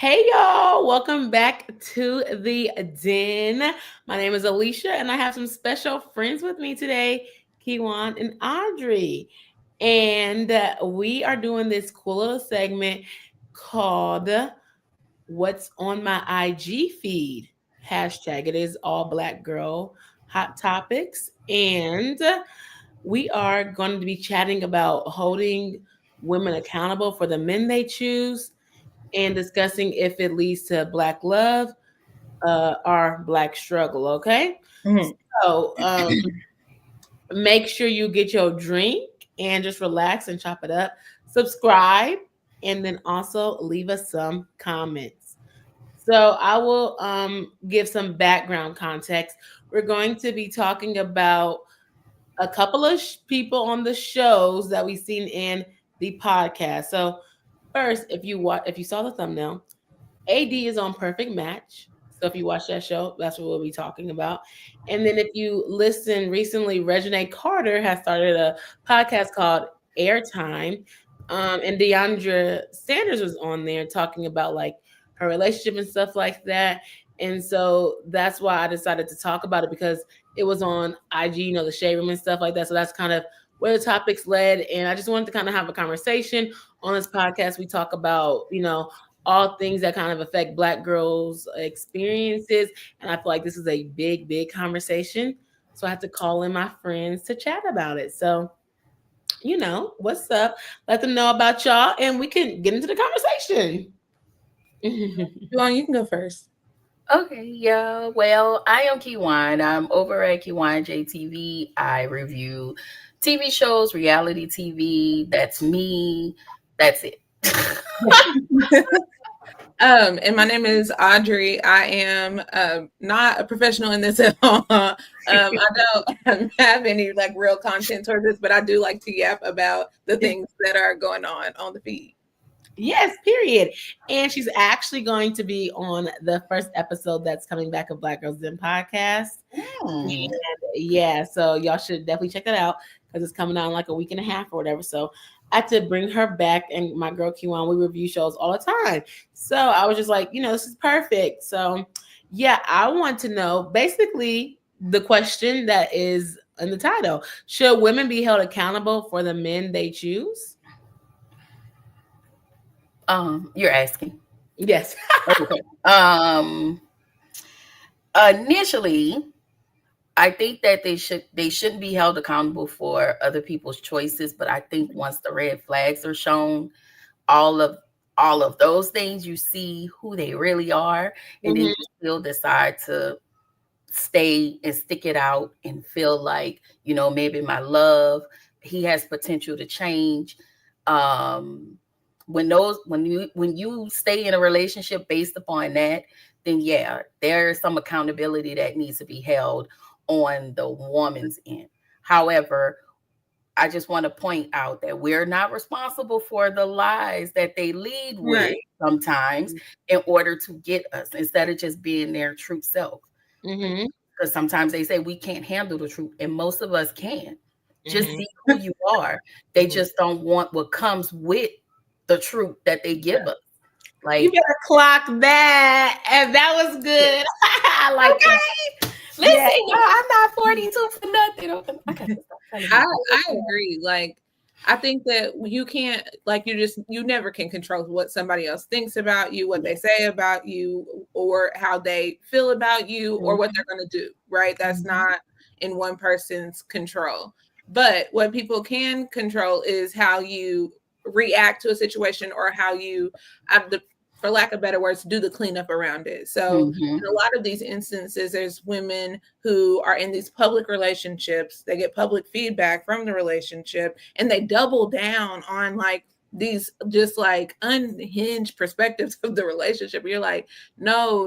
Hey y'all, welcome back to the den. My name is Alicia and I have some special friends with me today, Kiwan and Audrey. And we are doing this cool little segment called What's on My IG feed. Hashtag it is all black girl hot topics. And we are going to be chatting about holding women accountable for the men they choose and discussing if it leads to Black love or Black struggle. Okay. Mhm. So make sure you get your drink and just relax and chop it up. Subscribe and then also leave us some comments. So I will give some background context. We're going to be talking about a couple of people on the shows that we've seen in the podcast. So first, if you saw the thumbnail, AD is on Perfect Match. So if you watch that show, that's what we'll be talking about. And then if you listen recently, Reginae Carter has started a podcast called Airtime. And Deandra Sanders was on there talking about like her relationship and stuff like that. And so that's why I decided to talk about it because it was on IG, the shade room and stuff like that. So that's kind of where the topics led. And I just wanted to kind of have a conversation on this podcast. We talk about, all things that kind of affect Black girls' experiences. And I feel like this is a big, big conversation. So I have to call in my friends to chat about it. So, what's up? Let them know about y'all and we can get into the conversation. Juwan, you can go first. Okay, yeah. Well, I am Kiwan. I'm over at Kiwan JTV. I review TV shows, reality TV. That's me. That's it. And my name is Audrey. I am not a professional in this at all. I don't have any like real content towards this, but I do like to yap about the things that are going on the feed. Yes, period. And she's actually going to be on the first episode that's coming back of Black Girls Den podcast. And yeah, so y'all should definitely check that out because it's coming out in like a week and a half or whatever. So I had to bring her back, and my girl Kiwan, we review shows all the time. So I was just like, this is perfect. So yeah, I want to know basically the question that is in the title: should women be held accountable for the men they choose? You're asking. Yes. Okay. Initially, I think that they shouldn't be held accountable for other people's choices, but I think once the red flags are shown, all of those things, you see who they really are, and then you still decide to stay and stick it out and feel like, maybe my love, he has potential to change. When you stay in a relationship based upon that, then yeah, there's some accountability that needs to be held on the woman's end. However, I just want to point out that we're not responsible for the lies that they lead with sometimes in order to get us, instead of just being their true self. Because sometimes they say we can't handle the truth, and most of us can. Just be who you are. They just don't want what comes with the truth that they give us. Like, you better clock that, and that was good. I like that. Listen, y'all, I'm not 42 for nothing. I agree. Like, I think that you can't, like, you never can control what somebody else thinks about you, what they say about you, or how they feel about you, or what they're going to do, right? That's not in one person's control. But what people can control is how you react to a situation, or how you, for lack of better words, do the cleanup around it. So in a lot of these instances, there's women who are in these public relationships. They get public feedback from the relationship, and they double down on like these just like unhinged perspectives of the relationship. You're like, no.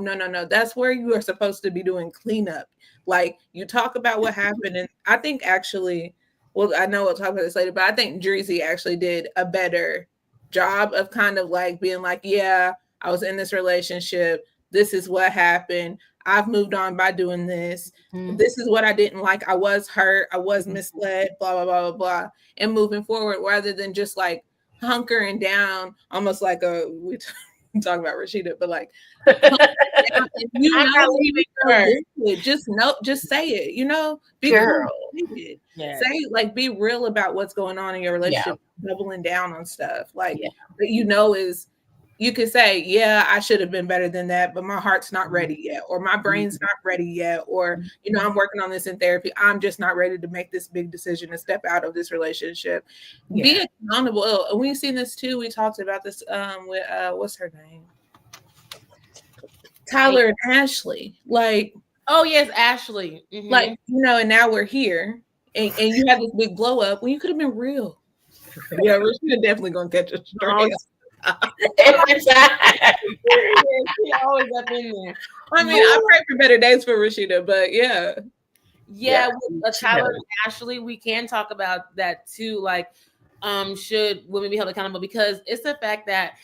That's where you are supposed to be doing cleanup. Like, you talk about what happened. And I think actually, well, I know we'll talk about this later, but I think Drizzy actually did a better job of kind of like being like, yeah, I was in this relationship. This is what happened. I've moved on by doing this. This is what I didn't like. I was hurt. I was misled, blah, blah, blah, blah, blah. And moving forward, rather than just like hunkering down, almost like talk about Rashida, but like, you I'm not leaving her. Just say it. You know, be Girl. cool. Yes. Say, like, be real about what's going on in your relationship. Doubling down on stuff like that, you know, is you could say, yeah, I should have been better than that, but my heart's not ready yet, or my brain's not ready yet, or, you know, I'm working on this in therapy. I'm just not ready to make this big decision and step out of this relationship. Be accountable. We've seen this too. We talked about this with what's her name? Tyler and Ashley. Like, oh yes, Ashley. Mm-hmm. Like, you know, and now we're here, and you have this big blow up when you could have been real. Yeah, Rashida definitely gonna catch a straight. She always up in there. I mean, I pray for better days for Rashida, but with Tyler and Ashley, we can talk about that too. Like, should women be held accountable? Because it's the fact that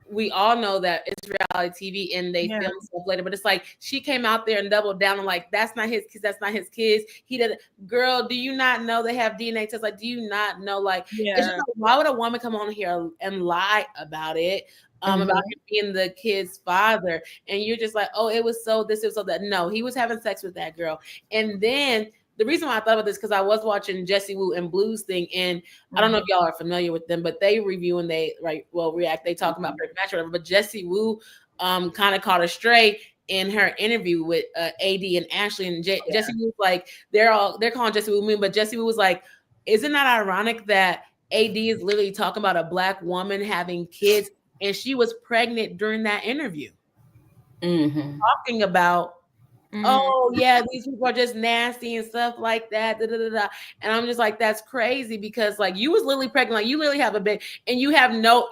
we all know that it's reality TV and they film stuff later, but it's like she came out there and doubled down on like, that's not his kids, that's not his kids. He did. Girl, do you not know they have DNA tests? Like, do you not know? Like, it's just like, why would a woman come on here and lie about it? About him being the kid's father, and you're just like, oh, it was so this, it was so that. No, he was having sex with that girl. And then the reason why I thought about this, because I was watching Jesse Wu and Blues thing, and I don't know if y'all are familiar with them, but they review and they react. They talk about perfect match or whatever. But Jesse Wu kind of caught a stray in her interview with AD and Ashley, and Jesse Wu was like, they're calling Jesse Wu mean, but Jesse Wu was like, isn't that ironic that AD is literally talking about a Black woman having kids, and she was pregnant during that interview, talking about. Oh yeah, these people are just nasty and stuff like that. And I'm just like, that's crazy, because like you was literally pregnant, like you literally have a baby, and you have no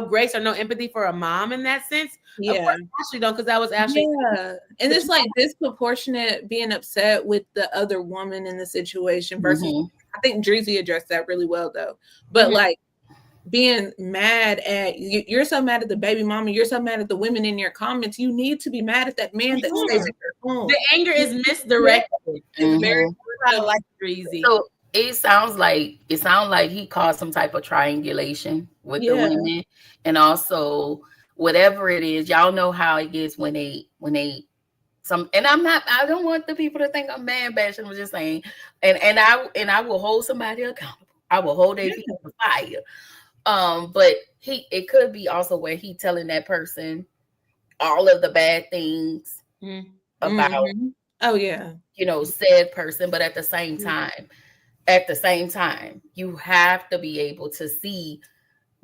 grace or no empathy for a mom in that sense. Yeah, of course, Ashley don't, because that was Ashley. Yeah, and it's like disproportionate being upset with the other woman in the situation versus. I think Dreezy addressed that really well though, but like. Being mad at you're so mad at the baby mama, you're so mad at the women in your comments. You need to be mad at that man that stays at your home. The anger is misdirected. It's very like Dreezy. So it sounds like he caused some type of triangulation with the women, and also whatever it is, y'all know how it gets when they and I don't want the people to think I'm man bashing. I'm just saying, and I will hold somebody accountable. I will hold their feet to fire. But it could be also where he telling that person all of the bad things about said person, but at the same time, you have to be able to see.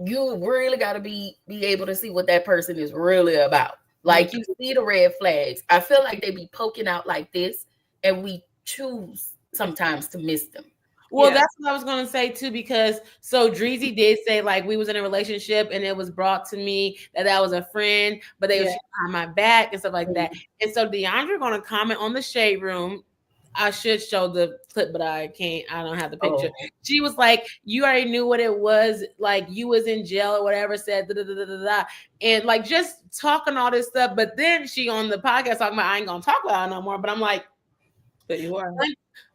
You really got to be able to see what that person is really about. Like, you see the red flags. I feel like they be poking out like this, and we choose sometimes to miss them. Well, that's what I was going to say too, because so Dreezy did say like we was in a relationship and it was brought to me that was a friend, but they was behind my back and stuff like that. And so DeAndre going to comment on the Shade Room. I should show the clip, but I can't. I don't have the picture. She was like, "You already knew what it was. Like you was in jail or whatever." Said and like just talking all this stuff. But then she on the podcast talking about I ain't gonna talk about it no more. But I'm like, but you are.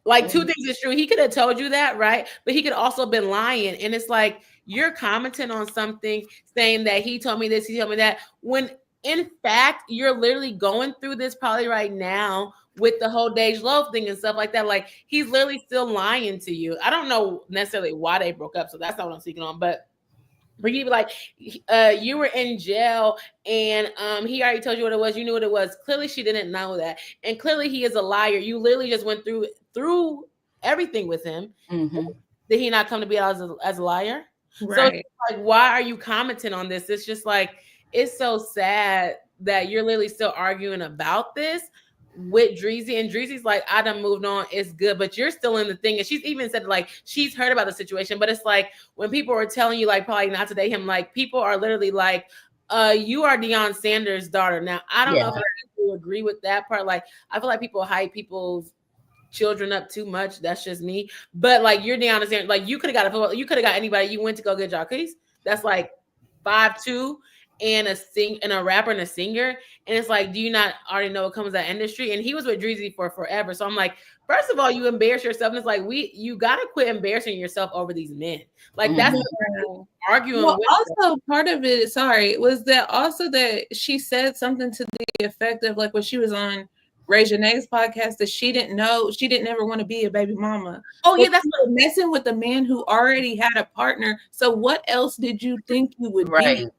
Like two things is true. He could have told you that, right? But he could also been lying. And it's like you're commenting on something saying that he told me this, he told me that, when in fact you're literally going through this probably right now with the whole Dej Loaf thing and stuff like that. Like he's literally still lying to you. I don't know necessarily why they broke up, so that's not what I'm speaking on, but you'd be like, you were in jail and he already told you what it was. You knew what it was. Clearly she didn't know that. And clearly he is a liar. You literally just went through everything with him. Did he not come to be out as a liar? Right. So it's like, why are you commenting on this? It's just like, it's so sad that you're literally still arguing about this with Dreezy, and Dreezy's like, I done moved on, it's good, but you're still in the thing. And she's even said like she's heard about the situation, but it's like when people are telling you like probably not to date him, like people are literally like, you are Deion Sanders' daughter. Now I don't know if I agree with that part. Like I feel like people hype people's children up too much. That's just me. But like you're Deion Sanders, like you could have got anybody. You went to go get y'all cookies. That's like 5'2", and a rapper and a singer. And it's like, do you not already know what comes with that industry? And he was with Dreezy for forever. So I'm like, first of all, you embarrass yourself. And it's like, you gotta quit embarrassing yourself over these men. Like that's arguing. Well, also part of it, was that also that she said something to the effect of like when she was on Ray Janae's podcast that she didn't ever want to be a baby mama. Oh yeah, that's messing with a man who already had a partner. So what else did you think you would be?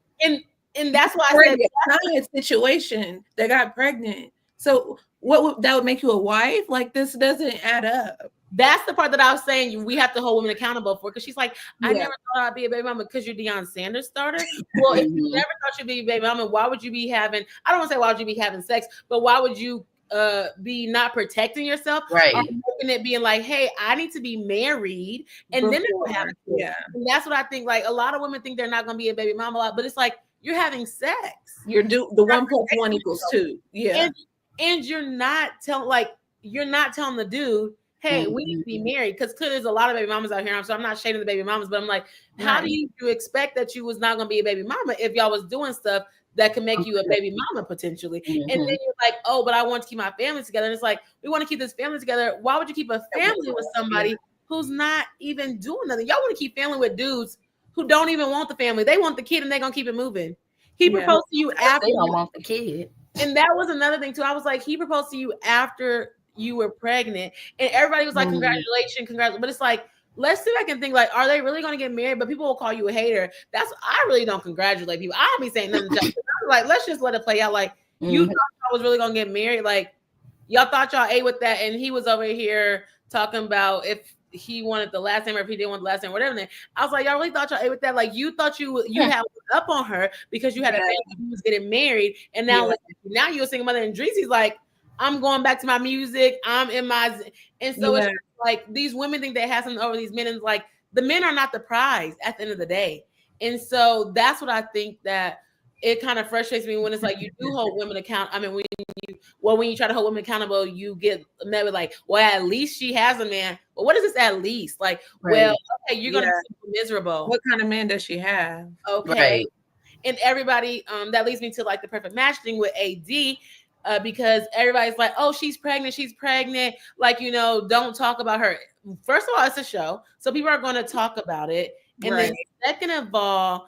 And that's why I said a situation that got pregnant. So that would make you a wife? Like this doesn't add up. That's the part that I was saying we have to hold women accountable for, because she's like, I never thought I'd be a baby mama because you're Deion Sanders' starter. Well, if you never thought you'd be a baby mama, why would you be having, I don't want to say why would you be having sex, but why would you be not protecting yourself? Right. Or looking at being like, hey, I need to be married and then they'll have kids. Yeah. And that's what I think. Like a lot of women think they're not going to be a baby mama a lot, but it's like you're having sex. The 1 + 1 = 2. Yeah. And you're not telling the dude, hey, we need to be married, because there's a lot of baby mamas out here. So I'm not shading the baby mamas, but I'm like, how do you expect that you was not going to be a baby mama if y'all was doing stuff that can make you a baby mama potentially? And then you're like, oh, but I want to keep my family together. And it's like, we want to keep this family together. Why would you keep a family with somebody who's not even doing nothing? Y'all want to keep family with dudes who don't even want the family. They want the kid and they're going to keep it moving. He proposed to you after. They don't want the kid. And that was another thing too. I was like, he proposed to you after you were pregnant, and everybody was like, congratulations. But it's like, let's see if I can think, like, are they really going to get married? But people will call you a hater. I really don't congratulate people. I don't be saying nothing. Like, let's just let it play out. Like, you thought I was really going to get married. Like, y'all thought y'all ate with that. And he was over here talking about if he wanted the last name or if he didn't want the last name, whatever. I was like, y'all really thought y'all ate with that? Like, you thought you had up on her because you had a family who was getting married. And now, now you're a single mother. And Dreezy's like, I'm going back to my music. I'm in my, and so it's like these women think they have something over these men, and it's like the men are not the prize at the end of the day. And so that's what I think that it kind of frustrates me when it's like you do hold women accountable. I mean, when you try to hold women accountable, you get met with like, well, at least she has a man. Well, what is this at least? Like, well, okay, you're gonna be miserable. What kind of man does she have? Okay. And everybody, that leads me to like the perfect match thing with AD. Because everybody's like, oh, she's pregnant. Like, don't talk about her. First of all, it's a show, so people are going to talk about it. And then second of all,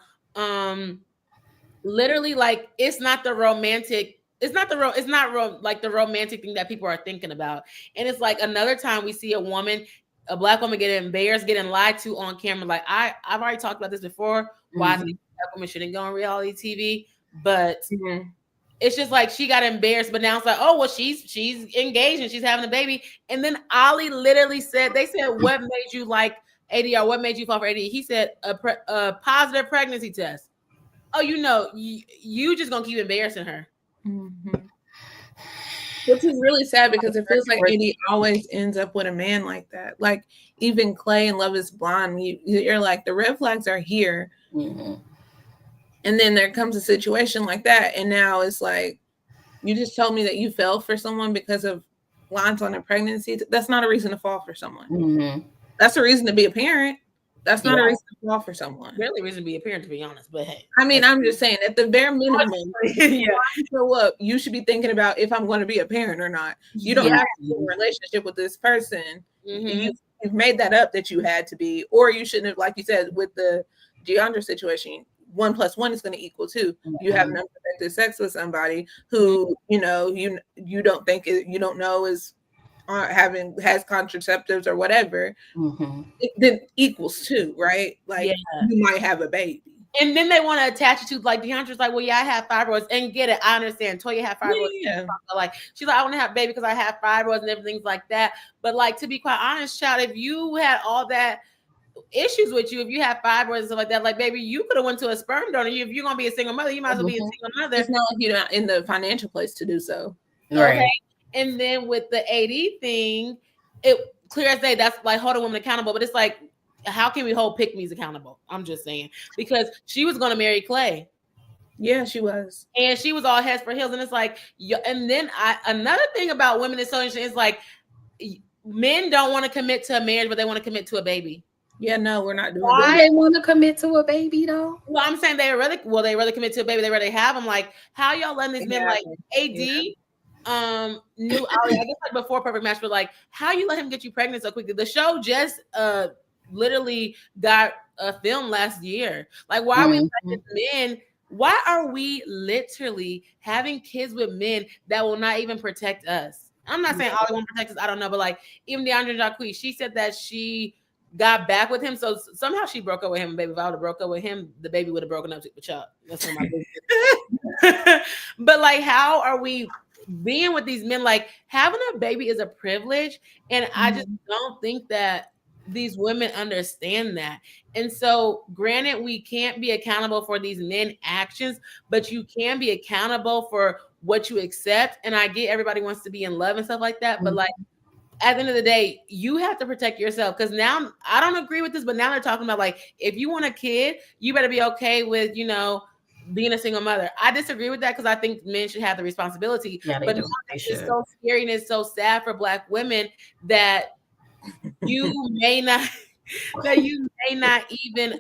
literally, like, it's not the romantic thing that people are thinking about. And it's like another time we see a Black woman getting embarrassed, getting lied to on camera. Like I've already talked about this before. Why I think Black women shouldn't go on reality TV, but it's just like she got embarrassed, but now it's like, oh, well, she's engaged and she's having a baby. And then Ali literally said, what made you like ADR? What made you fall for AD? He said a positive pregnancy test. Oh, you just gonna keep embarrassing her. Which is really sad because it feels like AD always ends up with a man like that. Like even Clay in Love is Blind, you're like, the red flags are here. And then there comes a situation like that. And now it's like, you just told me that you fell for someone because of lines on a pregnancy. That's not a reason to fall for someone. That's a reason to be a parent. That's not a reason to fall for someone. Really reason to be a parent, to be honest. But hey. I mean, I'm just saying, at the bare minimum, you show up, you should be thinking about if I'm going to be a parent or not. You don't have to be in a relationship with this person. You've made that up that you had to be. Or you shouldn't have, like you said, with the DeAndre situation, 1 + 1 is going to equal 2. You have an unprotected sex with somebody who you don't think you don't know is has contraceptives or whatever. It then equals 2, right? Like you might have a baby. And then they want to attach it to, like, DeAndre's like, well, yeah, I have fibroids. And get it, I understand. Toya had fibroids. Like, she's like, I want to have a baby because I have fibroids and everything like that. But, like, to be quite honest, child, if you had all that issues with you, if you have fibroids and stuff like that, like, baby, you could have went to a sperm donor. If you're gonna be a single mother, you might as well be a single mother. It's not like you're not in the financial place to do so. Okay. And then with the AD thing, it clear as day, that's like holding women accountable. But it's like, how can we hold pick-me's accountable? I'm just saying, because she was gonna marry Clay. Yeah, she was. And she was all heads for heels. And it's like, and then another thing about women is so interesting is like, men don't want to commit to a marriage, but they want to commit to a baby. Yeah, no, we're not doing Do that. they want to commit to a baby though? Well, I'm saying they rather commit to a baby. They rather have them. Like, how y'all letting these men like Exactly. AD, new Ali, I guess like before Perfect Match, but like, how you let him get you pregnant so quickly? The show just literally got a film last year. Like, why are we letting men? Why are we literally having kids with men that will not even protect us? I'm not saying Ali won't protect us. I don't know, but like even DeAndre Jacques, she said that she got back with him. So somehow she broke up with him. Baby, if I would have broke up with him, the baby would have broken up with y'all. That's not my business. But like, how are we being with these men? Like, having a baby is a privilege, and I just don't think that these women understand that. And so, granted, we can't be accountable for these men actions, but you can be accountable for what you accept. And I get everybody wants to be in love and stuff like that, but like, at the end of the day, you have to protect yourself. Because now I don't agree with this, but now they're talking about like, if you want a kid, you better be okay with, being a single mother. I disagree with that because I think men should have the responsibility. Yeah, they but do. it's so scary and it's so sad for Black women that you may not even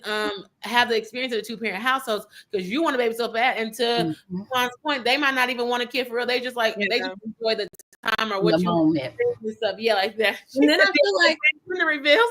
have the experience of the 2-parent households because you want a baby so bad. And to Juan's point, they might not even want a kid for real. They just like they just enjoy the time or what the moment. Stuff. Yeah, like that. And then I feel like the reveals.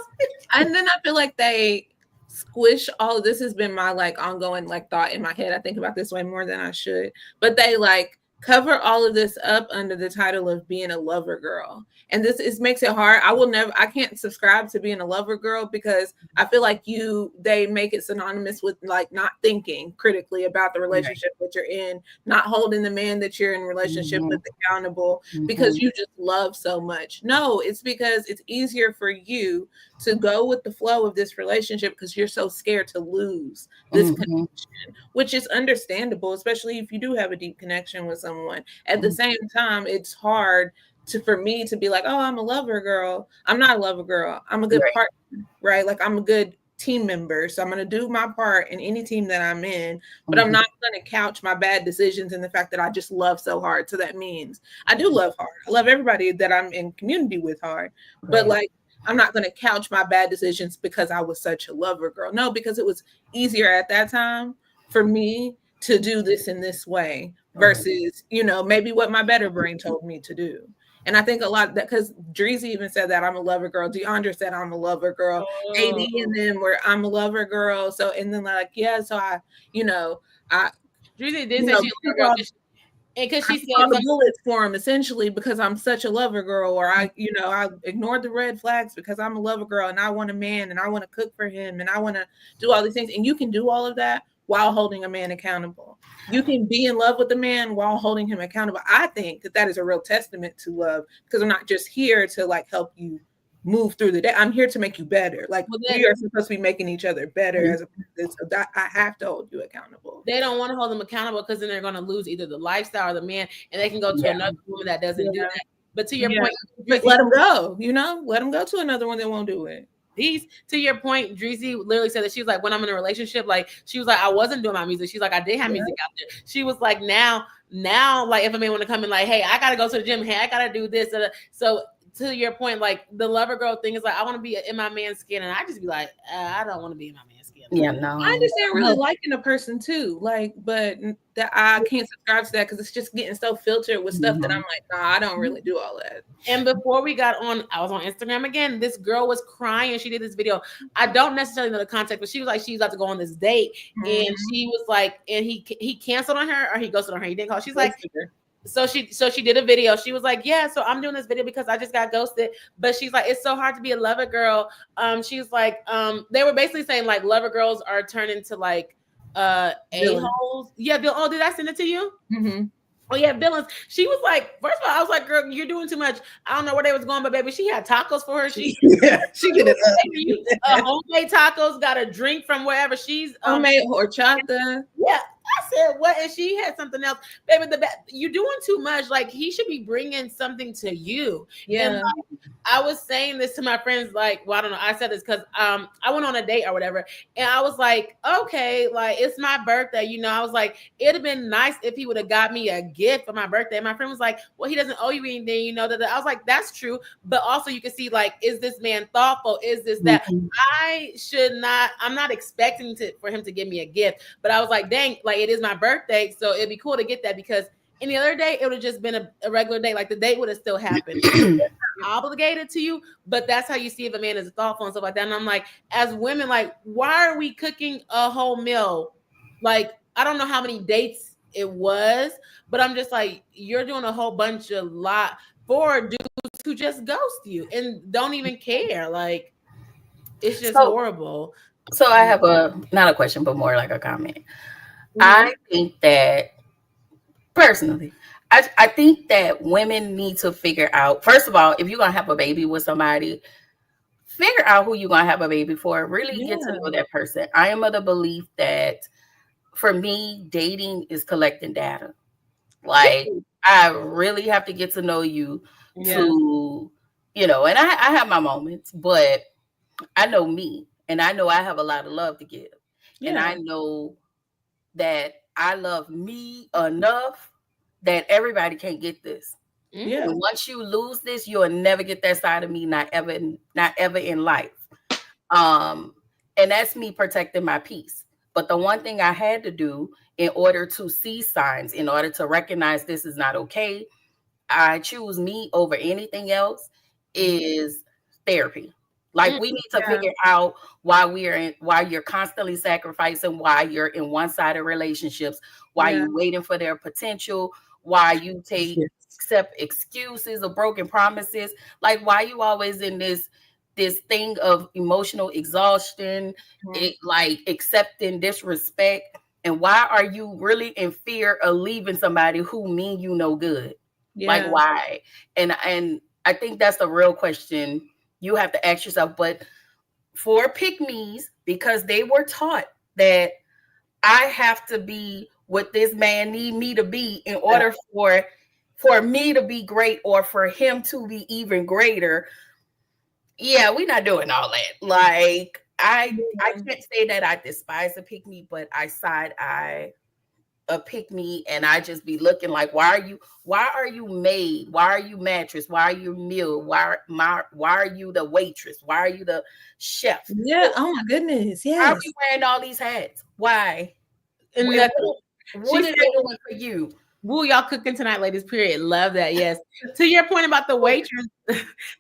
And then I feel like they squish all of this. Has been my like ongoing like thought in my head. I think about this way more than I should, but they like cover all of this up under the title of being a lover girl. And this makes it hard. I can't subscribe to being a lover girl because I feel like they make it synonymous with like not thinking critically about the relationship that you're in, not holding the man that you're in relationship with accountable because you just love so much. No, it's because it's easier for you to go with the flow of this relationship because you're so scared to lose this connection, which is understandable, especially if you do have a deep connection with someone. At the same time, it's hard for me to be like, oh, I'm a lover girl. I'm not a lover girl. I'm a good partner, right? Like I'm a good team member. So I'm going to do my part in any team that I'm in, but I'm not going to couch my bad decisions in the fact that I just love so hard. So that means I do love hard. I love everybody that I'm in community with hard, but like, I'm not going to couch my bad decisions because I was such a lover girl. No, because it was easier at that time for me to do this in this way versus, maybe what my better brain told me to do. And I think a lot of that, because Dreezy even said that I'm a lover girl. DeAndre said I'm a lover girl. AD and them were I'm a lover girl. So, and then like, yeah, so Dreezy did say she's a lover girl. Because she said the bullets for him essentially because I'm such a lover girl, or I ignored the red flags because I'm a lover girl and I want a man and I want to cook for him and I want to do all these things. And you can do all of that while holding a man accountable. You can be in love with a man while holding him accountable. I think that is a real testament to love because I'm not just here to like help you move through the day. I'm here to make you better. Like we are supposed to be making each other better as a person. So that I have to hold you accountable. They don't want to hold them accountable because then they're going to lose either the lifestyle or the man, and they can go to another woman that doesn't do that. But to your point, let them go. Let them go to another one that won't do it. To your point, Dreezy literally said that she was like, when I'm in a relationship, like she was like, I wasn't doing my music. She's like, I did have music out there. She was like, now, like if a man want to come in, like, hey, I gotta go to the gym. Hey, I gotta do this. So to your point, like the lover girl thing is like, I want to be in my man's skin, and I just be like, I don't want to be in my man's skin. Yeah, no. I understand really liking a person too, like, but that I can't subscribe to that because it's just getting so filtered with stuff that I'm like, nah, I don't really do all that. And before we got on, I was on Instagram again. This girl was crying. She did this video. I don't necessarily know the context, but she was like, she was about to go on this date, and she was like, and he canceled on her or he ghosted on her. He didn't call. She's like. So she did a video. She was like, yeah, so I'm doing this video because I just got ghosted. But she's like, it's so hard to be a lover girl. She's like, they were basically saying like lover girls are turning to like a-holes. Yeah, Bill. Oh, did I send it to you? Oh yeah, villains. She was like, first of all, I was like, girl, you're doing too much. I don't know where they was going, but baby, she had tacos for her. She did it. Homemade tacos, got a drink from wherever she's homemade horchata. Yeah. I said, what? And she had something else. Baby, you're doing too much. Like, he should be bringing something to you. Yeah. And, like, I was saying this to my friends, like, well, I don't know. I said this because I went on a date or whatever, and I was like, okay, like it's my birthday, you know. I was like, it'd have been nice if he would have got me a gift for my birthday. And my friend was like, well, he doesn't owe you anything, you know. I was like, that's true, but also you can see, like, is this man thoughtful? Is this that? Mhm. I'm not expecting for him to give me a gift, but I was like, dang, like it is my birthday, so it'd be cool to get that because any other day it would have just been a regular day, like the date would have still happened. Obligated to you, but that's how you see if a man is thoughtful and stuff like that. And I'm like, as women, like, why are we cooking a whole meal? Like, I don't know how many dates it was, but I'm just like, you're doing a whole bunch of lot for dudes who just ghost you and don't even care. Like, it's just horrible. So I have not a question, but more like a comment. Mm-hmm. I think that personally, I think that women need to figure out, first of all, if you're gonna have a baby with somebody, figure out who you're gonna have a baby for. Really get to know that person. I am of the belief that for me, dating is collecting data. Like I really have to get to know you to, you know, and I have my moments, but I know me and I know I have a lot of love to give. And I know that I love me enough that everybody can't get this. Yeah. And once you lose this, you'll never get that side of me, not ever in life. And that's me protecting my peace. But the one thing I had to do in order to see signs, in order to recognize this is not okay, I choose me over anything else, is therapy. Like we need to figure out why you're constantly sacrificing, why you're in one-sided relationships, why you're waiting for their potential, why you accept excuses or broken promises, like why you always in this thing of emotional exhaustion, like accepting disrespect, and why are you really in fear of leaving somebody who mean you no good? Like why? And I think that's the real question you have to ask yourself. But for pick-me's, because they were taught that I have to be what this man need me to be in order for me to be great or for him to be even greater. Yeah, we're not doing all that. Like I can't say that I despise a pick-me, but I side eye a pick me, and I just be looking like, why are you maid? Why are you mattress? Why are you meal? Why are you the waitress? Why are you the chef? Yeah. Oh my goodness. Yeah. Why are you wearing all these hats? Why? And what are they doing for you? Woo, y'all cooking tonight, ladies. Period. Love that. Yes. To your point about the waitress,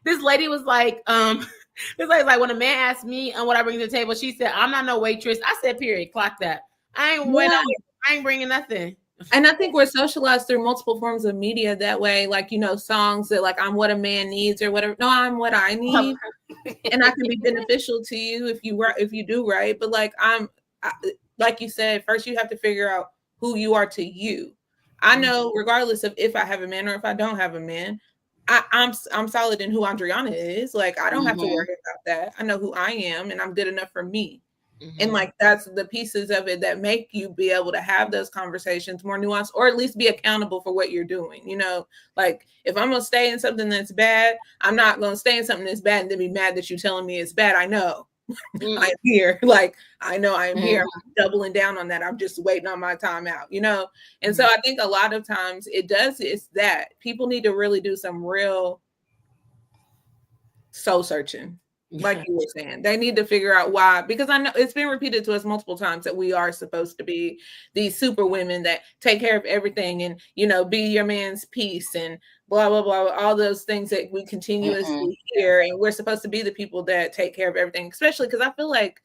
this lady was like, this lady's like, when a man asked me on what I bring to the table, she said, "I'm not no waitress." I said, "Period." Clock that. I ain't bringing nothing. And I think we're socialized through multiple forms of media that way, like, you know, songs that like, I'm what a man needs or whatever. No, I'm what I need. And I can be beneficial to you if you do right. But like, like you said, first you have to figure out who you are to you. I know regardless of if I have a man or if I don't have a man, I'm solid in who Adriana is. Like, I don't have to worry about that. I know who I am and I'm good enough for me. And like, that's the pieces of it that make you be able to have those conversations more nuanced, or at least be accountable for what you're doing. You know, like if I'm going to stay in something that's bad, I'm not going to stay in something that's bad and then be mad that you're telling me it's bad. I know I'm here. Like, I know I'm here. I'm doubling down on that. I'm just waiting on my time out, you know? And so I think a lot of times it's that people need to really do some real soul searching. Like you were saying, they need to figure out why, because I know it's been repeated to us multiple times that we are supposed to be these super women that take care of everything and, you know, be your man's peace and blah, blah, blah, all those things that we continuously hear. And we're supposed to be the people that take care of everything, especially because I feel like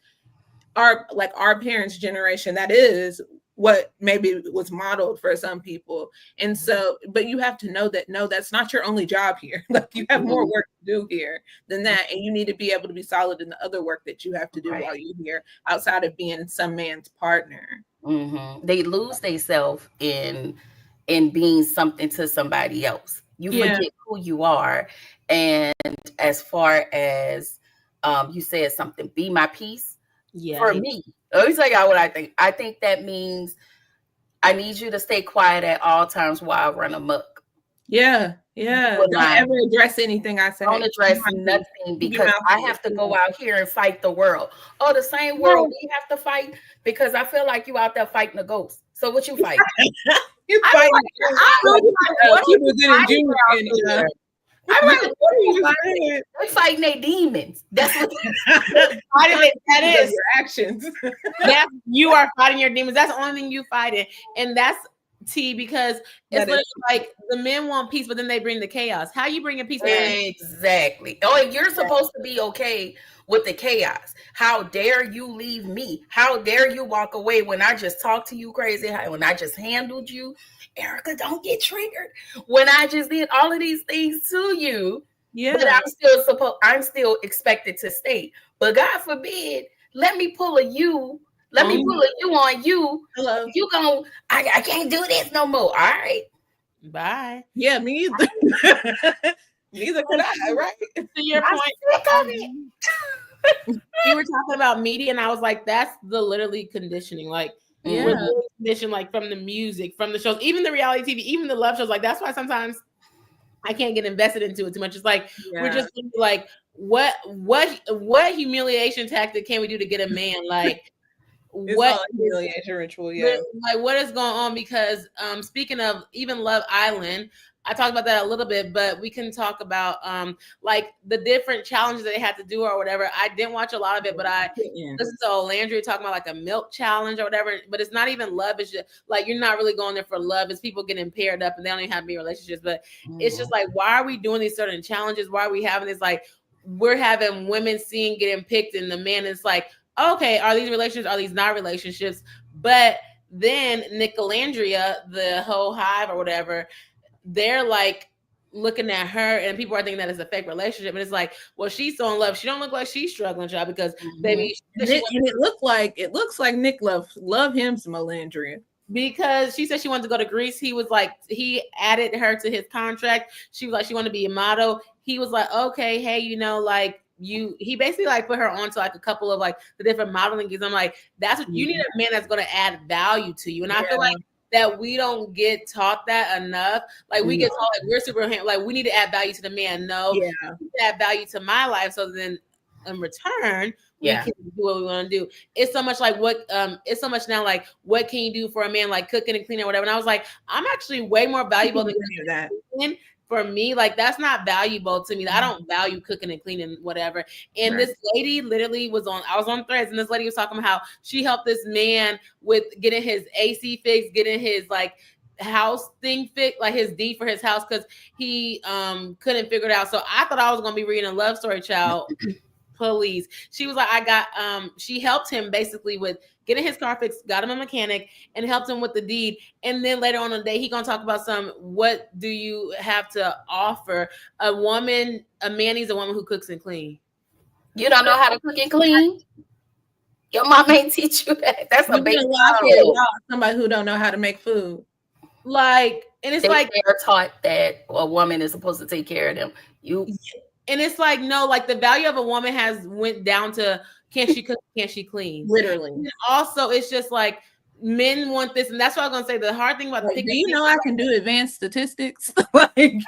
our parents' generation, that is what maybe was modeled for some people. And so, but you have to know that, no, that's not your only job here. Like, you have more work to do here than that. And you need to be able to be solid in the other work that you have to do while you're here, outside of being some man's partner. They lose themselves in being something to somebody else. You forget who you are. And as far as you said something, be my peace. For me, let me tell y'all what I think. I think that means I need you to stay quiet at all times while I run amok. Yeah. Don't ever address anything I say. Don't address nothing, because I have to go out here and fight the world. Oh, the same world we have to fight, because I feel like you out there fighting a ghost. So what you fight? You fighting? I'm like, what are you fighting? They're fighting their demons. That's what that is your actions. You are fighting your demons. That's the only thing you fighting, and that's T, because it's literally like the men want peace, but then they bring the chaos. How you bringing peace? Exactly. Oh, and you're supposed to be okay with the chaos. How dare you leave me? How dare you walk away when I just talked to you crazy? When I just handled you? Erica, don't get triggered. When I just did all of these things to you, but I'm still expected to stay. But God forbid, let me pull a you. Let me pull a you on you. Hello. You gon' I can't do this no more. All right. Bye. Yeah, me either. Neither could I, right? To your point, you were talking about media, and I was like, that's the literally conditioning. Like, we're literally conditioned, like, from the music, from the shows, even the reality TV, even the love shows. Like, that's why sometimes I can't get invested into it too much. It's like we're just like, what humiliation tactic can we do to get a man? Like, what humiliation ritual? Like, what is going on? Because speaking of even Love Island, I talked about that a little bit, but we can talk about like the different challenges that they had to do or whatever. I didn't watch a lot of it, but I listened to Landry talking about like a milk challenge or whatever. But it's not even love. It's just like you're not really going there for love. It's people getting paired up and they don't even have to be relationships. But it's just like, why are we doing these certain challenges? Why are we having this? Like, we're having women getting picked, and the man is like, okay, are these relationships? Are these not relationships? But then Nicolandria, the whole hive or whatever, they're like looking at her, and people are thinking that it's a fake relationship. And it's like, well, she's so in love. She don't look like she's struggling, child, because baby, it looks like Nick love him some Melandria. Because she said she wanted to go to Greece. He was like, he added her to his contract. She was like, she wanted to be a model. He was like, okay, hey, like, he basically like put her on to like a couple of like the different modeling gigs. I'm like, that's what you need, a man that's going to add value to you. And I feel like that we don't get taught that enough. Like, we get taught like we're super like we need to add value to the man. No, we need to add value to my life, so then in return we can do what we want to do. It's so much like it's so much now like, what can you do for a man, like cooking and cleaning or whatever. And I was like, I'm actually way more valuable than that. For me, like, that's not valuable to me. I don't value cooking and cleaning, whatever. And this lady literally I was on Threads, and this lady was talking about how she helped this man with getting his AC fixed, getting his like house thing fixed, like his deed for his house, because he couldn't figure it out. So I thought I was gonna be reading a love story, child. Please. She was like, she helped him basically with getting his car fixed, got him a mechanic, and helped him with the deed. And then later on in the day, he gonna talk about what do you have to offer a man needs a woman who cooks and cleans. You don't know how to cook and clean? Your mom ain't teach you that. That's a basic skill. Somebody who don't know how to make food. Like, and it's like they're taught that a woman is supposed to take care of them. And it's like, no, like the value of a woman has went down to, can she cook, can she clean? Literally. And also, it's just like men want this, and that's what I was gonna say. The hard thing about do you know I can do advanced statistics? Like, I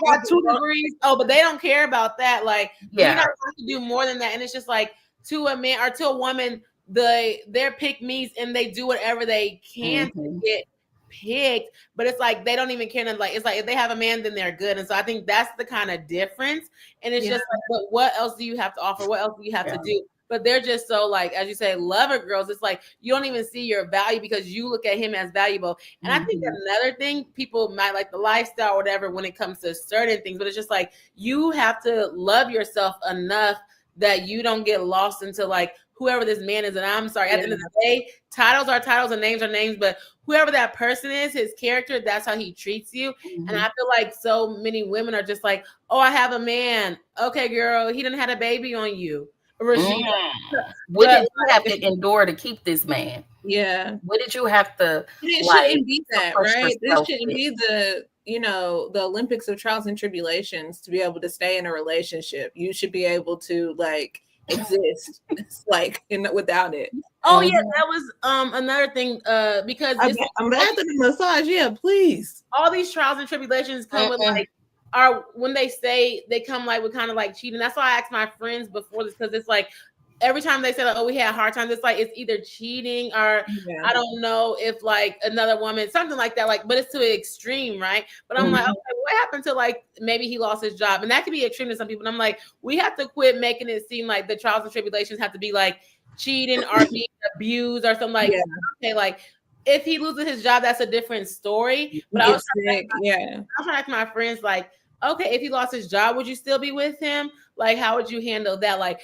got 2 degrees. Oh, but they don't care about that. Like, you have to do more than that. And it's just like, to a man or to a woman, they're pick me's, and they do whatever they can to get picked, but it's like they don't even care. Like, it's like if they have a man, then they're good. And so I think that's the kind of difference. And it's just like, but what else do you have to offer? What else do you have to do? But they're just so, like, as you say, lover girls. It's like you don't even see your value because you look at him as valuable. And I think another thing, people might like the lifestyle or whatever when it comes to certain things, but it's just like you have to love yourself enough that you don't get lost into like whoever this man is. And I'm sorry, at the end of the day, titles are titles and names are names, but whoever that person is, his character, that's how he treats you. And I feel like so many women are just like, oh, I have a man. Okay, girl, he didn't have a baby on you. What did you have to endure to keep this man? Yeah. What did you have to? It shouldn't be that, right? This shouldn't be the Olympics of trials and tribulations to be able to stay in a relationship. You should be able to like exist. It's like without it. Oh yeah, that was another thing. Because I'm after the massage. Yeah, please. All these trials and tribulations come with like when they say they come like with kind of like cheating. That's why I asked my friends before this, because it's like every time they say like, oh, we had a hard time, it's like it's either cheating or I don't know if like another woman, something like that, like, but it's to an extreme, right? But I'm like, okay, what happened to like maybe he lost his job? And that could be extreme to some people. And I'm like, we have to quit making it seem like the trials and tribulations have to be like cheating or being abused or something like okay, like if he loses his job, that's a different story. But I was trying to ask my friends, like, okay, if he lost his job, would you still be with him? Like, how would you handle that? Like,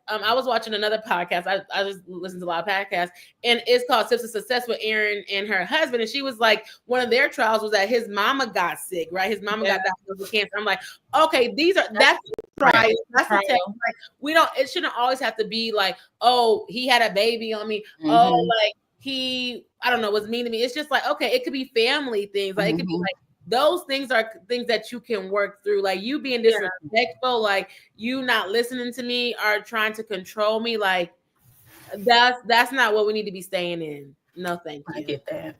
I was watching another podcast. I just listen to a lot of podcasts, and it's called Tips of Success with Erin and her husband. And she was like, one of their trials was that his mama got sick, right? His mama got diagnosed with cancer. I'm like, okay, that's the trial. That's the test. Like, it shouldn't always have to be like, oh, he had a baby on me. Oh, like he, I don't know, was mean to me. It's just like, okay, it could be family things. Like, it could be like, those things are things that you can work through. Like you being disrespectful, like you not listening to me or trying to control me. Like that's not what we need to be staying in. No, thank you. I get that.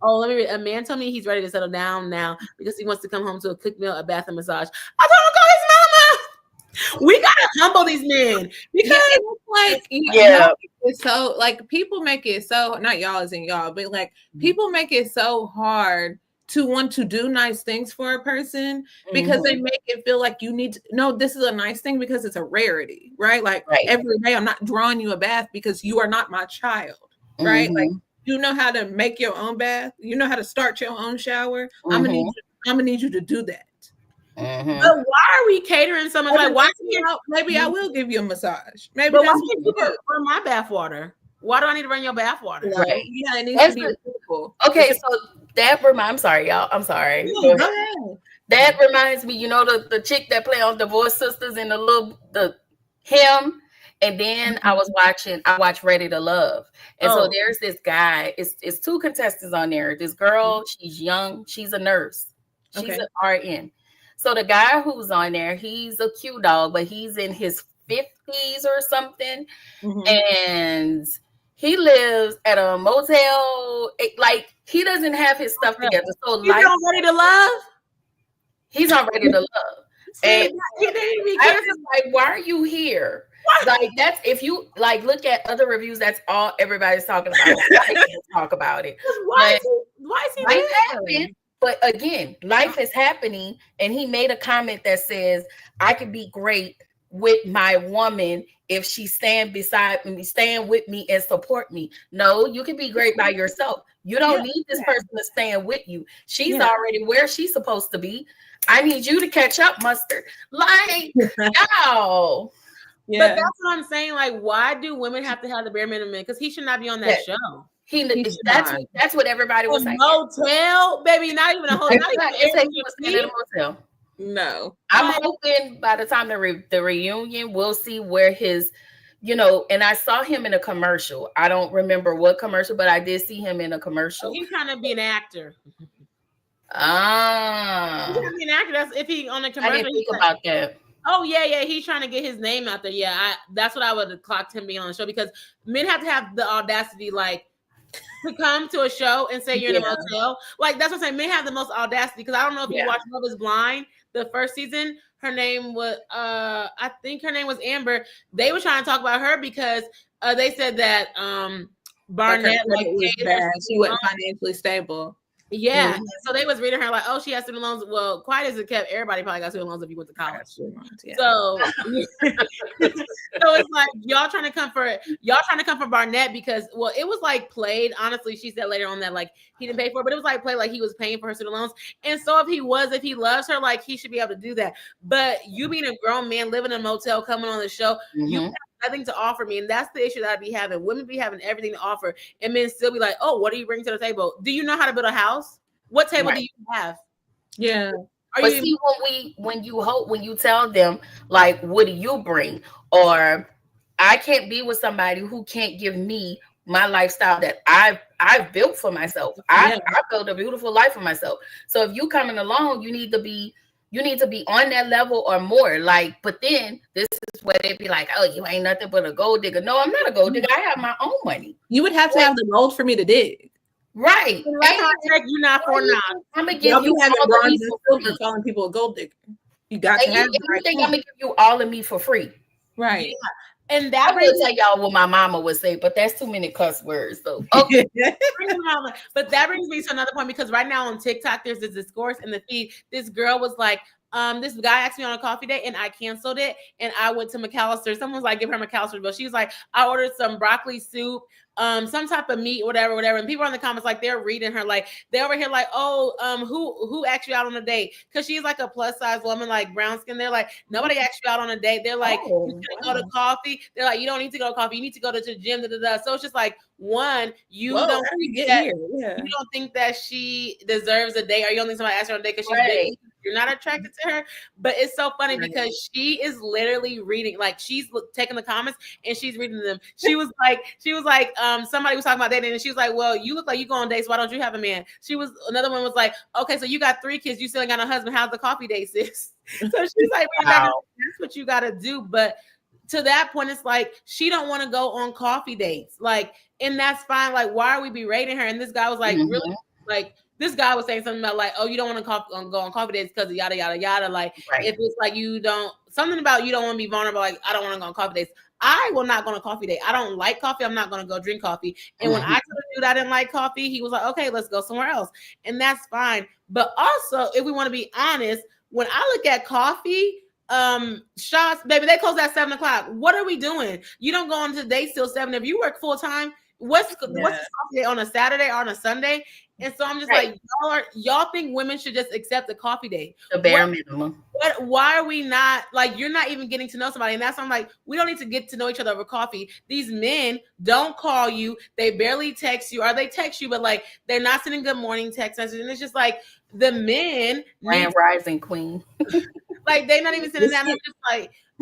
Oh, let me read. A man told me he's ready to settle down now because he wants to come home to a cooked meal, a bath, and massage. I told him to call his mama. We gotta humble these men because it's so like people make it so, not y'all as in y'all, but like people make it so hard to want to do nice things for a person because they make it feel like you need to know this is a nice thing because it's a rarity, right? Like every day I'm not drawing you a bath because you are not my child, right? Like you know how to make your own bath, you know how to start your own shower. I'm gonna need you to do that. But why are we catering so much? Like, why? Maybe I will give you a massage. Maybe but that's what you do for my bath water. Why do I need to run your bath water? Right. Yeah, it needs to be simple. Okay, so that I'm sorry, y'all. I'm sorry. Go ahead. That reminds me, you know, the chick that play on Divorce Sisters and him. And then I watched Ready to Love. And so there's this guy, it's two contestants on there. This girl, she's young, she's a nurse. She's an RN. So the guy who's on there, he's a cute dog, but he's in his 50s or something. And he lives at a motel. Like he doesn't have his stuff together. So he's on Ready to Love. He's on Ready to Love. And I was like, why are you here? Like that's if you like look at other reviews, that's all everybody's talking about. Talk about it. Why is he happening? But again, life is happening, and he made a comment that says, "I could be great with my woman if she stand beside me, stand with me and support me." No, you can be great by yourself. You don't need this person to stand with you. She's already where she's supposed to be. I need you to catch up, Mustard. Like, no. Yeah. But that's what I'm saying. Like, why do women have to have the bare minimum? Because he should not be on that show. That's what everybody was saying. Motel, baby, not even a hotel. Not motel. No, I'm hoping by the time the reunion, we'll see where his, and I saw him in a commercial. I don't remember what commercial, but I did see him in a commercial. He's trying to be an actor. He's trying to be an actor. That's if he on the commercial. I didn't think about that. Oh yeah, he's trying to get his name out there. Yeah, that's what I would have clocked him being on the show because men have to have the audacity, like, to come to a show and say you're in a motel. Like that's what I'm saying. Men have the most audacity because I don't know if you watched Love Is Blind, the first season. Her name was I think her name was Amber. They were trying to talk about her because they said that Barnett she wasn't financially stable. Yeah, so they was reading her like, oh, she has student loans. Well, quiet as it kept, everybody probably got student loans if you went to college. So, so it's like y'all trying to come for Barnett because, well, it was like played. Honestly, she said later on that like he didn't pay for it, but it was like played like he was paying for her student loans. And so if he loves her, like he should be able to do that. But you being a grown man living in a motel, coming on the show, you have nothing to offer me, and that's the issue that I be having. Women be having everything to offer, and men still be like, "Oh, what do you bring to the table? Do you know how to build a house? What table do you have?" Yeah. See, when you tell them like, "What do you bring?" or "I can't be with somebody who can't give me my lifestyle that I've built for myself. I built a beautiful life for myself. So if you coming along, you need to be You need to be on that level or more. Like, but then this is where they be like, oh, you ain't nothing but a gold digger. No, I'm not a gold digger. I have my own money. You would have to have the gold for me to dig. Right. Like I said, you're not for now. I'm gonna give you having all bronze of me and for silver free. calling people a gold digger. You got to And have you think I'm gonna give you all of me for free. right. Yeah. And that I will tell y'all what my mama would say, but that's too many cuss words. So okay. But that brings me to another point, because right now on TikTok there's this discourse in the feed. This girl was like, this guy asked me on a coffee date and I canceled it, and I went to McAllister. Someone was like, give her McAllister bill. She was like, I ordered some broccoli soup, some type of meat, whatever. And people are in the comments like, they're reading her, like they're over here like, oh, who asked you out on a date? Because she's like a plus size woman, like brown skin. They're like, nobody asked you out on a date. They're like, you can go to coffee. They're like, you don't need to go to coffee. You need to go to the gym. So it's just like, one, you don't think that she deserves a date, or you don't think somebody asked her on a date because she's big. You're not attracted to her. But it's so funny because she is literally reading, like she's taking the comments and she's reading them. She was like, somebody was talking about dating and she was like, well, you look like you go on dates. Why don't you have a man? Another one was like, okay, so you got 3 kids. You still ain't got a husband. How's the coffee date, sis? So she's like, that's what you got to do. But to that point, it's like, she don't want to go on coffee dates. Like, and that's fine. Like, why are we berating her? And this guy was like, really? Like, this guy was saying something about like, oh, you don't want to go on coffee dates because of yada, yada, yada. Like, if it's like something about you don't want to be vulnerable, like, I don't want to go on coffee dates. I will not go on a coffee date. I don't like coffee. I'm not going to go drink coffee. And when I told the dude I didn't like coffee, he was like, okay, let's go somewhere else. And that's fine. But also, if we want to be honest, when I look at coffee, shots, baby, they close at 7:00. What are we doing? You don't go on to dates till 7. If you work full time, what's the coffee date on a Saturday or on a Sunday? And so I'm just like, y'all think women should just accept a coffee date? The bare minimum. Why are we not, like, you're not even getting to know somebody? And that's why I'm like, we don't need to get to know each other over coffee. These men don't call you. They barely text you, or they text you, but like, they're not sending good morning text messages. And it's just like, the men rising queen. Like, they're not even sending that.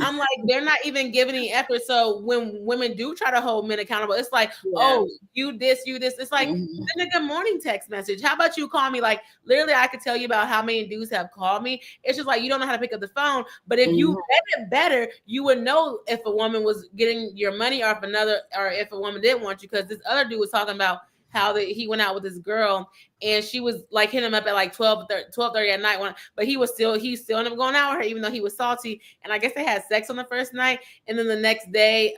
I'm like, they're not even giving any effort. So when women do try to hold men accountable, it's like, oh, you this. It's like, send a good morning text message. How about you call me? Like, literally, I could tell you about how many dudes have called me. It's just like, you don't know how to pick up the phone. But if you read it better, you would know if a woman was getting your money, or if a woman didn't want you. Because this other dude was talking about how he went out with this girl and she was like hitting him up at like 12:30 at night. But he still ended up going out with her, even though he was salty. And I guess they had sex on the first night. And then the next day,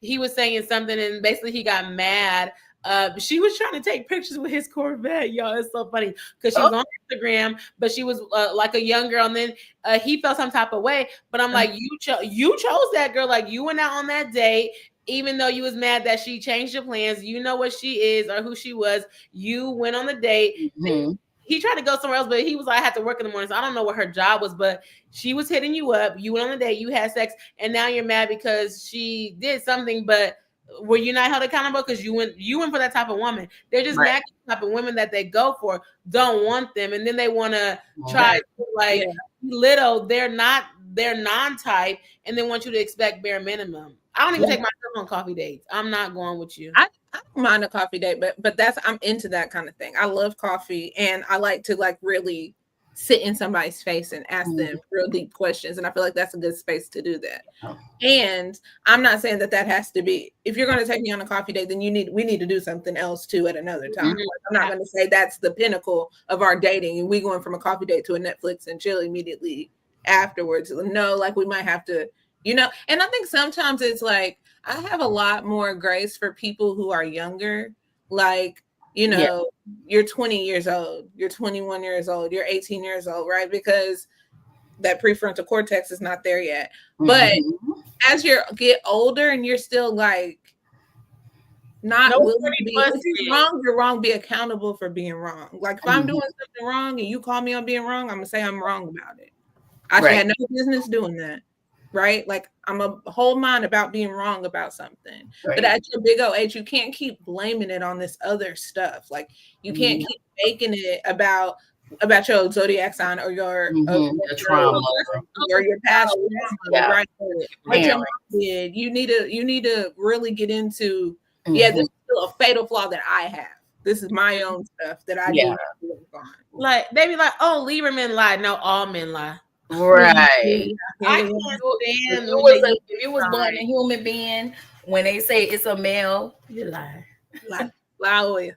he was saying something and basically he got mad. She was trying to take pictures with his Corvette, y'all. It's so funny because she was on Instagram, but she was like a young girl. And then he felt some type of way. But I'm like, you chose that girl. Like, you went out on that date. Even though you was mad that she changed your plans, you know what she is or who she was. You went on the date. He tried to go somewhere else, but he was like, I had to work in the morning. So I don't know what her job was, but she was hitting you up. You went on the date, you had sex, and now you're mad because she did something, but were you not held accountable? Because you went for that type of woman. They're just mad at the type of women that they go for, don't want them. And then they want to try to little, they're non-type, and they want you to expect bare minimum. I don't even take myself on coffee dates. I'm not going with you. I don't mind a coffee date, but I'm into that kind of thing. I love coffee, and I like to like really sit in somebody's face and ask them real deep questions. And I feel like that's a good space to do that. And I'm not saying that has to be, if you're going to take me on a coffee date, then we need to do something else too at another time. Like, I'm not going to say that's the pinnacle of our dating and we going from a coffee date to a Netflix and chill immediately afterwards. No, like we might have to, and I think sometimes it's like, I have a lot more grace for people who are younger. Like, you're 20 years old, you're 21 years old, you're 18 years old, right? Because that prefrontal cortex is not there yet. But as you get older and you're still like not willing to be, if you're wrong, be accountable for being wrong. Like if I'm doing something wrong and you call me on being wrong, I'm gonna say I'm wrong about it. I should have no business doing that. Right? Like I'm a whole mind about being wrong about something. But at your big old age, you can't keep blaming it on this other stuff. Like you can't keep making it about your zodiac sign or your trauma or your past. Right? What your mom did. You need to really get into this is still a fatal flaw that I have. This is my own stuff that I need to work on. Like they be like, oh, Libra men lie. No, all men lie. Right. I Yeah. can't If stand you when was they if you was born a human being, when they say it's a male, you lie. Lie, lie,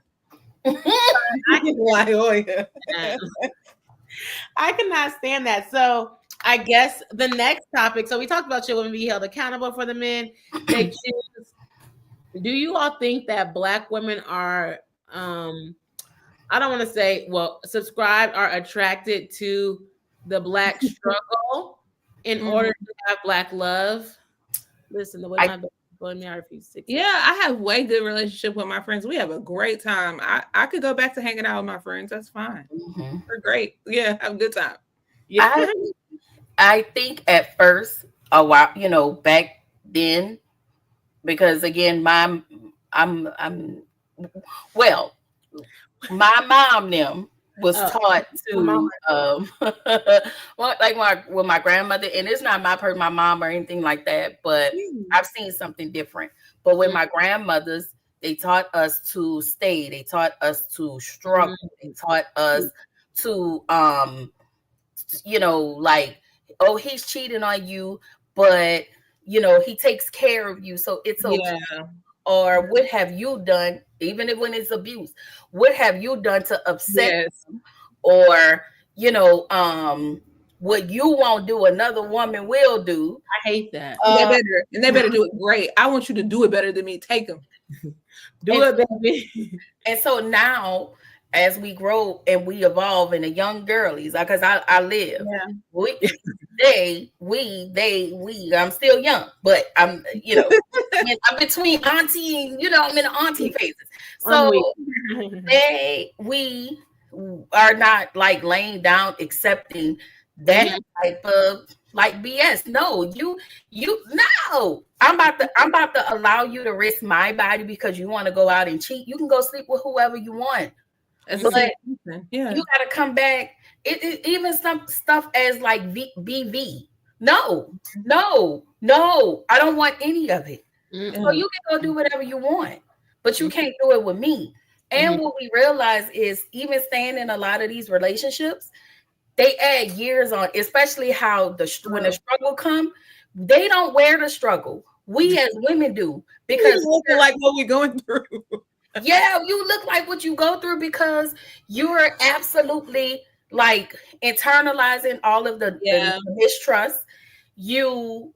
I lie, lie. cannot. I cannot stand that. So I guess the next topic. So we talked about should women be held accountable for the men they choose. Do you all think that Black women are I don't want to say, well, subscribed are attracted to the Black struggle in order to have Black love? Listen, the way I my baby blowing me, I refuse to Yeah, I have way good relationship with my friends. We have a great time. I could go back to hanging out with my friends. That's fine. mhm. We're great. Yeah, have a good time. Yeah. I think at first a while, back then, because again, I'm well, my mom them was Oh, taught my mama. to like my grandmother, and it's not my mom or anything like that, but I've seen something different. But with my grandmothers, they taught us to stay, they taught us to struggle, they taught us to like, oh, he's cheating on you, but he takes care of you, so it's okay. Yeah. Or what have you done, even if when it's abuse, what have you done to upset Yes. them? Or what you won't do, another woman will do. I hate that. And they better do it great. I want you to do it better than me. Take them. Do it, baby. And so now, as we grow and we evolve in the young girlies, because I live, I'm still young, but I'm I'm between auntie and I'm in the auntie phases. So we are not like laying down accepting that type of like BS. No, no. I'm about to allow you to risk my body because you want to go out and cheat. You can go sleep with whoever you want. But you gotta come back. It even some stuff as like BV. No, I don't want any of it. So you can go do whatever you want, but you can't do it with me. And what we realize is even staying in a lot of these relationships, they add years on, especially how when the struggle come, they don't wear the struggle. We as women do, because looking like what we're going through. Yeah, you look like what you go through because you're absolutely like internalizing all of the mistrust. You're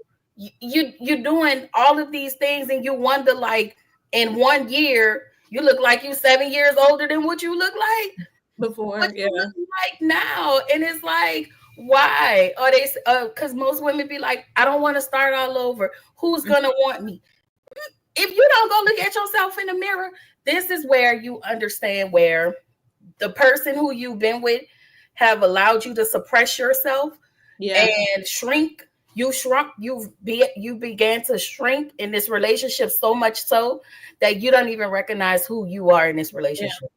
doing all of these things, and you wonder, like, in 1 year you look like you 7 years older than what you look like Before. what you look like now. And it's like, why are they because most women be like, I don't want to start all over. Who's gonna want me? If you don't go look at yourself in the mirror, this is where you understand where the person who you've been with have allowed you to suppress yourself and shrink. You shrunk. You began to shrink in this relationship so much so that you don't even recognize who you are in this relationship.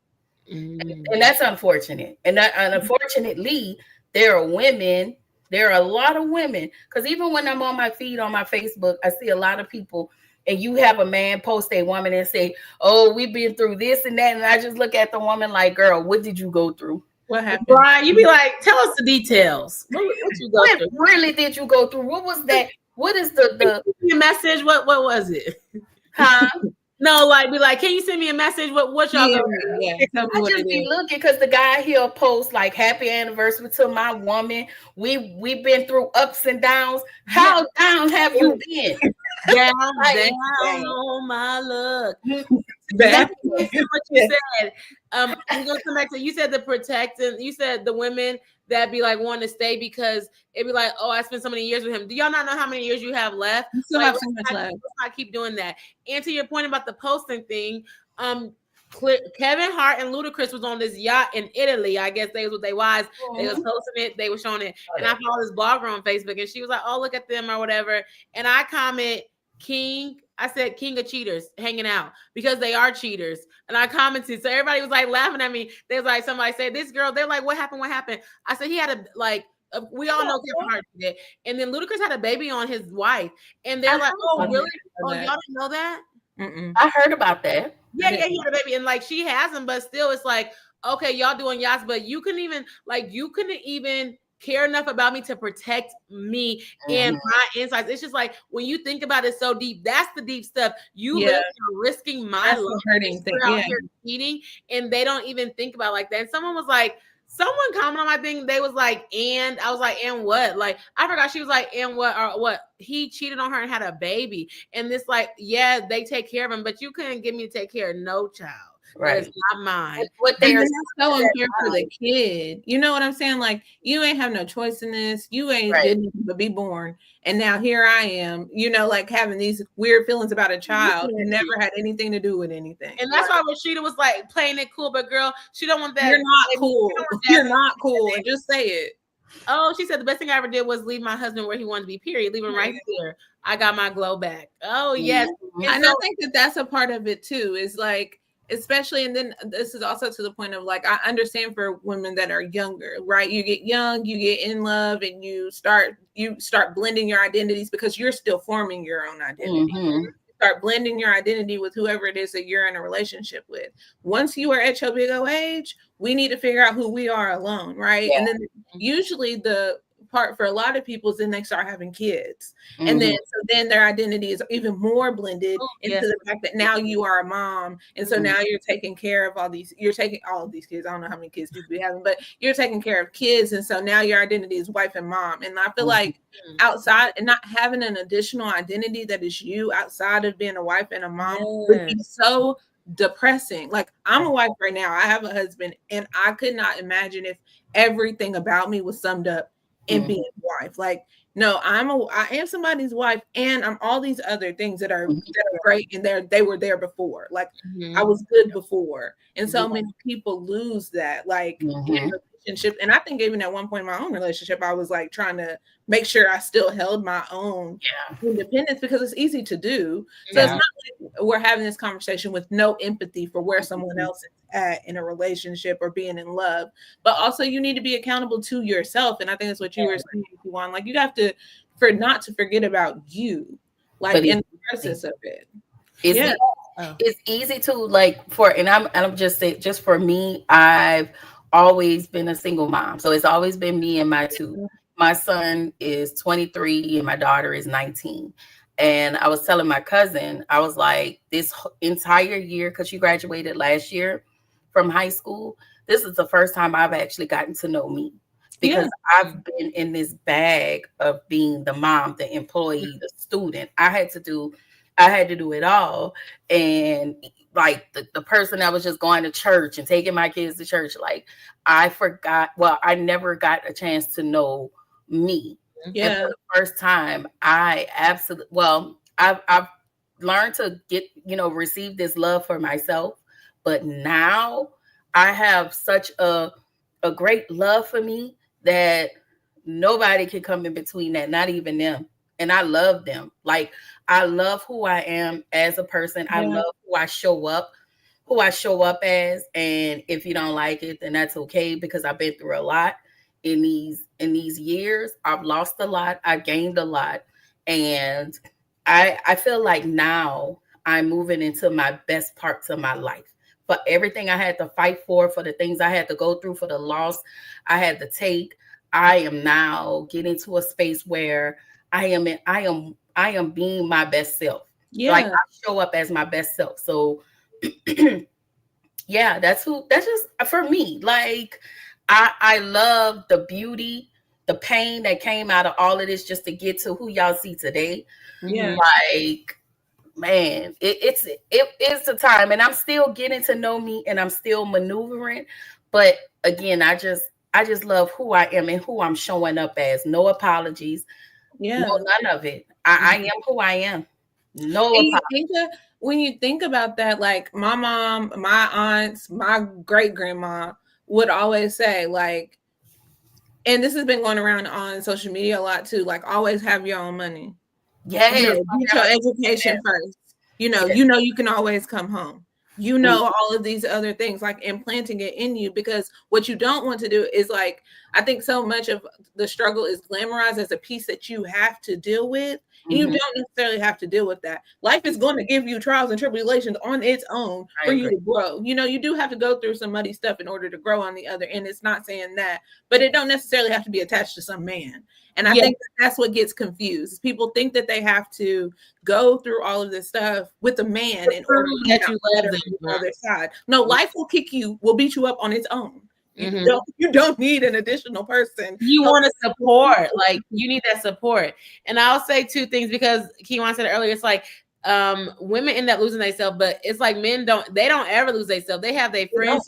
And that's unfortunate. And unfortunately, there are a lot of women, because even when I'm on my feed on my Facebook, I see a lot of people, and you have a man post a woman and say, oh, we've been through this and that. And I just look at the woman like, girl, what did you go through? What happened? Brian, you be like, tell us the details. What you go What through? really did you go through? What was that? What is the message? What was it? Huh? No, like be like, can you send me a message? What y'all go through? I just be looking because the guy he'll post like happy anniversary to my woman. We've been through ups and downs. How down have you been? Down on my luck. Let me say what you said. I'm gonna come back to you said the protecting. You said the women that be like wanting to stay because it'd be like, oh, I spent so many years with him. Do y'all not know how many years you have left? You still have so much left. Let's not keep doing that. And to your point about the posting thing, Kevin Hart and Ludacris was on this yacht in Italy. I guess they was with their wives. They was posting it. They were showing it. And I follow this blogger on Facebook, and she was like, "Oh, look at them" or whatever. And I comment, "King." I said, "King of cheaters hanging out," because they are cheaters. And I commented, so everybody was like laughing at me. They was like, somebody said, "This girl." They're like, "What happened? What happened?" I said, "He had a like." We all know Kevin Hart did, and then Ludacris had a baby on his wife, and they're like, "Oh, really? Oh, y'all didn't know that?" I heard about that. Yeah, he had a baby, and like she has him, but still, it's like, okay, y'all doing yachts, but you couldn't even care enough about me to protect me and my insights. It's just like when you think about it so deep, that's the deep stuff. You Yeah. literally are risking my That's the life. hurting thing. You're out Yeah. here cheating, and they don't even think about it like that. And someone was like, someone commented on my thing. They was like, and I was like, and what? Like, I forgot. She was like, and what? Or what? He cheated on her and had a baby. And this, like, yeah, they take care of him, but you couldn't get me to take care of no child. That is not mine. What And they're that's so unfair for the kid. You know what I'm saying? Like, you ain't have no choice in this. You ain't didn't but be born. And now here I am, you know, like having these weird feelings about a child and never had anything to do with anything. And that's why Rashida was like playing it cool, but girl, she don't want that. You're not cool. You're not cool. And just say it. Oh, she said the best thing I ever did was leave my husband where he wanted to be, period. Leave him right there. I got my glow back. Oh, yes. And I think that that's a part of it too, is like, especially, and then this is also to the point of like, I understand for women that are younger, right? You get young, you get in love, and you start blending your identities because you're still forming your own identity. Start blending your identity with whoever it is that you're in a relationship with. Once you are at your big old age, we need to figure out who we are alone, right? And then usually the part for a lot of people is then they start having kids, and then their identity is even more blended into the fact that now you are a mom, and so now you're taking care of all of these kids. I don't know how many kids people be having, but you're taking care of kids, and so now your identity is wife and mom. And I feel like outside and not having an additional identity that is you outside of being a wife and a mom would be so depressing. Like, I'm a wife right now, I have a husband, and I could not imagine if everything about me was summed up in being a wife. Like, no, I am somebody's wife, and I'm all these other things that are great, and they were there before. Like, I was good before, and so many people lose that, like, in relationship. And I think even at one point in my own relationship, I was like trying to make sure I still held my own independence, because it's easy to do. So it's not like we're having this conversation with no empathy for where someone else is at in a relationship or being in love, but also you need to be accountable to yourself. And I think that's what you were saying, Juan. Like, you have to, not to forget about you, like, in the process of it. It's easy to, like, and I'm just saying, just for me, I've always been a single mom, so it's always been me and my two. My son is 23 and my daughter is 19. And I was telling my cousin, I was like, this entire year, because she graduated last year from high school, this is the first time I've actually gotten to know me, because I've been in this bag of being the mom, the employee, the student. I had to do it all. And like the person that was just going to church and taking my kids to church, like, I never got a chance to know me. And for the first time, I've learned to get, receive this love for myself. But now I have such a great love for me that nobody can come in between that, not even them. And I love them. Like, I love who I am as a person. I love who I show up as. And if you don't like it, then that's okay, because I've been through a lot in these years. I've lost a lot. I gained a lot. And I feel like now I'm moving into my best parts of my life. For everything I had to fight for the things I had to go through, for the loss I had to take, I am now getting to a space where I am being my best self. Like, I show up as my best self. So that's just for me. Like, I love the beauty, the pain that came out of all of this just to get to who y'all see today. Like, man, it's a time, and I'm still getting to know me, and I'm still maneuvering. But again, I just love who I am and who I'm showing up as. No apologies. No, none of it. I am who I am. No apologies. When you think about that, like, my mom, my aunts, my great grandma would always say, like, and this has been going around on social media a lot too, like, always have your own money. Yes. Get your education first. You know, you can always come home. you know, all of these other things, like implanting it in you, because what you don't want to do is like, I think so much of the struggle is glamorized as a piece that you have to deal with. And you don't necessarily have to deal with that. Life is going to give you trials and tribulations on its own for you to grow. You know, you do have to go through some muddy stuff in order to grow on the other end. It's not saying that, but it don't necessarily have to be attached to some man. And I think that's what gets confused. People think that they have to go through all of this stuff with a man in order to that you love them on the other side. No, life will beat you up on its own. You don't need an additional person. You want to support, like you need that support. And I'll say two things, because Kiwan said earlier, it's like women end up losing themselves, but it's like men don't ever lose themselves. They have their friends.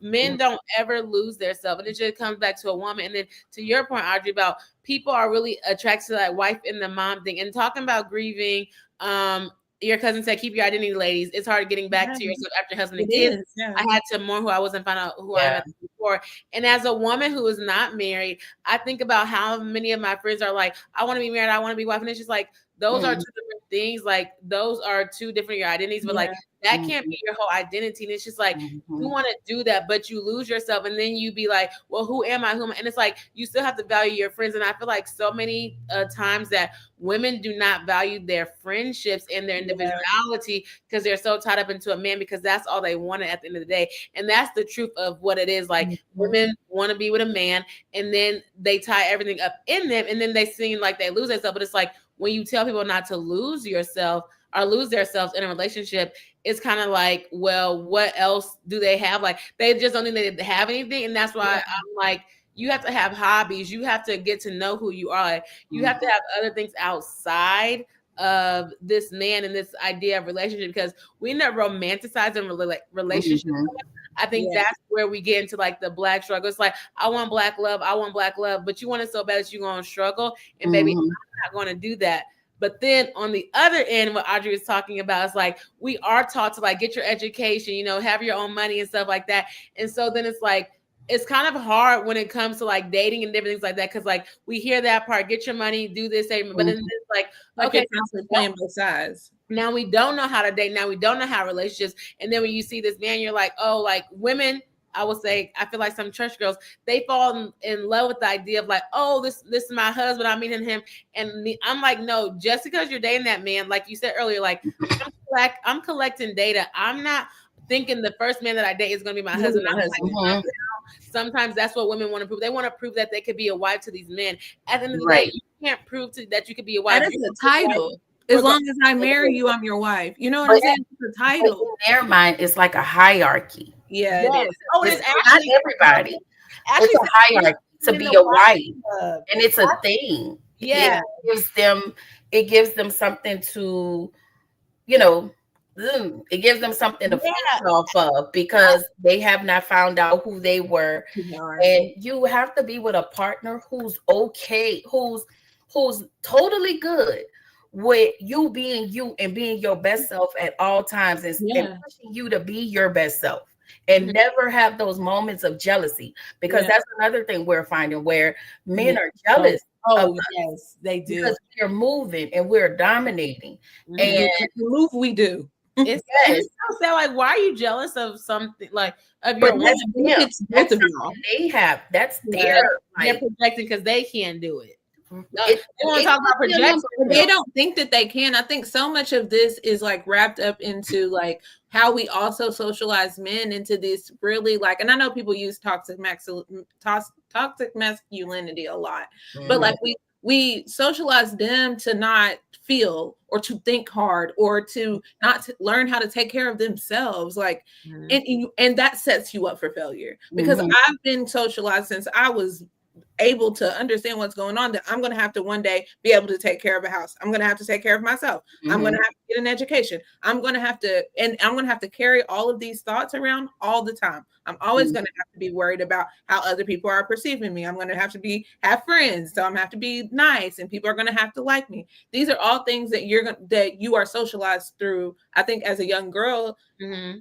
Men don't ever lose their self. And it just comes back to a woman. And then to your point, Audrey, about people are really attracted to that wife and the mom thing. And talking about grieving, your cousin said, keep your identity, ladies. It's hard getting back to yourself after husband and kids. I had to mourn who I was and find out who I was before. And as a woman who is not married, I think about how many of my friends are like, I want to be married, I want to be wife. And it's just like, those are two different things. Like, those are two different your identities, but like that can't be your whole identity. And it's just like, you want to do that, but you lose yourself. And then you be like, well, who am I? And it's like, you still have to value your friends. And I feel like so many times that women do not value their friendships and their individuality because they're so tied up into a man, because that's all they wanted at the end of the day. And that's the truth of what it is. Like, women want to be with a man, and then they tie everything up in them, and then they seem like they lose themselves. But it's like, when you tell people not to lose yourself or lose themselves in a relationship, it's kind of like, well, what else do they have? Like, they just don't think they have anything. And that's why I'm like, you have to have hobbies. You have to get to know who you are. Like, you have to have other things outside of this man and this idea of relationship, because we end up romanticizing relationships. I think that's where we get into like the Black struggle. It's like, I want Black love, but you want it so bad that you're going to struggle, and maybe I'm not going to do that. But then on the other end, what Audrey was talking about is like, we are taught to like get your education, you know, have your own money and stuff like that. And so then it's like, it's kind of hard when it comes to like dating and different things like that, because like we hear that part, get your money, do this, but then it's like, okay, playing both sides. Now we don't know how to date. Now we don't know how relationships. And then when you see this man, you're like, oh, like women, I would say, I feel like some church girls, they fall in love with the idea of like, oh, this is my husband, I'm meeting him. And I'm like, no, just because you're dating that man, like you said earlier, like I'm collecting data. I'm not thinking the first man that I date is going to be my husband. Sometimes that's what women want to prove. They want to prove that they could be a wife to these men. At the end of the day, you can't prove that you could be a wife. That is a title. As long as I marry you, I'm your wife. You know what I'm saying? It's a title. In their mind, it's like a hierarchy. Yeah, it is. Oh, it's not everybody. It's a hierarchy to be a wife, and it's a thing. Yeah, it gives them something to, you know, it gives them something to feed off of, because they have not found out who they were. And you have to be with a partner who's okay, who's totally good with you being you and being your best self at all times, and pushing you to be your best self, and never have those moments of jealousy, because that's another thing we're finding, where men are jealous. Oh, yes, they do. Because we're moving and we're dominating. And the move we do. It's so like, why are you jealous of something like of your wife? That's they have. That's their. They're projecting because they can't do it. They want to talk about projection. They don't think that they can. I think so much of this is like wrapped up into like how we also socialize men into this really like, and I know people use toxic masculinity a lot, but like we socialize them to not feel or to think hard or to not learn how to take care of themselves. Like, and that sets you up for failure, because I've been socialized since I was able to understand what's going on, that I'm going to have to one day be able to take care of a house. I'm going to have to take care of myself. I'm going to have to get an education. I'm going to have to carry all of these thoughts around all the time. I'm always going to have to be worried about how other people are perceiving me. I'm going to have to have friends. So I'm going to have to be nice, and people are going to have to like me. These are all things that you are socialized through. I think as a young girl,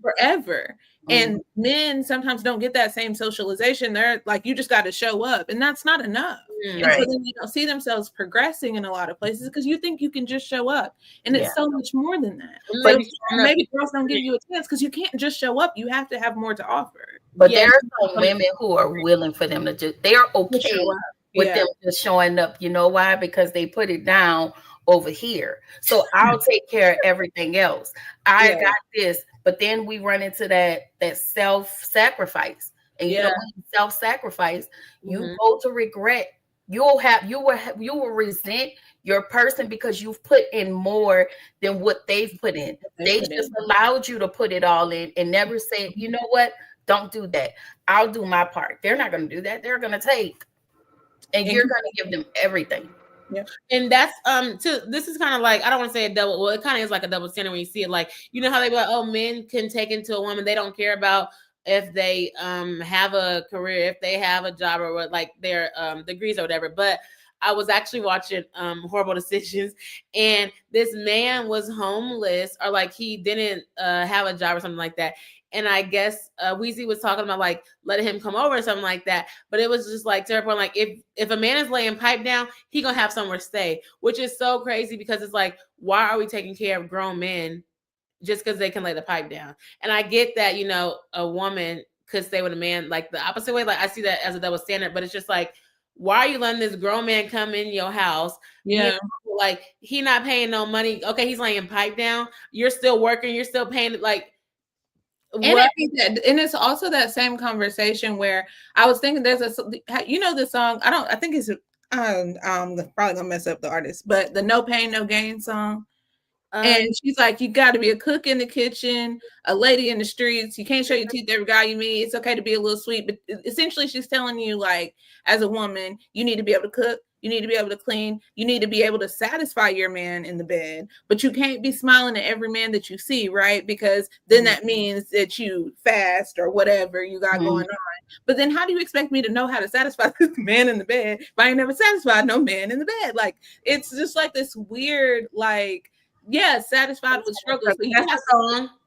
forever. And men sometimes don't get that same socialization. They're like, you just got to show up, and that's not enough. And so then you don't see themselves progressing in a lot of places because you think you can just show up, and it's so much more than that. But maybe girls don't give you a chance because you can't just show up. You have to have more to offer. But there are some women who are willing for them to just, they're okay with them just showing up. You know why? Because they put it down over here. So I'll take care of everything else. I got this. But then we run into that self-sacrifice. And you know, when you self-sacrifice, you go to regret. You will resent your person because you've put in more than what they've put in. They just allowed you to put it all in and never say, you know what? Don't do that. I'll do my part. They're not going to do that. They're going to take. And you're going to give them everything. Yeah. And that's this is kind of like, I don't want to say a double, well, it kind of is like a double standard when you see it. Like, you know how they be like, oh, men can take into a woman, they don't care about if they have a career, if they have a job, or what, like their degrees or whatever. But I was actually watching Horrible Decisions, and this man was homeless, or like he didn't have a job or something like that. And I guess Weezy was talking about like letting him come over or something like that. But it was just like to her point, like if a man is laying pipe down, he gonna have somewhere to stay, which is so crazy because it's like, why are we taking care of grown men just because they can lay the pipe down? And I get that, you know, a woman could stay with a man like the opposite way. Like I see that as a double standard, but it's just like, why are you letting this grown man come in your house? Yeah. You know, like he not paying no money. Okay, he's laying pipe down. You're still working. You're still paying like. And and it's also that same conversation where I was thinking there's the song, I think it's I'm probably gonna mess up the artist, but the No Pain No Gain song. And she's like, you got to be a cook in the kitchen, a lady in the streets. You can't show your teeth to every guy you meet. It's okay to be a little sweet. But essentially, she's telling you, like, as a woman, you need to be able to cook. You need to be able to clean. You need to be able to satisfy your man in the bed. But you can't be smiling at every man that you see, right? Because then that means that you fast or whatever you got going on. But then how do you expect me to know how to satisfy this man in the bed if I ain't never satisfied no man in the bed? Like, it's just like this weird, like, satisfied with struggles.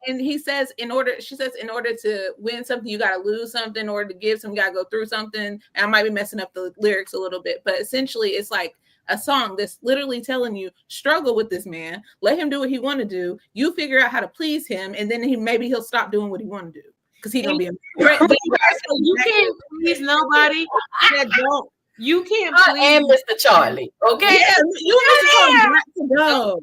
And she says, in order to win something, you got to lose something. In order to give something, you got to go through something. And I might be messing up the lyrics a little bit, but essentially it's like a song that's literally telling you, struggle with this man, let him do what he want to do. You figure out how to please him. And then he'll stop doing what he want to do. Because he's going to be you can't please nobody that don't. You can't please and Mr. Charlie, okay? Yeah, you know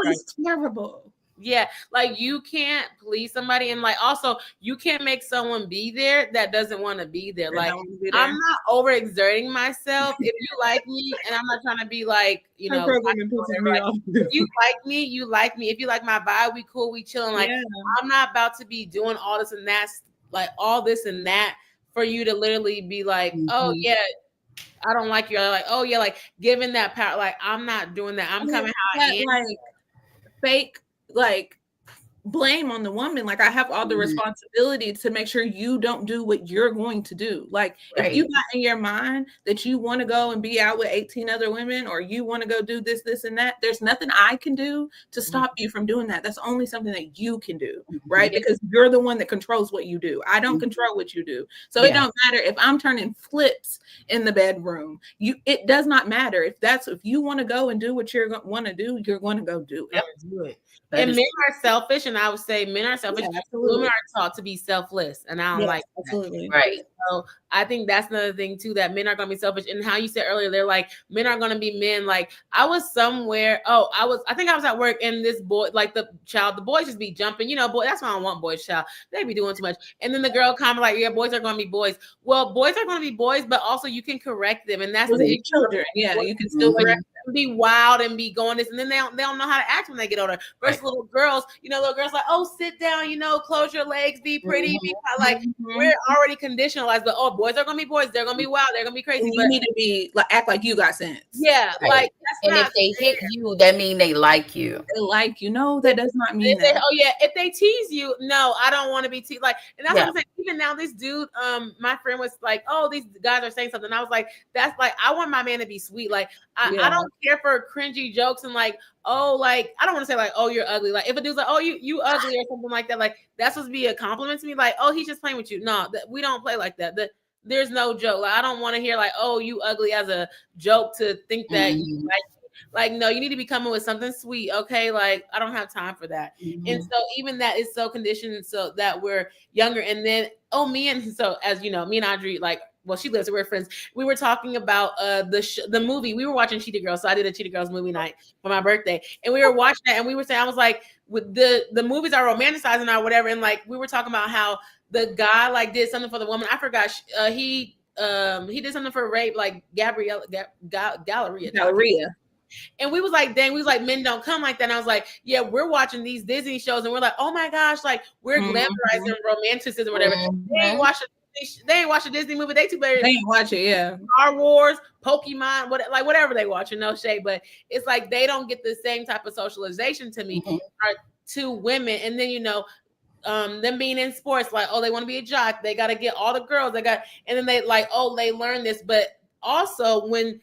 it's terrible. Yeah, like you can't please somebody, and like also you can't make someone be there that doesn't want to be there. Like I'm not overexerting myself. If you like me, and I'm not trying to be like, you know, if you like me, you like me. If you like my vibe, we cool, we chilling. Like I'm not about to be doing all this and that, like all this and that for you to literally be like, oh yeah, I don't like you. I'm like, oh yeah, like giving that power. Like I'm not doing that. I'm coming how I am. Like fake, like blame on the woman. Like I have all the responsibility to make sure you don't do what you're going to do. Like if you got in your mind that you want to go and be out with 18 other women, or you want to go do this, and that, there's nothing I can do to stop you from doing that. That's only something that you can do, right? Because you're the one that controls what you do. I don't control what you do. So it don't matter if I'm turning flips in the bedroom. It does not matter. If you want to go and do what you're want to do, you're going to go do it. Do it. And men are selfish, and I would say men are selfish. Women are taught to be selfless, and I don't like that. Absolutely. Right. So I think that's another thing too, that men are going to be selfish. And how you said earlier, they're like, men are going to be men. Like I was somewhere. I think I was at work, and this boy, like the boys just be jumping. You know, boy, that's why I don't want boys. Child, they be doing too much. And then the girl comment like, yeah, boys are going to be boys. Well, boys are going to be boys, but also you can correct them, and that's the children. Yeah, you can still correct them. Be wild and be going this, and then they don't know how to act when they get older. Versus little girls, little girls like, oh, sit down, close your legs, be pretty, be like we're already conditionalized. But boys are gonna be boys, they're gonna be wild, they're gonna be crazy. But you need to be like act like you got sense. Yeah, like And if not they fair. hit you, that mean they like you. They like you. No, that does not mean They say, that. oh yeah, if they tease you, no, I don't want to be teased. Like, and that's what Yeah. I'm saying. Even now, this dude, my friend was like, oh, these guys are saying something. And I was like, that's like, I want my man to be sweet. Like, I Yeah. don't care for cringy jokes and like, oh, like I don't want to say like, oh, you're ugly. Like, if a dude's like, oh, you ugly or something like that, like that's supposed to be a compliment to me. Like, oh, he's just playing with you. No, we don't play like that. There's no joke. Like, I don't want to hear like, oh, you ugly as a joke to think that you like, no, you need to be coming with something sweet. Okay. Like, I don't have time for that. And so even that is so conditioned so that we're younger. And then, so as you know, me and Audrey, like, well, she lives, so we're friends. We were talking about the movie. We were watching Cheetah Girls. So I did a Cheetah Girls movie night for my birthday. And we were watching that and we were saying, I was like, with the movies are romanticizing or whatever. And like, we were talking about how the guy like did something for the woman. I forgot. He did something for rape, like Galleria. And we was like, dang, we was like, men don't come like that. And I was like, yeah, we're watching these Disney shows and we're like, oh my gosh, like we're glamorizing romanticism or whatever. They ain't watch a Disney movie. They too better. They ain't watch it, yeah. Star Wars, Pokemon, whatever they watching, no shade. But it's like they don't get the same type of socialization to me or to women. And then, you know, them being in sports, like, oh, they want to be a jock. They got to get all the girls. And then they like, oh, they learn this. But also when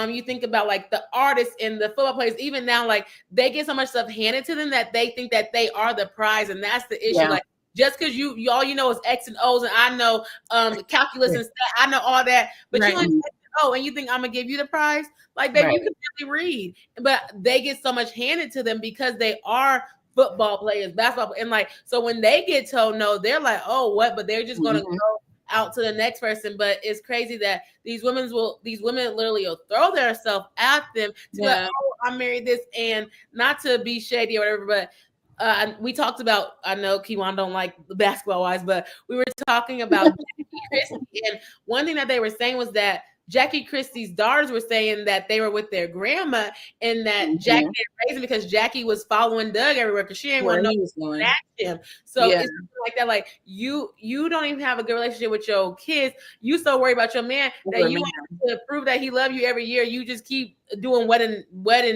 you think about like the artists and the football players, even now, like they get so much stuff handed to them that they think that they are the prize, and that's the issue. Like just because you all you know is X and O's, and I know calculus and stat, I know all that, but you only and you think I'm gonna give you the prize? Like, baby, you can really read, but they get so much handed to them because they are football players, basketball, and like so when they get told no, they're like, oh, what? But they're just gonna go out to the next person. But it's crazy that these women literally will throw themselves at them to like, oh, I married this, and not to be shady or whatever, but we talked about, I know Kiwan don't like basketball wise, but we were talking about Jackie Christie, and one thing that they were saying was that Jackie Christie's daughters were saying that they were with their grandma and that Jackie didn't raise them because Jackie was following Doug everywhere because she didn't want to match him. So it's like that, like you don't even have a good relationship with your kids. You so worried about your man that you want to prove that he loves you every year. You just keep doing wedding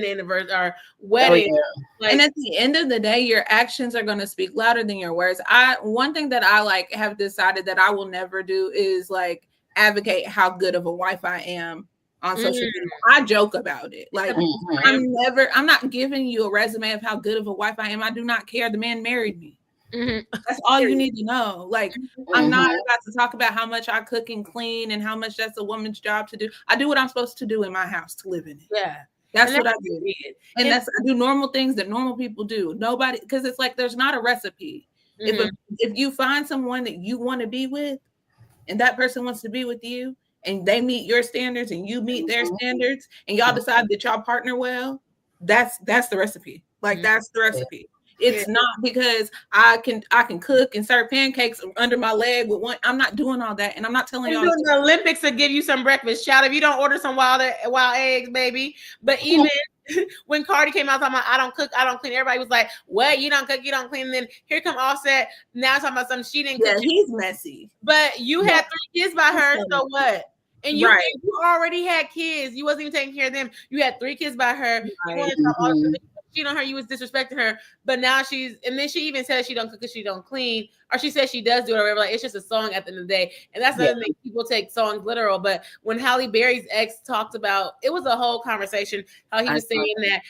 anniversary or wedding. Like, and at the end of the day, your actions are going to speak louder than your words. One thing that I like have decided that I will never do is like advocate how good of a wife I am on social media. I joke about it. Like I'm not giving you a resume of how good of a wife I am. I do not care. The man married me. That's all you need to know. Like I'm not about to talk about how much I cook and clean and how much that's a woman's job to do. I do what I'm supposed to do in my house to live in it. Yeah. That's what I do. And I do normal things that normal people do. Nobody, because it's like there's not a recipe. If you find someone that you want to be with, and that person wants to be with you, and they meet your standards, and you meet their standards, and y'all decide that y'all partner well, that's the recipe. Like that's the recipe. It's not because I can cook and serve pancakes under my leg with one. I'm not doing all that, and I'm not telling y'all. The Olympics to give you some breakfast. Shout if you don't order some wild eggs, baby. But even when Cardi came out talking about I don't cook, I don't clean, everybody was like, "What? You don't cook, you don't clean." And then here come Offset now talking about something she didn't cook. He's messy. But you had 3 kids by her, so what? And you already had kids. You wasn't even taking care of them. You had 3 kids by her. You on her, you was disrespecting her, but now and then she even said she don't cook because she don't clean, or she says she does do it or whatever. Like it's just a song at the end of the day, and that's another thing. People take songs literal, but when Halle Berry's ex talked about, it was a whole conversation how he was saying that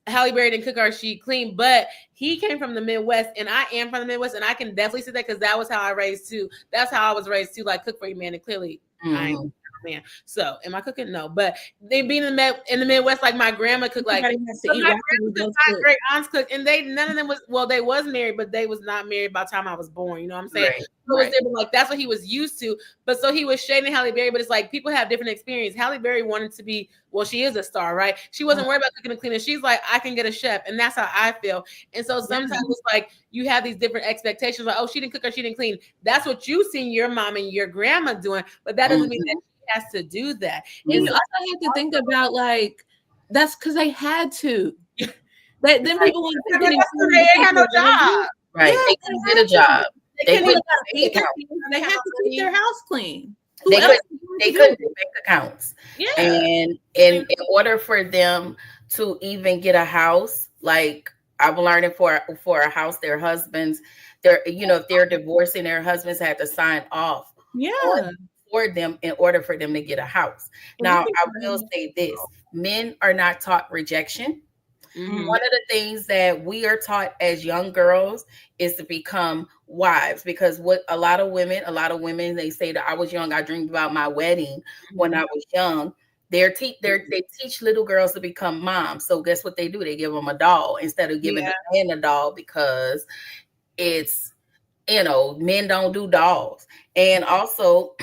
Halle Berry didn't cook or she clean, but he came from the Midwest, and I am from the Midwest, and I can definitely see that because that was how I raised too. That's how I was raised too. Like cook for your man, and clearly I ain't. Man. So am I cooking? No, but they being in the Midwest, like my grandma cooked, like my great aunts cooked, and none of them they was married, but they was not married by the time I was born. You know what I'm saying? Like that's what he was used to. But so he was shading Halle Berry, but it's like people have different experience. Halle Berry wanted to be, she is a star, right? She wasn't worried about cooking and cleaning. She's like, I can get a chef, and that's how I feel. And so sometimes it's like you have these different expectations, like, oh, she didn't cook or she didn't clean. That's what you seen your mom and your grandma doing, but that doesn't mean that has to do that. And you also have to think about like that's because they had to. Then people want to they had no job. Right. They couldn't get a job. They have to keep their house clean. They They couldn't do bank accounts. Yeah. And in order for them to even get a house, like I'm learning for a house, their husbands, if they're divorcing, their husbands had to sign off Yeah. for them in order for them to get a house. Now, I will say this: men are not taught rejection. Mhm. One of the things that we are taught as young girls is to become wives, because what a lot of women, they say that I was young, I dreamed about my wedding when I was young. They teach little girls to become moms. So guess what they do? They give them a doll instead of giving the man a doll, because it's, men don't do dolls. And also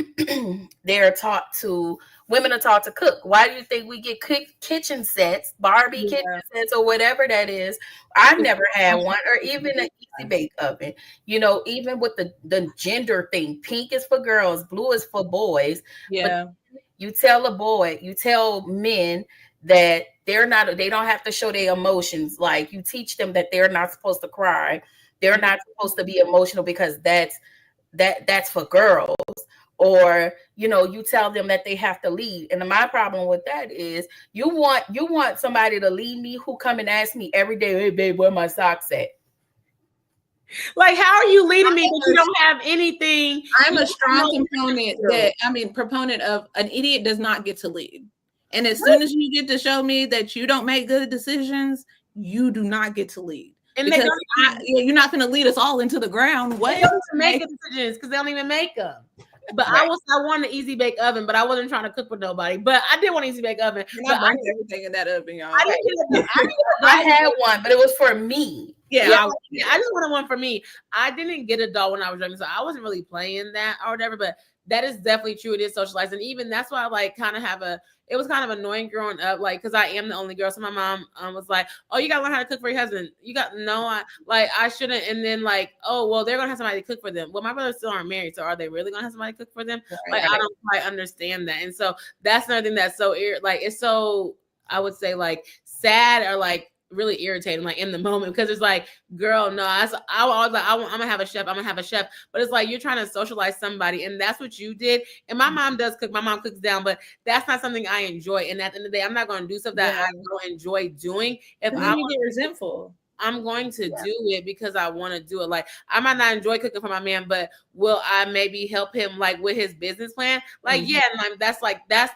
women are taught to cook. Why do you think we get kitchen sets, Barbie kitchen sets, or whatever that is? I've never had one, or even an easy bake oven. Even with the gender thing, pink is for girls, blue is for boys. Yeah. But you tell men that they don't have to show their emotions. Like, you teach them that they're not supposed to cry. They're not supposed to be emotional, because that's for girls. Or you tell them that they have to lead. And my problem with that is, you want somebody to lead me who come and ask me every day, "Hey babe, where my socks at?" Like, how are you leading me but you don't have anything? I'm a strong proponent of an idiot does not get to lead. And as soon as you get to show me that you don't make good decisions, you do not get to lead. And because you're not going to lead us all into the ground. What? They don't make decisions because they don't even make them. But I want an easy bake oven, but I wasn't trying to cook for nobody. But I did want an easy bake oven. You're not burning everything in that oven, y'all. I had one, but it was for me. I just wanted one for me. I didn't get a doll when I was young, so I wasn't really playing that or whatever. But that is definitely true. It is socialized, and even that's why I kind of it was kind of annoying growing up, like, because I am the only girl. So my mom was like, "Oh, you gotta learn how to cook for your husband. I shouldn't." And then like, "Oh, well, they're gonna have somebody to cook for them." Well, my brothers still aren't married, so are they really gonna have somebody to cook for them? Right. Like, I don't quite understand that, and so that's another thing that's so it's so, I would say, like, sad or like really irritating, like, in the moment, because it's like, girl, no, I was like, I'm gonna have a chef, but it's like, you're trying to socialize somebody, and that's what you did. And my mom does cook, my mom cooks down, but that's not something I enjoy. And at the end of the day, I'm not going to do stuff that I don't enjoy doing. If I get resentful, I'm going to do it because I want to do it. Like, I might not enjoy cooking for my man, but will I maybe help him, like, with his business plan? Like, yeah, and that's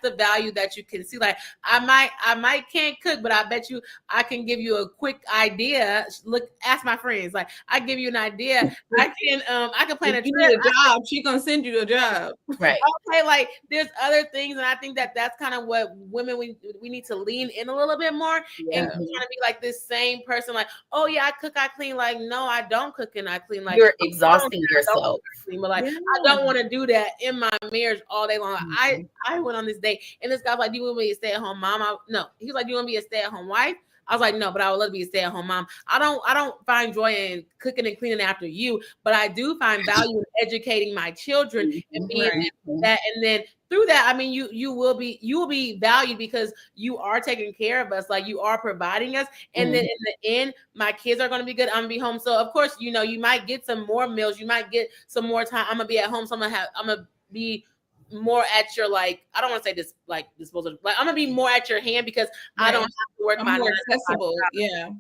the value that you can see. Like, I might can't cook, but I bet you I can give you a quick idea. Look, ask my friends. Like, I give you an idea. I can plan a trip. You need a job. She's gonna send you a job. Right. Okay, like, there's other things, and I think that's kind of what women we need to lean in a little bit more, and trying to be like this same person, like, oh yeah, I cook, I clean. Like, no, I don't cook and I clean. Like, you're exhausting yourself. But like, I don't want to do that in my marriage all day long. I went on this date, and this guy's like, "Do you want me to stay at home mom?" No, he was like, "Do you want me to stay at home wife?" I was like, "No, but I would love to be a stay-at-home mom." I don't find joy in cooking and cleaning after you, but I do find value in educating my children and being that. And then through that, I mean, you will be valued because you are taking care of us, like, you are providing us. And then in the end, my kids are going to be good. I'm gonna be home. So of course, you might get some more meals, you might get some more time. I'm gonna be at home, so I'm gonna be more at your, like, I don't want to say this, like, disposal, like, I'm gonna be more at your hand because I don't have to work. I'm more accessible.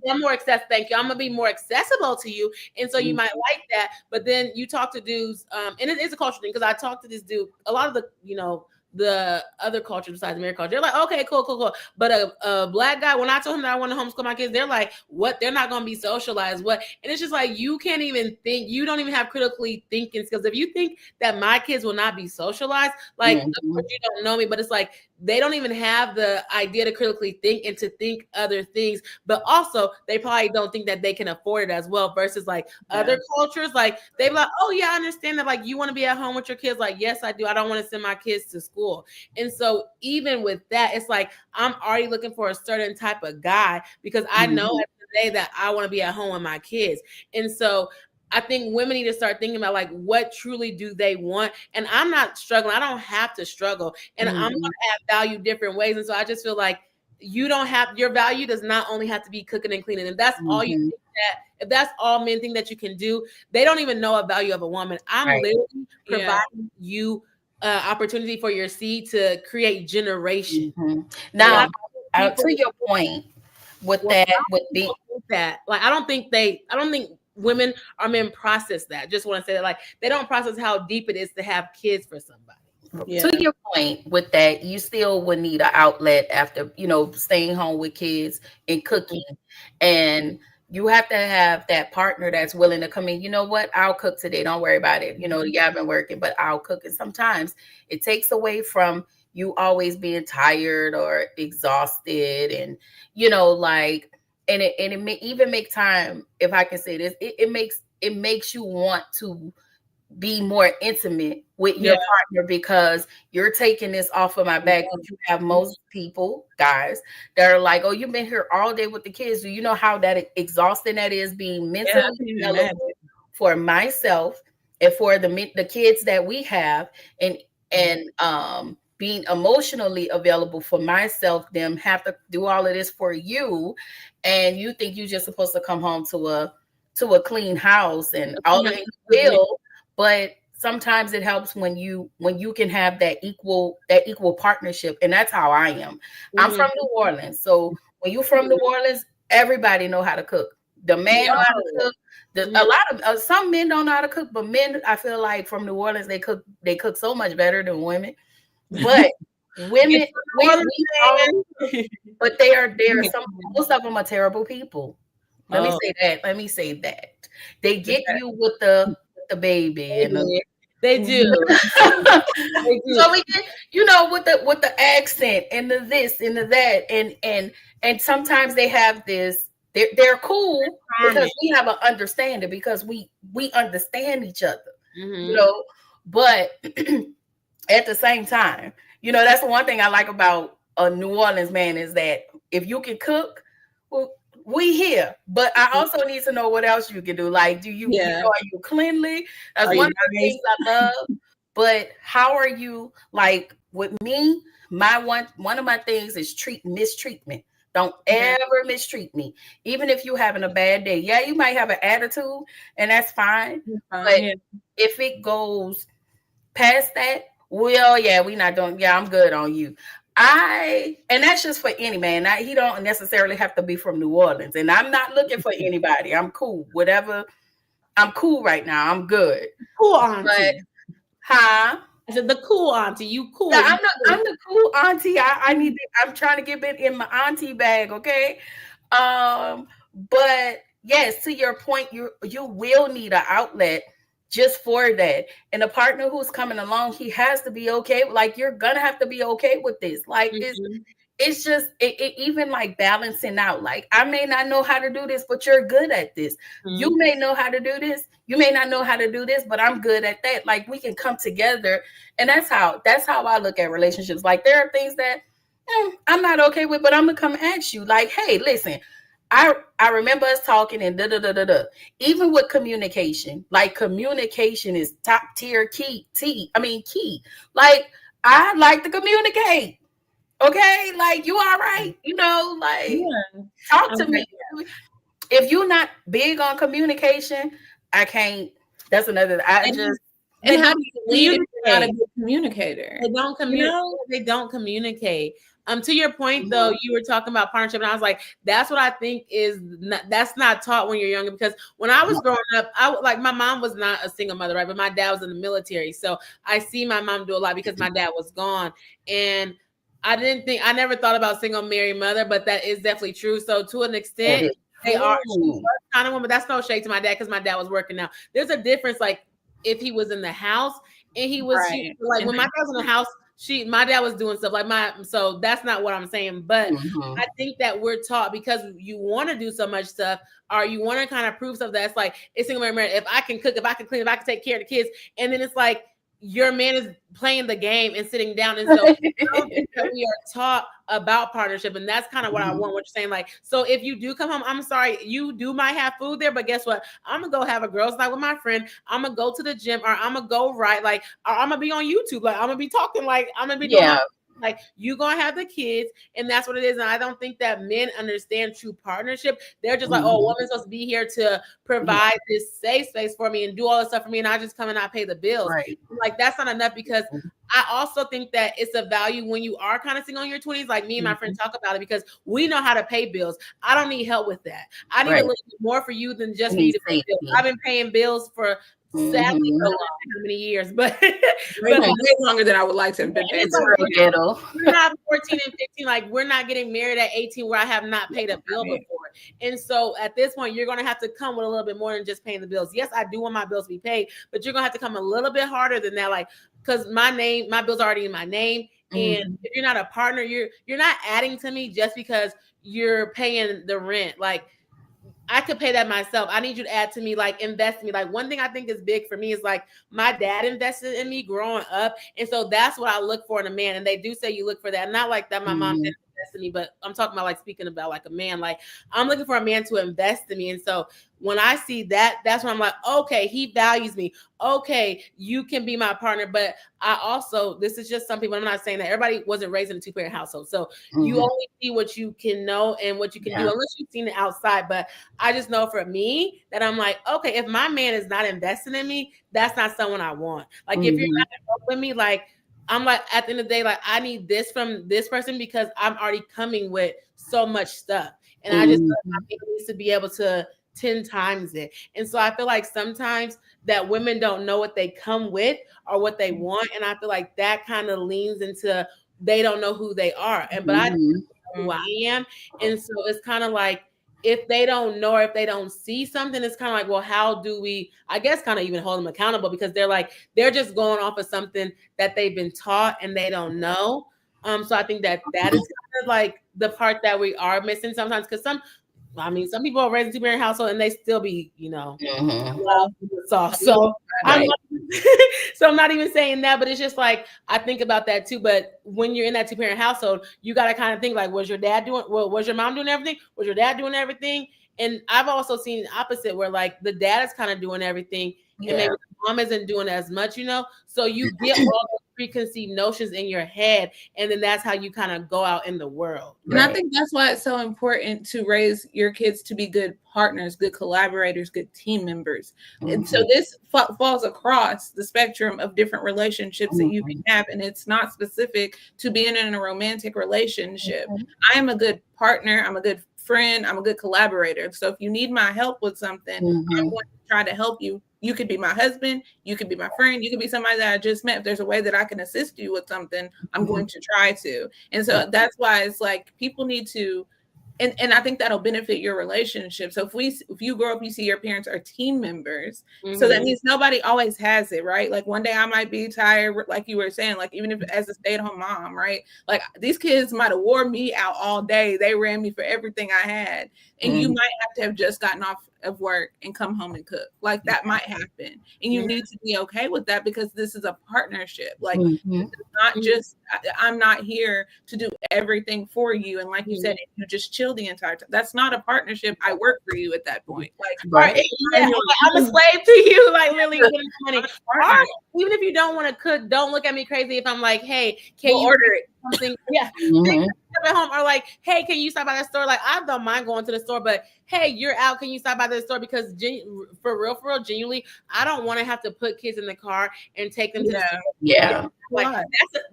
I'm more accessible. Thank you. I'm gonna be more accessible to you, and so you might like that. But then you talk to dudes, and it is a cultural thing, because I talked to this dude. A lot of the other culture besides American culture, they're like, okay, cool. But a black guy, when I told him that I want to homeschool my kids, they're like, what? They're not going to be socialized. What? And it's just like, you can't even think. You don't even have critically thinking skills. If you think that my kids will not be socialized, like, of course you don't know me, but it's like, they don't even have the idea to critically think and to think other things. But also, they probably don't think that they can afford it as well, versus like other cultures. Like, they're like, oh yeah, I understand that. Like, you want to be at home with your kids. Like, yes, I do. I don't want to send my kids to school. And so even with that, it's like, I'm already looking for a certain type of guy, because I know every day that I want to be at home with my kids. And so I think women need to start thinking about, like, what truly do they want? And I'm not struggling. I don't have to struggle. And I'm going to add value different ways. And so I just feel like your value does not only have to be cooking and cleaning. And that's all you think if that's all men think that you can do, they don't even know a value of a woman. I'm literally providing you opportunity for your seed to create generation. A lot Now, of people, to your point, with well, that, a lot with of being people think that, like, I don't think women or men process that. Just want to say that, like, they don't process how deep it is to have kids for somebody. Yeah. to your point with that, you still would need an outlet after, staying home with kids and cooking. And you have to have that partner that's willing to come in. You know what? I'll cook today. Don't worry about it. Yeah, I've been working, but I'll cook. And sometimes it takes away from you always being tired or exhausted. And, like, and it may even make time, if I can say this, it makes you want to be more intimate with your partner because you're taking this off of my back. But you have most people, guys, that are like, oh, you've been here all day with the kids. Do you know how that exhausting that is, being mentally available for myself and for the kids that we have, and being emotionally available for myself, them have to do all of this for you, and you think you're just supposed to come home to a clean house and all of it will. But sometimes it helps when you can have that equal partnership, and that's how I am. I'm from New Orleans, so when you from New Orleans, everybody know how to cook. The man know how to cook. A lot of some men don't know how to cook, but men, I feel like from New Orleans, they cook so much better than women. But women, but they are most of them are terrible people. Let me say that. They get you with the baby and they do. so we get, with the accent and the this and the that, and sometimes they have this. They're cool because we have an understanding, because we understand each other, But at the same time, that's the one thing I like about a New Orleans man, is that if you can cook, well, we here. But I also need to know what else you can do. Like, are you cleanly? That's one of the things I love. But how are you, like, with me? One of my things is mistreatment. Don't ever mistreat me. Even if you're having a bad day. Yeah, you might have an attitude, and that's fine. But if it goes past that, well, yeah, we not doing. Yeah, I'm good on you. And that's just for any man. He don't necessarily have to be from New Orleans, and I'm not looking for anybody. I'm cool. Whatever. I'm cool right now. I'm good. Cool auntie. But, huh? I said the cool auntie. You cool. Yeah, I'm the cool auntie. I'm trying to get it in my auntie bag, okay? But yes, to your point, you will need an outlet just for that. And the partner who's coming along, he has to be okay. Like, you're gonna have to be okay with this. Like, it's just even like balancing out. Like, I may not know how to do this, but you're good at this. You may know how to do this. You may not know how to do this, but I'm good at that. Like, we can come together. And that's how I look at relationships. Like, there are things that I'm not okay with, but I'm gonna come ask you. Like, hey, listen, I remember us talking and da da da da da. Even with communication, like, communication is top tier key. Like, I like to communicate. Okay, like, you all right? Talk to me. If you're not big on communication, I can't. That's another. And how do you lead if you're not a good communicator? They don't communicate. They don't communicate. To your point, though, you were talking about partnership, and I was like, that's what I think that's not taught when you're younger. Because when I was growing up, my mom was not a single mother, right? But my dad was in the military, so I see my mom do a lot because my dad was gone, and I never thought about single married mother, but that is definitely true. So to an extent, they are kind of woman. That's no shade to my dad because my dad was working now. There's a difference, like, if he was in the house and he was like, when my dad was in the house, my dad was doing stuff so that's not what I'm saying. But I think that we're taught because you want to do so much stuff, or you want to kind of prove stuff that's like, it's single married. If I can cook, if I can clean, if I can take care of the kids, and then it's like your man is playing the game and sitting down. And so I don't think that we are taught about partnership. And that's kind of what I want, what you're saying. Like, so if you do come home, I'm sorry, you might have food there, but guess what? I'm going to go have a girls' night with my friend. I'm going to go to the gym, or I'm going to go I'm going to be on YouTube. Like, I'm going to be talking, like, I'm going to be doing Like, you gonna have the kids, and that's what it is. And I don't think that men understand true partnership. They're just like, oh, woman's supposed to be here to provide this safe space for me and do all this stuff for me, and I just come and I pay the bills. Right. Like, that's not enough, because I also think that it's a value when you are kind of single in your 20s. Like, me and my friends talk about it, because we know how to pay bills. I don't need help with that. I need a little bit more for you than just for you to pay bills. I've been paying bills for sadly so long, how many years, but way longer than I would like to have been paid. We're not 14 and 15, like, we're not getting married at 18 where I have not paid a bill before. And so at this point, you're going to have to come with a little bit more than just paying the bills. Yes, I do want my bills to be paid, but you're going to have to come a little bit harder than that, like, because my bills are already in my name. And if you're not a partner, you're not adding to me just because you're paying the rent. Like, I could pay that myself. I need you to add to me, like, invest in me. Like, one thing I think is big for me is, like, my dad invested in me growing up. And so that's what I look for in a man. And they do say you look for that. Not like that my mom didn't invest in me, but I'm talking about, like, speaking about, like, a man. Like, I'm looking for a man to invest in me. And so when I see that, that's when I'm like, okay, he values me. Okay, you can be my partner. But I also, this is just some people, I'm not saying that everybody wasn't raised in a two-parent household. So you only see what you can know and what you can do, unless you've seen it outside. But I just know for me that I'm like, okay, if my man is not investing in me, that's not someone I want. Like, if you're not with me, like, I'm like, at the end of the day, like, I need this from this person, because I'm already coming with so much stuff. And I just need to be able to 10 times it. And so I feel like sometimes that women don't know what they come with or what they want. And I feel like that kind of leans into, they don't know who they are. And but I know who I am. And so it's kind of like, if they don't know, or if they don't see something, it's kind of like, well, how do we, I guess, kind of even hold them accountable, because they're just going off of something that they've been taught and they don't know. So I think that is kind of like the part that we are missing sometimes, because some people are raised in two-parent household and they still be, soft. So so I'm not even saying that, but it's just like, I think about that too. But when you're in that two-parent household, you got to kind of think like, was your mom doing everything? Was your dad doing everything? And I've also seen the opposite, where like the dad is kind of doing everything and maybe the mom isn't doing as much, so you get all those preconceived notions in your head, and then that's how you kind of go out in the world. And I think that's why it's so important to raise your kids to be good partners, good collaborators, good team members. And so this falls across the spectrum of different relationships that you can have, and it's not specific to being in a romantic relationship. I am a good partner, I'm a good friend, I'm a good collaborator. So if you need my help with something, I'm going to try to help you. You could be my husband, you could be my friend, you could be somebody that I just met. If there's a way that I can assist you with something, I'm going to try to. And so that's why it's like, people need to, and I think that'll benefit your relationship. So if you grow up, you see your parents are team members. So that means nobody always has it, right? Like one day I might be tired, like you were saying, like even if as a stay-at-home mom, right? Like these kids might have wore me out all day. They ran me for everything I had. And you might have to have just gotten off of work and come home and cook. Like that might happen. And you need to be okay with that, because this is a partnership. Like it's not just, I'm not here to do everything for you. And like you said, if you just chill the entire time, that's not a partnership. I work for you at that point. Like, I'm a slave to you, like really getting money. Even if you don't want to cook, don't look at me crazy if I'm like, hey, can you order it? Something, at home, or like, hey, can you stop by the store? Like, I don't mind going to the store, but hey, you're out, can you stop by the store? Because for real, genuinely, I don't want to have to put kids in the car and take them to the store. Like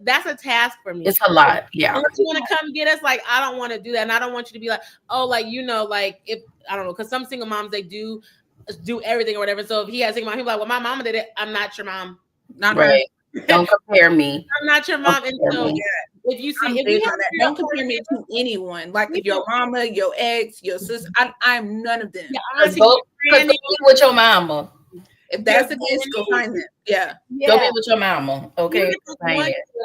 that's a task for me. It's a lot. Unless you want to come get us, like I don't want to do that, and I don't want you to be like, oh, like like if I don't know, because some single moms, they do everything or whatever. So if he has a single mom, he'll be like, well, my mama did it. I'm not your mom. Not right. Don't compare me. I'm not your mom. And so if you don't compare me to anyone. Like if your mama, your ex, your sister, I'm none of them. Go with your mama. If that's the case, go find them. Go be with your mama. Okay.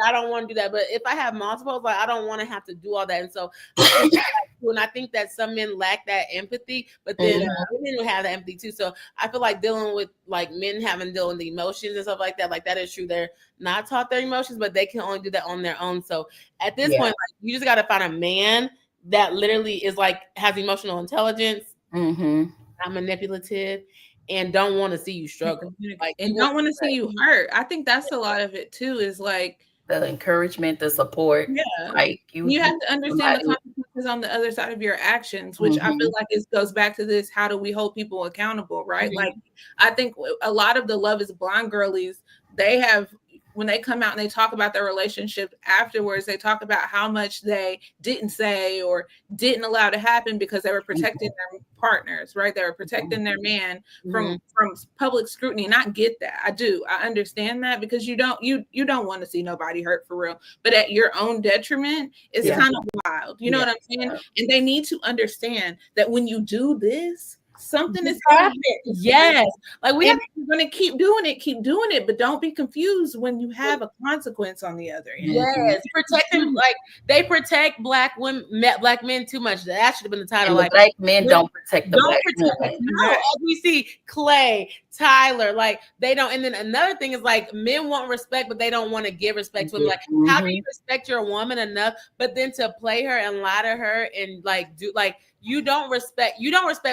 I don't want to do that. But if I have multiple, like I don't want to have to do all that. And so and I think that some men lack that empathy, but then women have that empathy too. So I feel like dealing with like men having dealing with the emotions and stuff like that is true. They're not taught their emotions, but they can only do that on their own. So at this point, like, you just got to find a man that literally is like has emotional intelligence, not manipulative, and don't want to see you struggle, like, and don't want to see you hurt. I think that's a lot of it too, is like the encouragement, the support. Yeah. Like You have to understand the consequences on the other side of your actions, which I feel like it goes back to this: how do we hold people accountable, right? Like, I think a lot of the Love is Blind girlies, they have, when they come out and they talk about their relationship afterwards, they talk about how much they didn't say or didn't allow to happen because they were protecting their partners, right? They were protecting their man from public scrutiny. And I get that. I understand that, because you don't want to see nobody hurt for real, but at your own detriment is kind of wild. You know what I'm saying? And they need to understand that when you do this, something is happening. Yes. Like we have going to keep doing it, but don't be confused when you have a consequence on the other end. Yes, protecting, like they protect black women, black men too much. That should have been the title. And like black men don't protect the black men. No, as we see Clay, Tyler, like they don't. And then another thing is like men want respect, but they don't want to give respect to them. Like, how do you respect your woman enough, but then to play her and lie to her and like do like you don't respect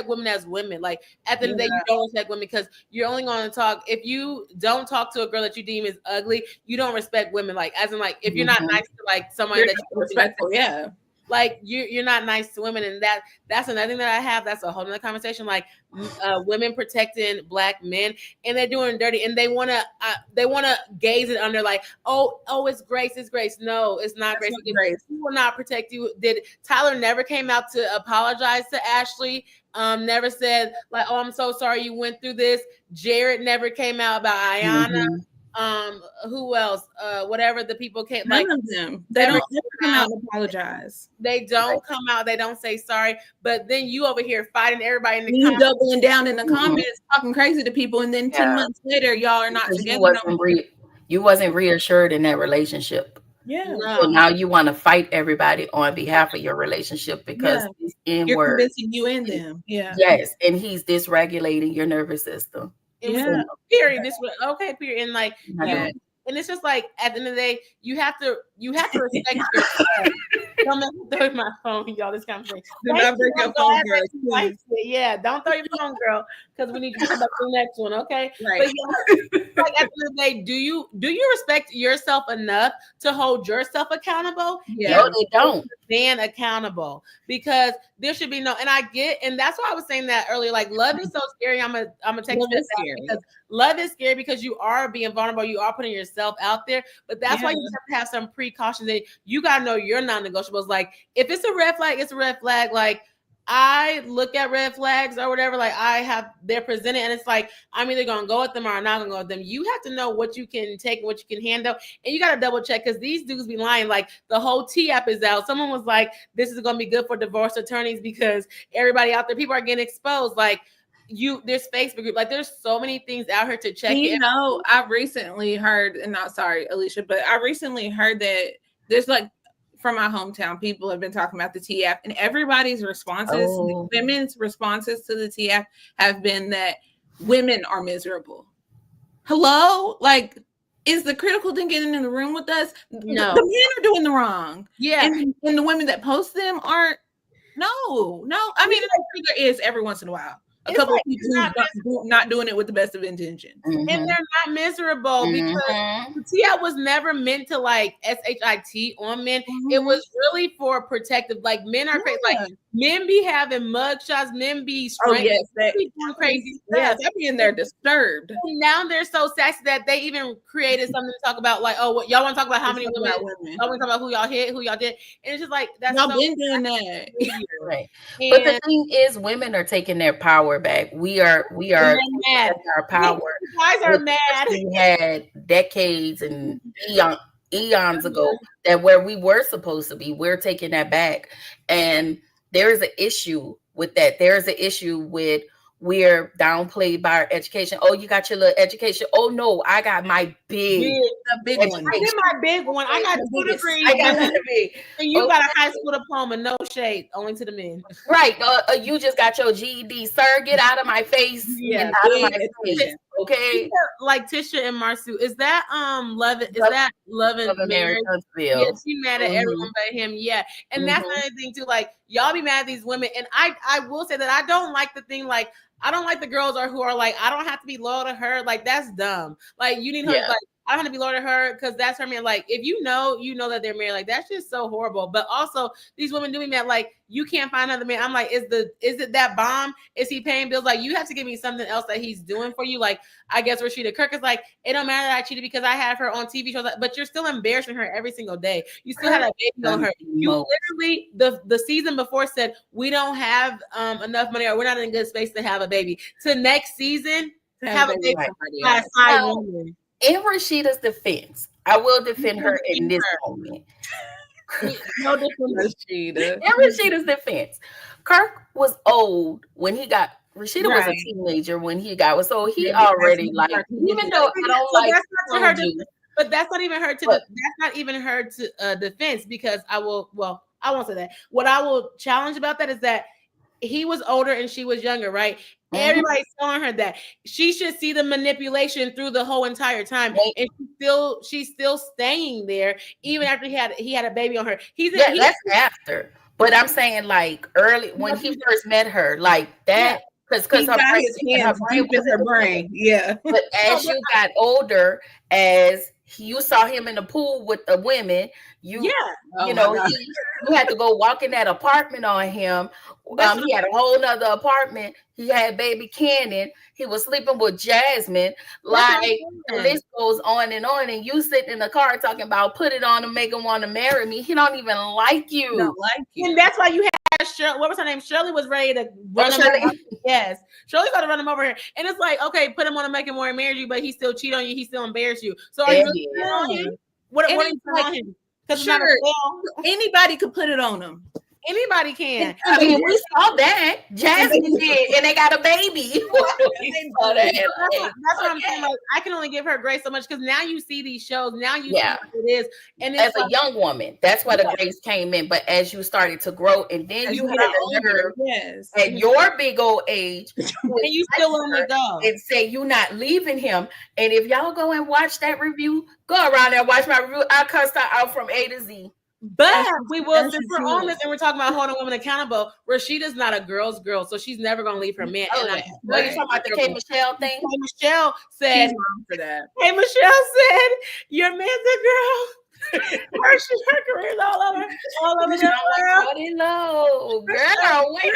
women as women. Like at the end of the day, you don't respect women because you're only going to talk. If you don't talk to a girl that you deem is ugly, you don't respect women. Like as in like if you're not nice to like someone that you respectful, like you're not nice to women, and that's another thing that I have. That's a whole nother conversation. Like women protecting black men, and they're doing dirty, and they wanna gaze it under like, oh, it's Grace. No, it's not Grace. He will not protect you. Did Tyler never came out to apologize to Ashley? Never said like, oh, I'm so sorry you went through this. Jared never came out about Ayanna. Who else? Whatever the people came, none of them. They don't come out and apologize. They don't come out. They don't say sorry. But then you over here fighting everybody in the comments, doubling down in the comments, talking crazy to people, and then 10 months later, y'all are not together. You wasn't reassured in that relationship. Yeah. So now you want to fight everybody on behalf of your relationship because it's you're convincing you and them. Yeah. Yes, and he's dysregulating your nervous system. Period. This was okay. Period. And like, and it's just like at the end of the day, you have to respect yourself. Don't make me throw my phone, y'all. This conversation. Do not break your phone, girl. Yeah, don't throw your phone, girl, because we need you to come back to the next one, okay? Right. But like at the end of the day, do you respect yourself enough to hold yourself accountable? Yeah, no, they don't. Man accountable, because there should be no. And I get, and that's why I was saying that earlier. Like love is so scary. I'm gonna take this back because love is scary because you are being vulnerable. You are putting yourself out there, but that's why you have to have some precautions. And you gotta know your non-negotiables. Like if it's a red flag, it's a red flag. Like I look at red flags or whatever, like they're presented and it's like, I'm either going to go with them or I'm not going to go with them. You have to know what you can take and what you can handle. And you got to double check because these dudes be lying. Like the whole T app is out. Someone was like, this is going to be good for divorce attorneys because everybody out there, people are getting exposed. Like there's Facebook group, like there's so many things out here to check. You know, I recently heard, and not sorry, Alicia, but I recently heard that there's like, from my hometown, people have been talking about the T app, and everybody's responses, women's responses to the T app have been that women are miserable. Hello? Like, is the critical thing getting in the room with us? No. The men are doing the wrong. Yeah. And the women that post them aren't. No. I mean, there is every once in a while. A couple of people not doing it with the best of intentions. And they're not miserable because the T.I. was never meant to like SHIT on men. It was really for protective. Like men are crazy. Like men be having mugshots. Men be crazy. Yes, they're being there disturbed. And now they're so sassy that they even created something to talk about. Like, what y'all want to talk about? How many women? Y'all want to talk about who y'all hit, who y'all did? And it's just like that's y'all been doing that. Right. But the thing is, women are taking their power back. We are mad. Our power. You guys are mad. We had decades and eons ago that where we were supposed to be, we're taking that back. And there is an issue with that. There is an issue with we're downplayed by our education. Oh, you got your little education. Oh no, I got my big one. I did my big one. I got 2 degrees. I got the big. And you got a high school diploma. No shade, only to the men. Right. You just got your GED. Sir, get out of my face. Yeah, out of my face. Okay. Like Tisha and Marsu. Is that Love and Mary? Yeah, she mad at everyone but him. Yeah. And that's another thing too. Like y'all be mad at these women. And I will say that I don't like the thing I don't like the girls who are like, I don't have to be loyal to her. Like that's dumb. Like you need her like I don't want to be loyal to her because that's her man. Like, if you know that they're married, like that's just so horrible. But also, these women doing that, like, you can't find another man. I'm like, is it that bomb? Is he paying bills? Like, you have to give me something else that he's doing for you. Like, I guess Rashida Kirk is like, it don't matter that I cheated because I have her on TV shows, but you're still embarrassing her every single day. You still had a baby on her. You literally the season before said we don't have enough money or we're not in a good space to have a baby. To next season, to have a baby by a side woman. In Rashida's defense, I will defend her in this moment. No difference. In Rashida's defense, Kirk was old when he got. Rashida was a teenager when he got. So he already like. Even though I don't like. That's not to her but that's not even her to. That's not even her to defense because I will. Well, I won't say that. What I will challenge about that is that he was older and she was younger, right? Everybody's telling her that she should see the manipulation through the whole entire time, and she's still staying there even after he had a baby on her. That's after, but I'm saying like early when he first met her, like that because her brain was her brain, But as you got older, as you saw him in the pool with the women, you had to go walk in that apartment on him. He had a whole nother apartment. He had baby Cannon. He was sleeping with Jasmine. Like the list goes on, and you sitting in the car talking about put it on him, make him want to marry me. He don't even like you. Don't like you. And that's why you had Shirley. What was her name? Shirley was ready to run him over. Yes, Shirley's going to run him over here. And it's like, okay, put him on to make him want to marry you, but he still cheat on you. He still embarrass you. So are you really on him? What are you on him? Sure, anybody could put it on him. Anybody can. I mean, we saw that. Jasmine did, and they got a baby. That's what I'm saying. Like, I can only give her grace so much because now you see these shows. Now you see what it is. And as a young woman, that's where the grace came in. But as you started to grow, and then you had a nerve at your big old age, and you still let me go and say you're not leaving him. And if y'all go and watch that review, go around there, watch my review. I cussed her out from A to Z. But we will, since we're on this and we're talking about holding women accountable, Rashida's not a girl's girl, so she's never going to leave her man. You're talking about the K. Michelle thing? K. Michelle said, for that. K. Michelle said, your man's a girl. her career's all over the world. Girl, wait.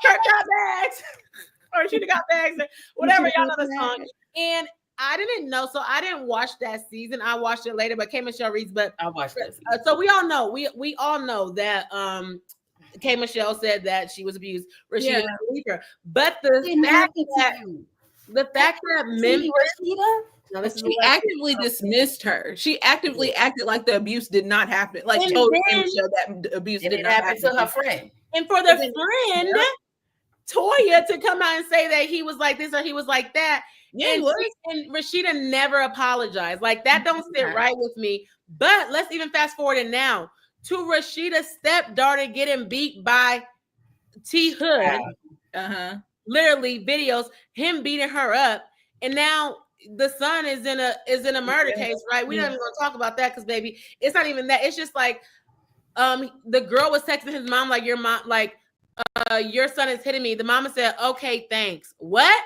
Kirk got bags. Or she got bags. Whatever, y'all know the song. And I didn't know, so I didn't watch that season. I watched it later, but K. Michelle reads. But I watched it. So we all know, we all know that K. Michelle said that she was abused. Rashida didn't believe her, but the fact that men, she actively dismissed her. She actively acted like the abuse did not happen. Like told K. Michelle that abuse did not happen to her friend, and for the friend Toya to come out and say that he was like this or he was like that. Yeah, and Rashida never apologized. Like that don't sit right with me. But let's even fast forward it now to Rashida's stepdaughter getting beat by T Hood. Literally videos him beating her up, and now the son is in a murder case. Right? We're not even gonna talk about that because baby, it's not even that. It's just like the girl was texting his mom like your mom your son is hitting me. The mama said, "Okay, thanks." What?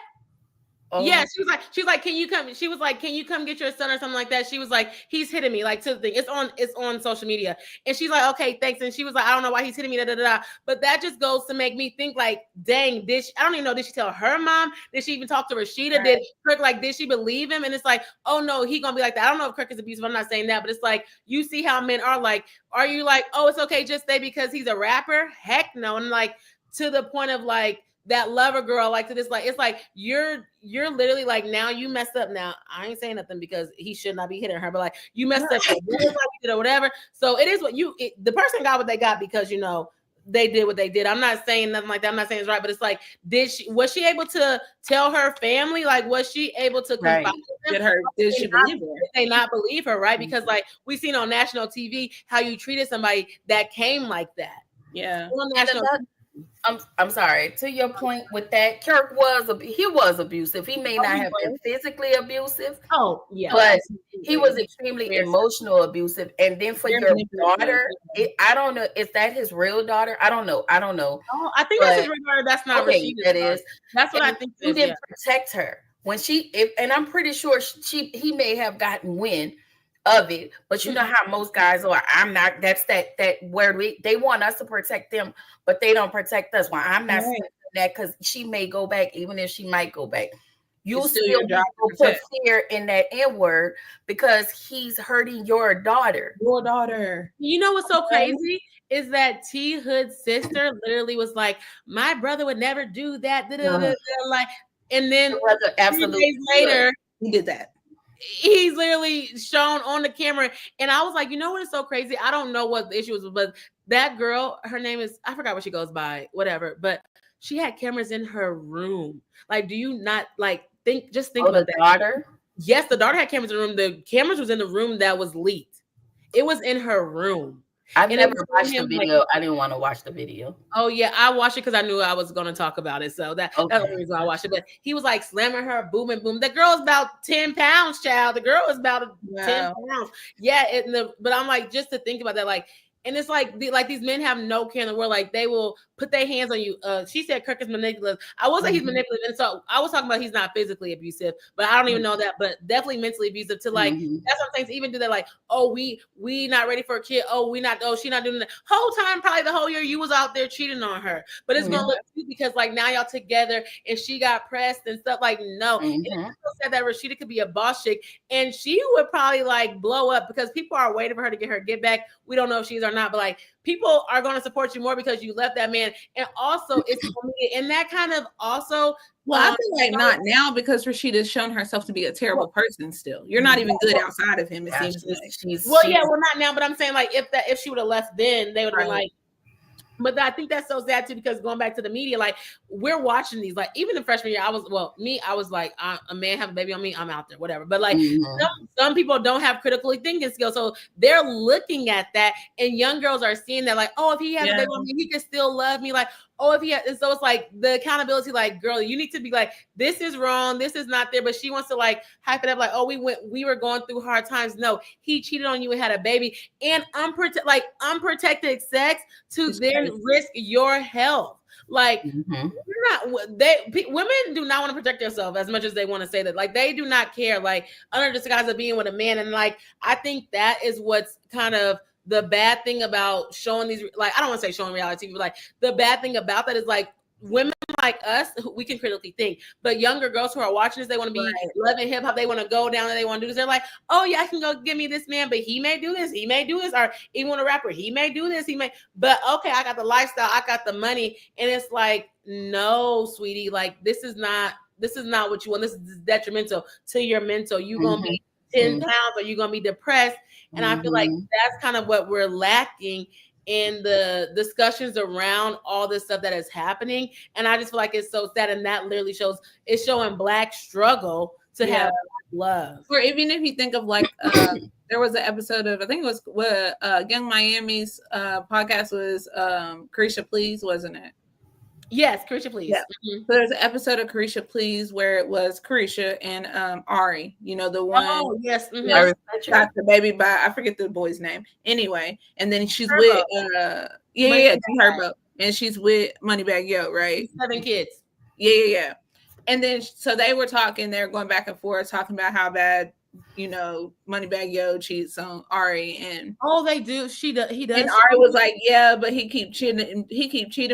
Yeah, she was like, can you come? She was like, can you come get your son or something like that? She was like, he's hitting me, like to the thing. It's on social media. And she's like, okay, thanks. And she was like, I don't know why he's hitting me, da da da. But that just goes to make me think like, dang, I don't even know, did she tell her mom? Did she even talk to Rashida? Right. Did Kirk did she believe him? And it's like, oh no, he gonna be like that. I don't know if Kirk is abusive. I'm not saying that, but it's like you see how men are like, are you like, oh, it's okay, just stay because he's a rapper? Heck no. And like to the point of like that lover girl, like to this, like it's like you're literally like now you messed up. Now I ain't saying nothing because he should not be hitting her, but like you messed up or whatever. So it is what the person got what they got because they did what they did. I'm not saying nothing like that. I'm not saying it's right, but it's like, was she able to tell her family? Like, was she able to confide with them? Did she believe her? Did they not believe her? Right? Because like we seen on national TV how you treated somebody that came like that. Yeah. On national I'm sorry. To your point with that, Kirk was abusive. He may not have been physically abusive. Oh, yeah. But he was extremely emotional abusive. And then for your daughter, I don't know. Is that his real daughter? I don't know. Oh, I think that's his real daughter. That's not Rashida's that is. That's what I think. He didn't protect her when and I'm pretty sure he may have gotten wind of it, but you know how most guys are. I'm not. That's that where they want us to protect them, but they don't protect us. Well, I'm not saying that because she may go back, even if she might go back. You still your job will put fear in that N word because he's hurting your daughter. Your daughter. You know what's so crazy is that T Hood's sister literally was like, "My brother would never do that." Like, and then 3 days later, he did that. He's literally shown on the camera, and I was like, you know what is so crazy? I don't know what the issue was, but that girl, her name is, I forgot what she goes by, whatever, but she had cameras in her room. Like, do you not like think about the daughter? Yes, the daughter had cameras in the room. The cameras was in the room that was leaked. It was in her room. I've never watched the video. Like, I didn't want to watch the video. Oh yeah, I watched it because I knew I was going to talk about it. So that's the reason I watched it. But he was like slamming her, boom and boom. The girl's about 10 pounds, child. The girl is about 10 pounds. Yeah, but I'm like, just to think about that, like, and it's like these men have no care in the world. Like, they will put their hands on you. She said Kirk is manipulative. I will say he's manipulative. And so I was talking about he's not physically abusive, but I don't even know that, but definitely mentally abusive to like, that's what I'm saying. To even do that, like, oh, we not ready for a kid. Oh, she not doing that. Whole time, probably the whole year you was out there cheating on her. But it's going to look cute because like now y'all together and she got pressed and stuff. Like, no. And it said that Rashida could be a boss chick and she would probably like blow up because people are waiting for her to get her get back. We don't know if she's or not, but like people are going to support you more because you left that man. And also it's and that kind of also I feel like not now because Rashida's shown herself to be a terrible person still. You're not even good outside of him, it seems like. Not now, but I'm saying like if she would have left then, they would have been like. But I think that's so sad too, because going back to the media, like we're watching these, like even the freshman year, I was like, a man have a baby on me, I'm out there, whatever. But like some people don't have critical thinking skills, so they're looking at that, and young girls are seeing that, like, oh, if he has a baby on me, he can still love me, like, oh, if he has, and so it's like the accountability, like, girl, you need to be like, this is wrong, this is not there, but she wants to like hype it up, like, oh, we were going through hard times. No, he cheated on you and had a baby, and unprotected sex to then risk your health. Like, women do not want to protect themselves as much as they want to say that. Like, they do not care, like, under the disguise of being with a man. And like, I think that is what's kind of the bad thing about showing these, like, I don't want to say showing reality TV, but like the bad thing about that is like women like us, we can critically think, but younger girls who are watching this, they want to be loving hip hop, they want to go down and they want to do this. They're like, oh yeah, I can go give me this man, but he may do this, or even when a rapper, he may do this, but okay, I got the lifestyle, I got the money, and it's like, no, sweetie, like this is not what you want. This is detrimental to your mental. You gonna be 10 pounds, or you're gonna be depressed. And I feel like that's kind of what we're lacking in the discussions around all this stuff that is happening. And I just feel like it's so sad. And that literally it's showing Black struggle to have love. Or even if you think of like, there was an episode of, I think it was what Young Miami's podcast was Carisha Please, wasn't it? Yes, Carisha Please. Yeah. So there's an episode of Carisha Please where it was Carisha and Ari, you know, the one. Oh, yes. Got the baby by, I forget the boy's name. Anyway, and then she's with Herbo, and she's with Moneybag Yo, right? 7 kids. Yeah. And then so they were talking, they're going back and forth talking about how bad, you know, Moneybag Yo cheats on Ari, and they do. He does. And Ari was like, yeah, but he keep cheating,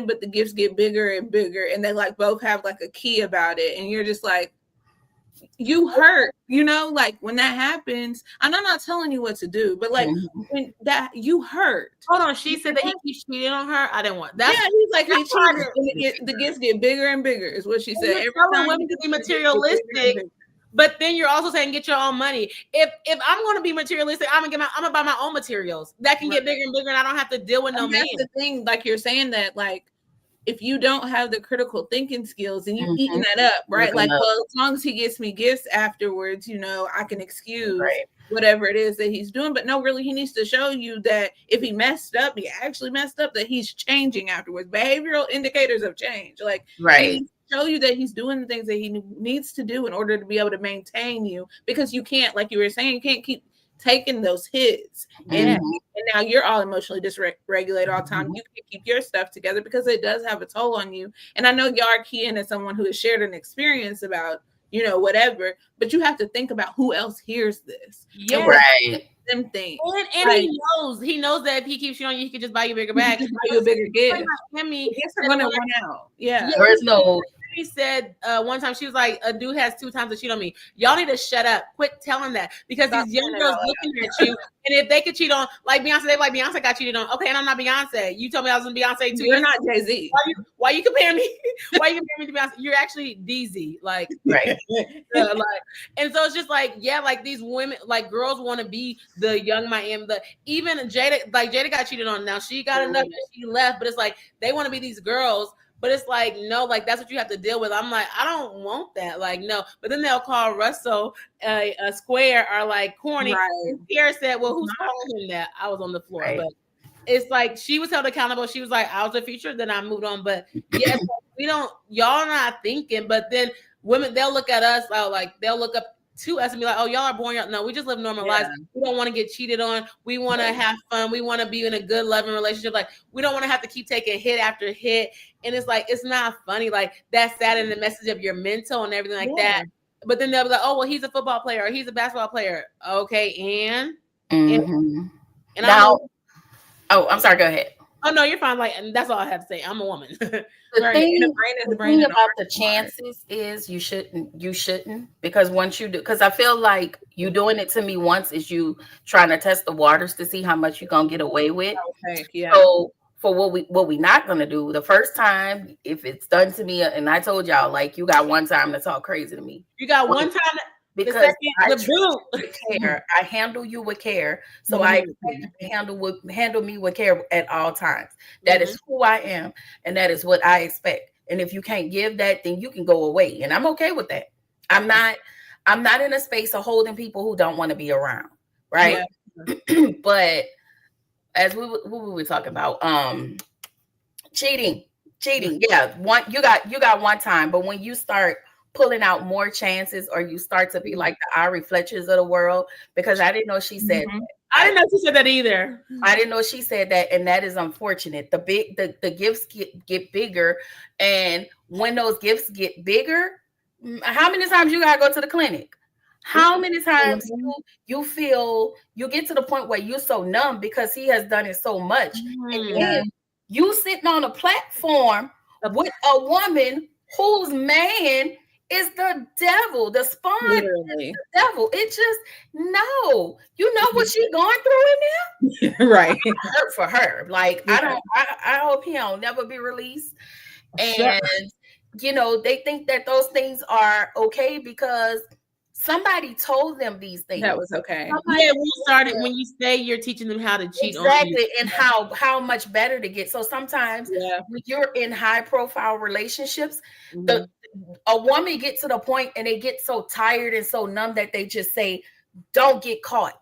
but the gifts get bigger and bigger, and they like both have like a key about it, and you're just like, you hurt, you know, like when that happens. And I'm not telling you what to do, but like when that you hurt. Hold on, she said that he keeps cheating on her. I didn't want that. Yeah, he's like, he cheated, and the gifts get bigger and bigger, is what she said. Every time women to be materialistic. But then you're also saying get your own money. If I'm going to be materialistic, I'm gonna buy my own materials that can get bigger and bigger, and I don't have to deal with no man. That's the thing, like you're saying that, like if you don't have the critical thinking skills and you eating that up, right? Like, well, as long as he gets me gifts afterwards, you know, I can excuse whatever it is that he's doing. But no, really, he needs to show you that if he messed up, he actually messed up, that he's changing afterwards. Behavioral indicators of change, like show you that he's doing the things that he needs to do in order to be able to maintain you, because you can't, like you were saying, you can't keep taking those hits and now you're all emotionally dysregulated all the time. You can keep your stuff together because it does have a toll on you. And I know Yard Kian is someone who has shared an experience about, whatever. But you have to think about who else hears this. Yeah. And what Right. them think. And Like, he knows that if he keeps cheating on you, he could just buy you a bigger he bag. can just buy you a bigger gift. Miami, Gifts are gonna run out. Yeah. There is no. He said one time, she was like, a dude has 2 times to cheat on me. Y'all need to shut up. Quit telling that, because Stop these young saying it girls out loud. looking at you, and if they could cheat on, like Beyonce, they like, Beyonce got cheated on. Okay, and I'm not Beyonce. You told me I was in Beyonce 2 You're years. not Jay-Z. Why you compare me? Why you compare me to Beyonce? You're actually DZ. Like, Right. And so it's just like, yeah, like these women, like girls want to be the young Miami. Even Jada, like Jada got cheated on. Now she got enough that she left, but it's like they want to be these girls. But it's like, no, like that's what you have to deal with. I'm like, I don't want that. Like, no. But then they'll call Russell a square or like corny. Right. Pierre said, well, who's calling him that? I was on the floor. Right. But it's like she was held accountable. She was like, I was the future. Then I moved on. But yes, y'all not thinking. But then women, they'll look at us, like they'll look up to us and be like, oh, y'all are born. No, we just live normal lives. We don't want to get cheated on. We want to have fun. We want to be in a good, loving relationship. Like, we don't want to have to keep taking hit after hit. And it's like, it's not funny. Like, that's sad in the message of your mental and everything like that. But then they'll be like, oh, well, he's a football player or he's a basketball player. Okay, and now, I'm sorry, go ahead. Oh, no, you're fine. Like, and that's all I have to say. I'm a woman. The thing about the chances is you shouldn't, because once you do, because I feel like you doing it to me once is you trying to test the waters to see how much you're gonna get away with. Okay, yeah. So for what we not gonna do the first time, if it's done to me, and I told y'all, like, you got one time to talk crazy to me. You got one time. Because I handle you with care, so I expect you to handle me with care at all times. That is who I am, and that is what I expect. And if you can't give that, then you can go away, and I'm okay with that. I'm not in a space of holding people who don't want to be around, right? Yeah. But as who were we talking about? Cheating. Yeah, you got one time, but when you start pulling out more chances, or you start to be like the Ari Fletchers of the world, because I didn't know she said that. I didn't know she said that either. I didn't know she said that, and that is unfortunate. The gifts get bigger, and when those gifts get bigger, how many times you gotta go to the clinic? How many times you feel you get to the point where you're so numb because he has done it so much, and then you sitting on a platform with a woman whose man is the devil, the spawn, the devil. It just, no, you know what she's going through in there, right? Hurt for her. Like, I hope he'll never be released. And they think that those things are okay because somebody told them these things. That was okay. When you say you're teaching them how to cheat on you. And how much better to get. So sometimes when you're in high profile relationships, a woman gets to the point and they get so tired and so numb that they just say, don't get caught.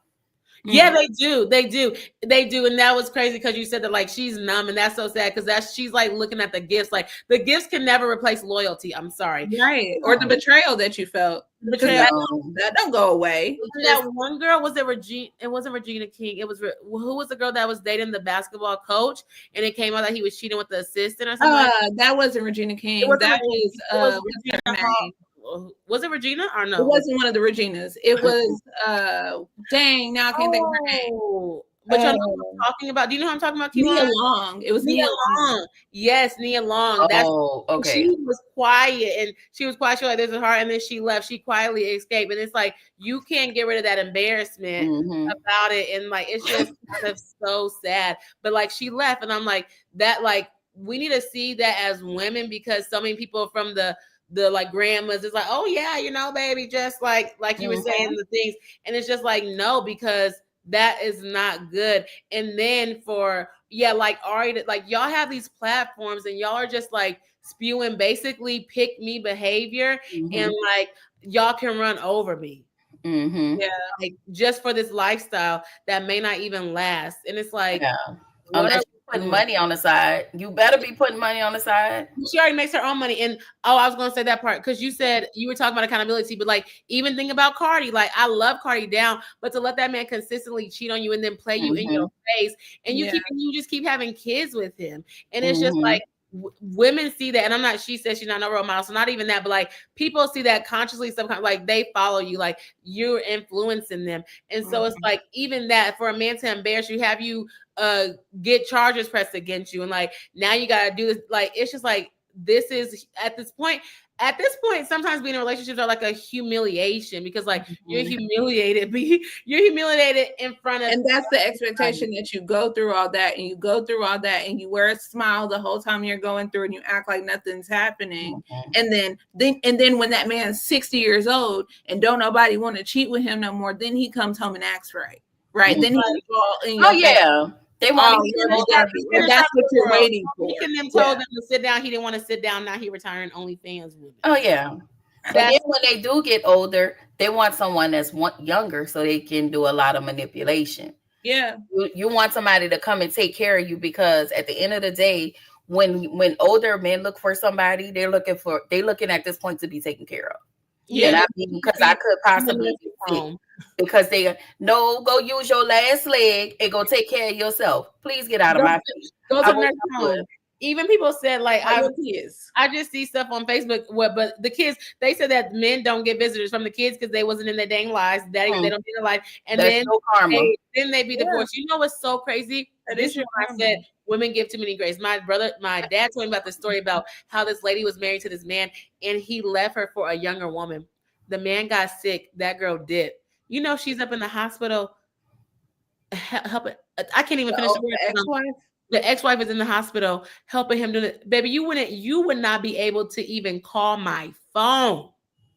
Yeah, they do. And that was crazy because you said that, like, she's numb, and that's so sad because she's like looking at the gifts. Like, the gifts can never replace loyalty. I'm sorry. Right. Or the betrayal that you felt. That don't go away. That one girl, was it Regina? It wasn't Regina King. It was, who was the girl that was dating the basketball coach, and it came out that he was cheating with the assistant or something? That wasn't Regina King. That was Regina Hall. Was it Regina or no? It wasn't one of the Reginas. It was dang, now I can't think of her name. But y'all know what I'm talking about. Do you know who I'm talking about? Nia Long. It was Nia Long. Yes, Nia Long. Okay. She was quiet, and she was quiet. She was like, "This is hard," and then she left. She quietly escaped, and it's like you can't get rid of that embarrassment about it, and like it's just kind of so sad. But like she left, and I'm like that. Like we need to see that as women, because so many people from the like grandmas is like, oh yeah, baby, just like you were saying the things, and it's just like, no, because that is not good. And then for like Ari, like y'all have these platforms and y'all are just like spewing basically pick me behavior, and like y'all can run over me. Like just for this lifestyle that may not even last. And it's like, putting money on the side. You better be putting money on the side. She already makes her own money. And I was gonna say that part because you said you were talking about accountability, but like even think about Cardi. Like I love Cardi down, but to let that man consistently cheat on you and then play you in your face, and you just keep having kids with him, and it's just like women see that, and I'm not. She says she's not no role model, so not even that. But like people see that consciously, subconsciously, like they follow you, like you're influencing them, and so it's like even that for a man to embarrass you, have you get charges pressed against you, and like now you gotta do this. Like it's just like this is at this point. At this point, sometimes being in relationships are like a humiliation because like you're humiliated, you're humiliated in front of, and that's the expectation that you go through all that and you go through all that and you wear a smile the whole time you're going through and you act like nothing's happening. And then when that man's 60 years old and don't nobody want to cheat with him no more, then he comes home and acts right. Then he's all in your face. They want and that's what you're waiting for. Making them told them to sit down. He didn't want to sit down. Now he retiring OnlyFans women. Oh yeah. And then when they do get older, they want someone that's younger so they can do a lot of manipulation. Yeah. You want somebody to come and take care of you because at the end of the day, when older men look for somebody, they're looking at this point to be taken care of. Yeah, and I mean, because I could possibly because they go use your last leg and go take care of yourself. Please get out of my face. Go to nursing home. Even people said like I just see stuff on Facebook. But the kids, they said that men don't get visitors from the kids because they wasn't in their dang lives. They don't get their life, and then they be divorced. You know what's so crazy? This is why I said women give too many grace. My dad told me about this story about how this lady was married to this man and he left her for a younger woman. The man got sick. That girl did. You know, she's up in the hospital. Helping. I can't even finish the ex-wife. The ex-wife is in the hospital helping him do it. Baby, you would not be able to even call my phone.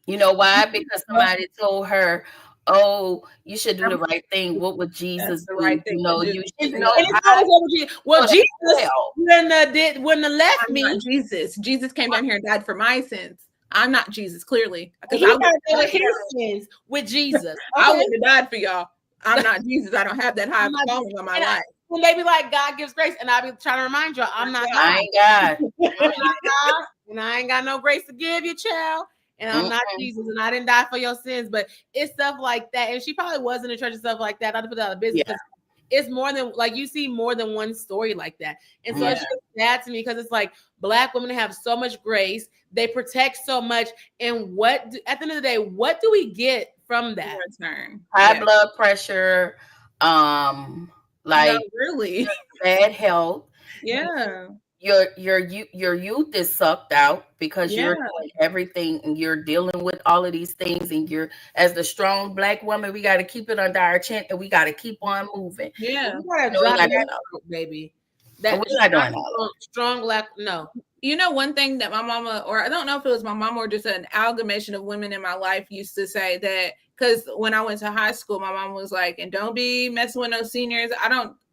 You know why? Because somebody told her, "Oh, you should do the right thing. What would Jesus do? Right thing? You know, you should know." Well, Jesus wouldn't have left me. Jesus came down here and died for my sins. I'm not Jesus, clearly. He died for his sins with Jesus. Okay? I wouldn't have died for y'all. I'm not Jesus. I don't have that high calling on my life. When they be like, God gives grace, and I be trying to remind you, I'm not God. I ain't God. I'm not God, and I ain't got no grace to give you, child. And I'm not Jesus, and I didn't die for your sins. But it's stuff like that, and she probably was in the church and stuff like that. Not to put that out of business. Yeah. It's more than like you see more than one story like that, and so it's just sad to me because it's like Black women have so much grace, they protect so much, and at the end of the day, what do we from that? Return. High blood pressure, like not really bad health. Yeah. Your youth is sucked out because you're doing everything and you're dealing with all of these things, and you're, as the strong Black woman, we got to keep it under our chin and we got to keep on moving. Yeah, baby. That we're not doing that. Strong Black. No. You know, one thing that my mama, or I don't know if it was my mom or just an amalgamation of women in my life, used to say that, because when I went to high school, my mom was like, and don't be messing with no seniors.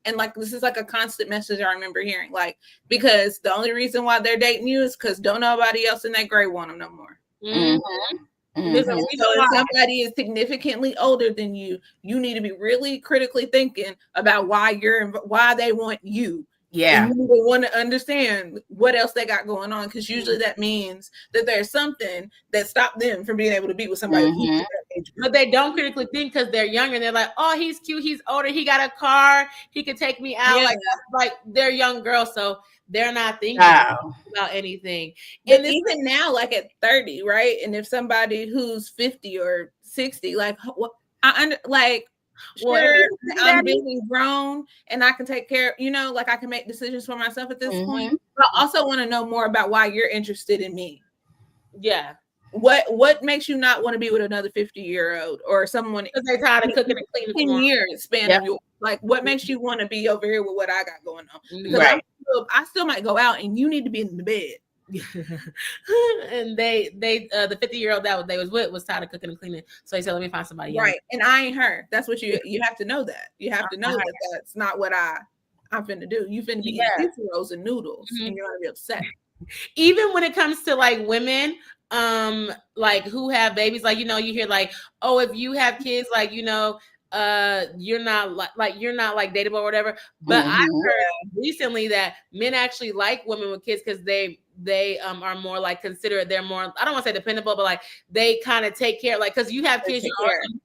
And like, this is like a constant message I remember hearing, like, because the only reason why they're dating you is because don't nobody else in that grade want them no more. So if somebody is significantly older than you, you need to be really critically thinking about why they want you. Yeah. And you want to understand what else they got going on, because usually that means that there's something that stopped them from being able to be with somebody. But they don't critically think because they're younger. They're like, oh, he's cute, he's older, he got a car, he could take me out. Like they're young girls, so they're not thinking about anything. And even now, like at 30, right? And if somebody who's 50 or 60, like sure, I'm being grown and I can take care, like I can make decisions for myself at this point. But I also want to know more about why you're interested in me. Yeah. What makes you not want to be with another 50-year-old or someone because they're tired of cooking and cleaning 10 years span of your, like, what makes you want to be over here with what I got going on? Because I still might go out and you need to be in the bed. And the 50-year-old that they was with was tired of cooking and cleaning, so he said, let me find somebody right else. And I ain't her. That's what you have to know. That you have to know that that's not what I'm finna do. You finna be eating pizza rolls and noodles and you're gonna be upset. Even when it comes to like women like who have babies, like you hear like, oh, if you have kids, like you're not like dateable or whatever. But I heard recently that men actually like women with kids because they are more like considerate. They're more, I don't want to say dependable, but like they kind of take care, like, because you have kids,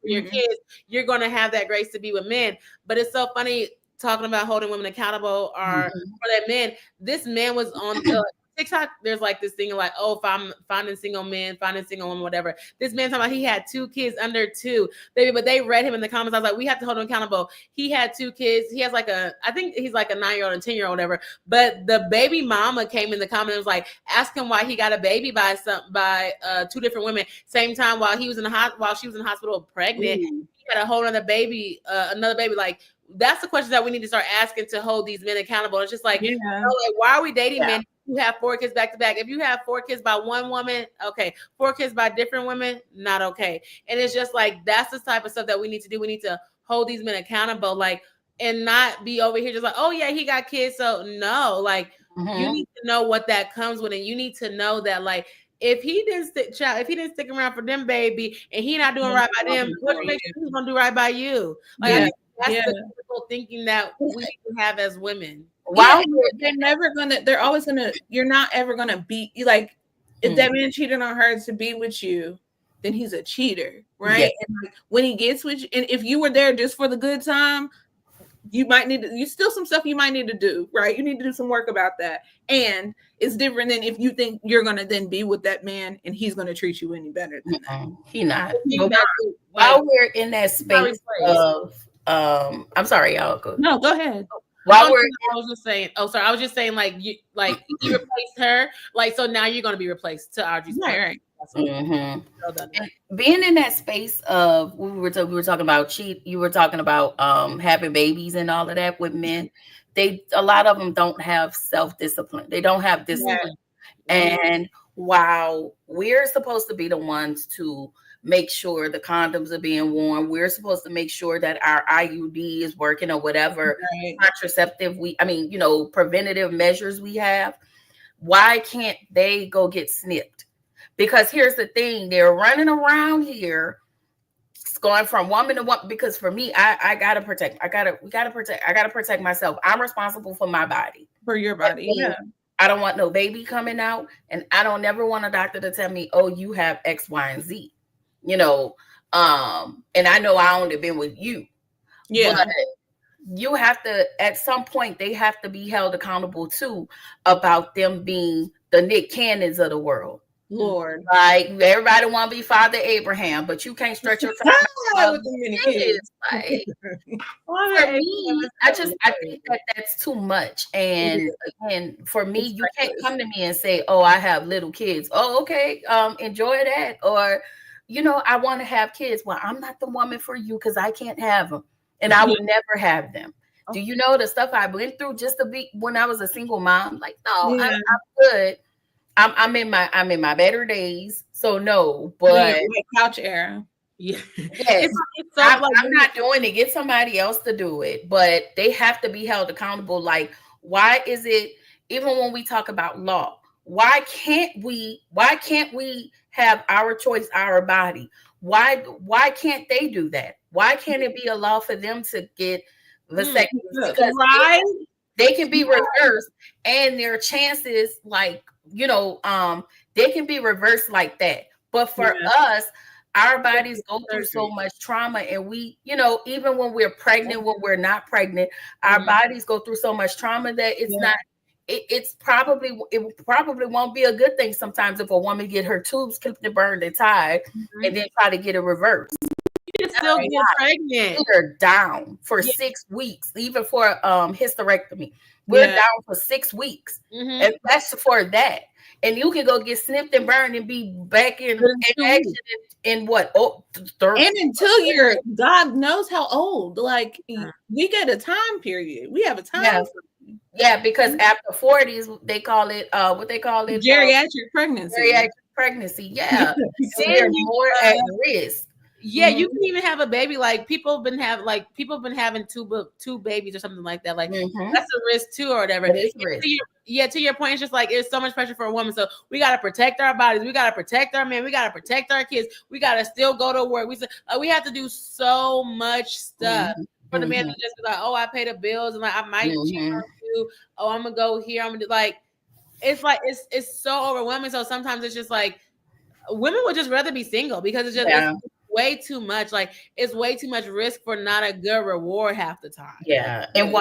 your kids, you're going to have that grace to be with men. But it's so funny talking about holding women accountable or for that men. This man was on TikTok, there's like this thing like, oh, if I'm finding single men, finding single women, whatever. This man talking about he had 2 kids under 2, baby, but they read him in the comments. I was like, we have to hold him accountable. He had 2 kids. He has like I think he's like a 9-year-old and 10-year-old, whatever. But the baby mama came in the comment and was like, ask him why he got a baby by 2 different women. Same time while she was in the hospital pregnant, he had a whole other baby, another baby. Like, that's the question that we need to start asking to hold these men accountable. It's just like, like, why are we dating men who have 4 kids back to back? If you have 4 kids by one woman, okay. 4 kids by different women, not okay. And it's just like, that's the type of stuff that we need to do. We need to hold these men accountable, like, and not be over here just like, oh yeah, he got kids. So no, like, you need to know what that comes with, and you need to know that, like, if he didn't stick around for them, baby, and he not doing right by them, what makes he's gonna do right by you? Like, I think that's the critical thinking that we need to have as women. They're always gonna, you're not ever gonna beat you. Like, if that man cheated on her to be with you, then he's a cheater, right? Yes. And like, when he gets with you, and if you were there just for the good time, you might need to, still some stuff you might need to do, right? You need to do some work about that. And it's different than if you think you're going to then be with that man and he's going to treat you any better than that. He not. While we're in that space of, I'm sorry, y'all. No, go ahead. I was just saying, like, you replaced her, like, so now you're going to be replaced, to Audrey's point. Right. Being in that space of, we were talking about you were talking about having babies and all of that with men. A lot of them don't have self-discipline. They don't have discipline. And while we're supposed to be the ones to make sure the condoms are being worn, we're supposed to make sure that our IUD is working, or whatever contraceptive preventative measures we have. Why can't they go get snipped? Because here's the thing, they're running around here, going from woman to woman. Because for me, I gotta protect myself. I'm responsible for my body. For your body. Yeah. I don't want no baby coming out, and I don't never want a doctor to tell me, oh, you have X, Y, and Z. And I know I only been with you. Yeah. But you have to, at some point, they have to be held accountable too, about them being the Nick Cannons of the world. Lord, like, everybody want to be Father Abraham, but you can't stretch your time with many kids. Like, for me, I think that's too much. And again, for me, you can't come to me and say, "Oh, I have little kids." Oh, okay, enjoy that. Or, I want to have kids. Well, I'm not the woman for you because I can't have them, and I would never have them. Do you know the stuff I went through just to be when I was a single mom? Like, no, I'm good. I'm in my better days, so no. But couch era, yes, I'm not doing it. Get somebody else to do it, but they have to be held accountable. Like, why is it, even when we talk about law, why can't we have our choice, our body? Why can't they do that? Why can't it be a law for them to get vasectomy? Because they can be reversed, and their chances, like, they can be reversed like that. But for us, our bodies go through so much trauma, and we, even when we're pregnant, when we're not pregnant, our bodies go through so much trauma that it's not. It probably won't be a good thing sometimes if a woman get her tubes clipped and burned and tied, and then try to get it reversed. You can still get pregnant. We're down for 6 weeks, even for hysterectomy. We're down for 6 weeks, and that's for that. And you can go get snipped and burned and be back in action in what? And until you're, God knows how old. Like, we get a time period. We have a time. Yeah, because after 40s, they call it what they call it, geriatric pregnancy. Geriatric pregnancy. Yeah, so they're more at risk. Yeah, you can even have a baby. Like, people have been having two babies or something like that. Like, that's a risk too, or whatever. To your point, it's just like, it's so much pressure for a woman. So we got to protect our bodies. We got to protect our men. We got to protect our kids. We got to still go to work. We have to do so much stuff for the man to just be like, oh, I pay the bills, and like, I might cheat on you. Oh, I'm gonna go here. I'm gonna do, like, it's so overwhelming. So sometimes it's just like, women would just rather be single because it's just it's way too much. Like, it's way too much risk for not a good reward half the time. Yeah. And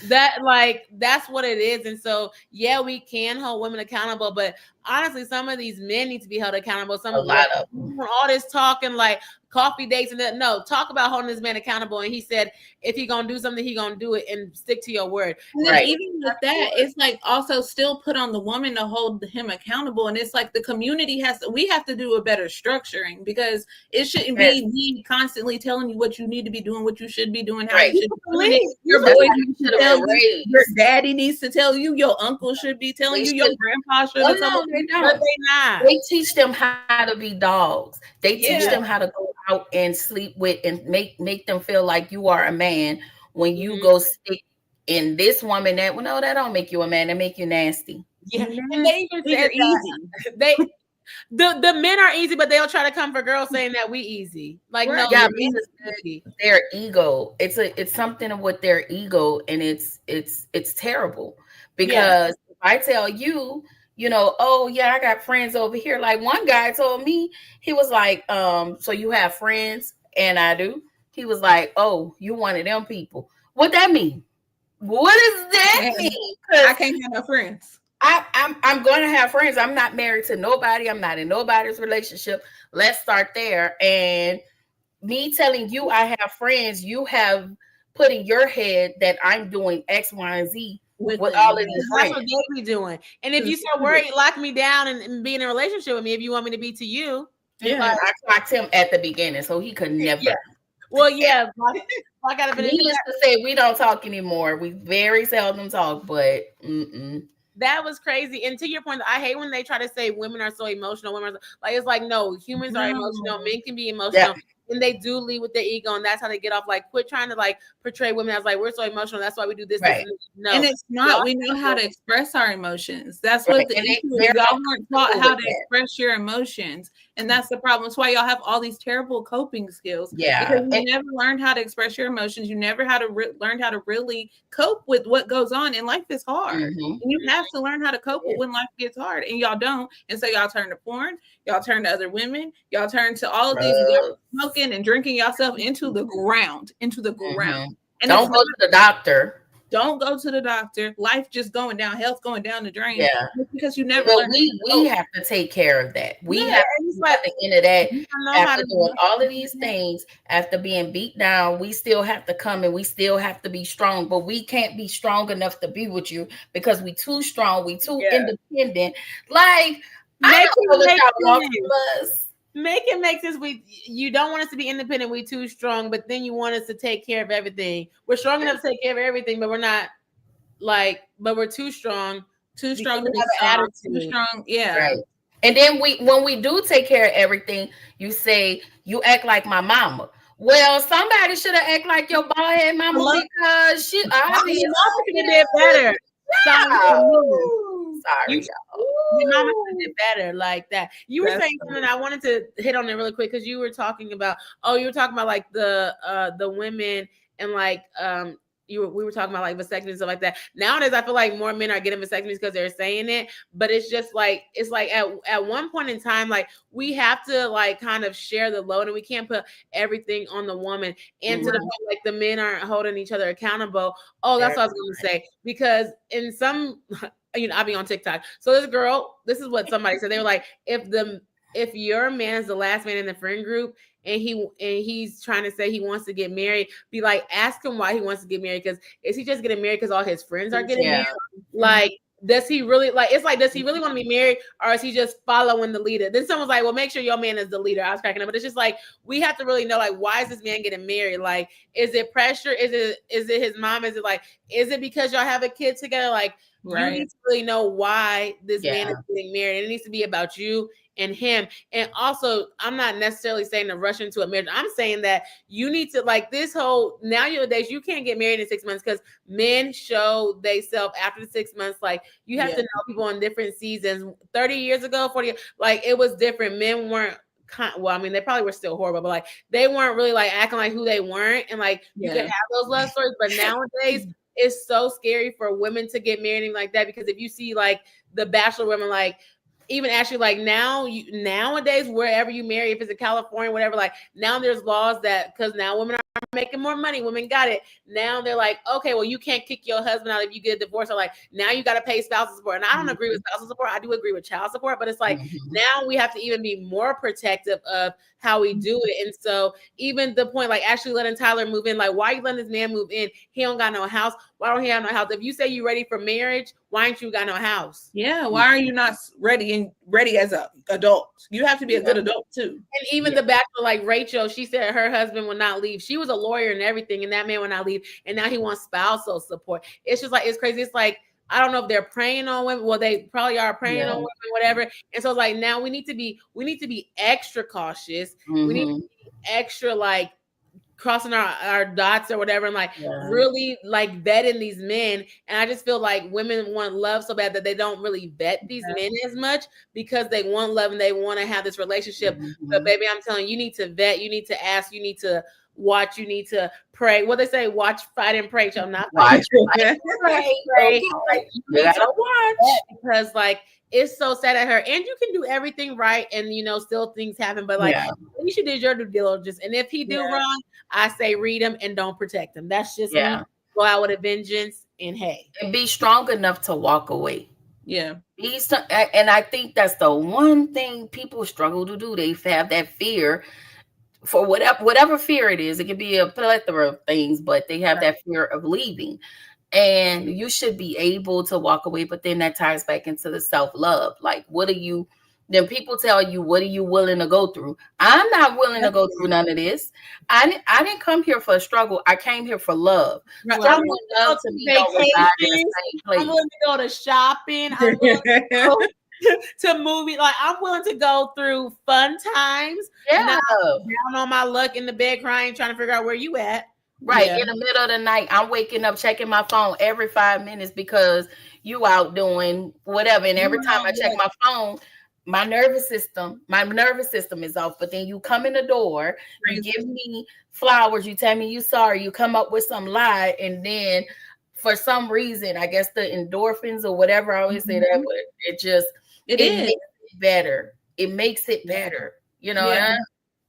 That's what it is. And so yeah, we can hold women accountable, but honestly, some of these men need to be held accountable. Some A of lot of all this talking like coffee dates and that. No, talk about holding this man accountable. And he said if he gonna do something, he gonna do it and stick to your word. And then even with that, it's like also still put on the woman to hold him accountable. And it's like the community we have to do a better structuring, because it shouldn't be me constantly telling you what you need to be doing, what you should be doing, how you should be doing it. Your boy needs to tell you, your daddy needs to tell you, your uncle should be telling you, your grandpa should be telling you. But they not. They teach them how to be dogs. They teach them how to go out and sleep with and make them feel like you are a man when you go stick in this woman that no, that don't make you a man, that make you nasty. Yeah, and they even say easy. The men are easy, but they'll try to come for girls saying that we easy. Like no, yeah, their ego. It's something with their ego, and it's terrible because if I tell you, you know, oh yeah, I got friends over here. Like one guy told me, he was like, so you have friends, and I do. He was like, oh, you one of them people. What that mean? What does that mean? I can't have no friends. I'm going to have friends. I'm not married to nobody. I'm not in nobody's relationship. Let's start there. And me telling you I have friends, you have put in your head that I'm doing X, Y, and Z with all of these friends. That's what they be doing. And if you so worried, lock me down and be in a relationship with me if you want me to be to you. Yeah, like, I clocked him at the beginning, so he could never. Yeah. Well, yeah. I gotta be. Needless to say, we don't talk anymore. We very seldom talk, but that was crazy. And to your point, I hate when they try to say women are so emotional. Women are like, it's like, no, humans are emotional. Men can be emotional. And they do lead with their ego, and that's how they get off. Like, quit trying to like portray women as like we're so emotional. That's why we do this. Right. This, no, and it's not. We know how to express our emotions. That's what the issue is. Y'all weren't taught how to express your emotions, and that's the problem. That's why y'all have all these terrible coping skills. Yeah, because you never learned how to express your emotions. You never had to learn how to really cope with what goes on. And life is hard. And you have to learn how to cope with when life gets hard, and y'all don't. And so y'all turn to porn. Y'all turn to other women. Y'all turn to all of these smoking and drinking yourself into the ground. And don't go to the doctor. Don't go to the doctor. Life just going down. Health going down the drain. Yeah, because you never. We have to take care of that. We have to at the end of that. After doing all of these things, after being beat down, we still have to come and we still have to be strong. But we can't be strong enough to be with you because we too strong. We too independent. Like I don't know what y'all want from us. Make it make sense. You don't want us to be independent. We too strong, but then you want us to take care of everything. We're strong enough to take care of everything, but we're not but we're too strong. Too strong to be too strong. Yeah. Right. And then when we do take care of everything, you say you act like my mama. Well, somebody should have acted like your bald head mama because she obviously did better. Sorry, your mama did better like that. You were saying something I wanted to hit on it really quick because you were talking about like the women and like we were talking about like vasectomy and stuff like that. Nowadays, I feel like more men are getting vasectomies because they're saying it, but it's just like at one point in time, like we have to like kind of share the load, and we can't put everything on the woman. And to the point, like the men aren't holding each other accountable. Oh, that's what I was going to say, because in some. I'll be on TikTok. So this is what somebody said. They were like, if your man is the last man in the friend group and he's trying to say he wants to get married, be like, ask him why he wants to get married. Because is he just getting married because all his friends are getting married? Like, does he really does he really want to be married, or is he just following the leader? Then someone's like, well, make sure your man is the leader. I was cracking up, but it's just like, we have to really know, like, why is this man getting married? Like, is it pressure? Is it his mom? Is it because y'all have a kid together? Like, you need to really know why this man is getting married. And it needs to be about you and him. And also, I'm not necessarily saying to rush into a marriage. I'm saying that you need to, like, this whole nowadays, you can't get married in 6 months because men show they self after the 6 months. Like, you have to know people in different seasons. 30 years ago, 40 years, like, it was different. Men weren't they probably were still horrible, but like they weren't really like acting like who they weren't. And like you could have those love stories, but nowadays it's so scary for women to get married and like that, because if you see like the Bachelor women, like even actually like nowadays wherever you marry, if it's in California, whatever, like now there's laws that because now women are making more money. Women got it. Now they're like, okay, well, you can't kick your husband out if you get a divorce. Or like, now you got to pay spousal support. And I don't agree with spousal support. I do agree with child support, but it's like now we have to even be more protective of how we do it. And so even the point, like actually letting Tyler move in, like, why are you letting this man move in? He don't got no house. Why don't he have no house? If you say you're ready for marriage, why ain't you got no house? Yeah, why are you not ready as a adult? You have to be a good adult too. And even the bachelor, like Rachel, she said her husband would not leave. She was a lawyer and everything, and that man would not leave. And now he wants spousal support. It's just like, it's crazy. It's like, I don't know if they're preying on women. Well, they probably are preying on women, whatever. And so it's like, now we need to be extra cautious. We need to be extra like crossing our dots or whatever, and like really like vetting these men. And I just feel like women want love so bad that they don't really vet these men as much, because they want love and they want to have this relationship. But baby, I'm telling you, you need to vet, you need to ask, you need to watch, you need to pray. What they say, watch, fight, and pray. So I'm not pray. You gotta watch, because like it's so sad at her. And you can do everything right, and still things happen. But like you should do your due diligence. And if he do wrong, I say read him and don't protect him. That's just me. Go out with a vengeance, and hey, and be strong enough to walk away. Yeah. And I think that's the one thing people struggle to do. They have that fear for whatever fear it is. It can be a plethora of things, but they have that fear of leaving. And you should be able to walk away. But then that ties back into the self-love. Like, then people tell you, what are you willing to go through? I'm not willing to go through none of this. I didn't come here for a struggle. I came here for love. Right. I want love to be I'm willing to go to shopping. I'm willing to go to movie. Like, I'm willing to go through fun times. Yeah. Not down on my luck in the bed crying, trying to figure out where you at. Right. In the middle of the night, I'm waking up, checking my phone every 5 minutes because you out doing whatever. And every time I check my phone, my nervous system is off. But then you come in the door, you give me flowers, you tell me you sorry, you come up with some lie, and then for some reason, I guess the endorphins or whatever, I always say that, but it makes it better. It makes it better.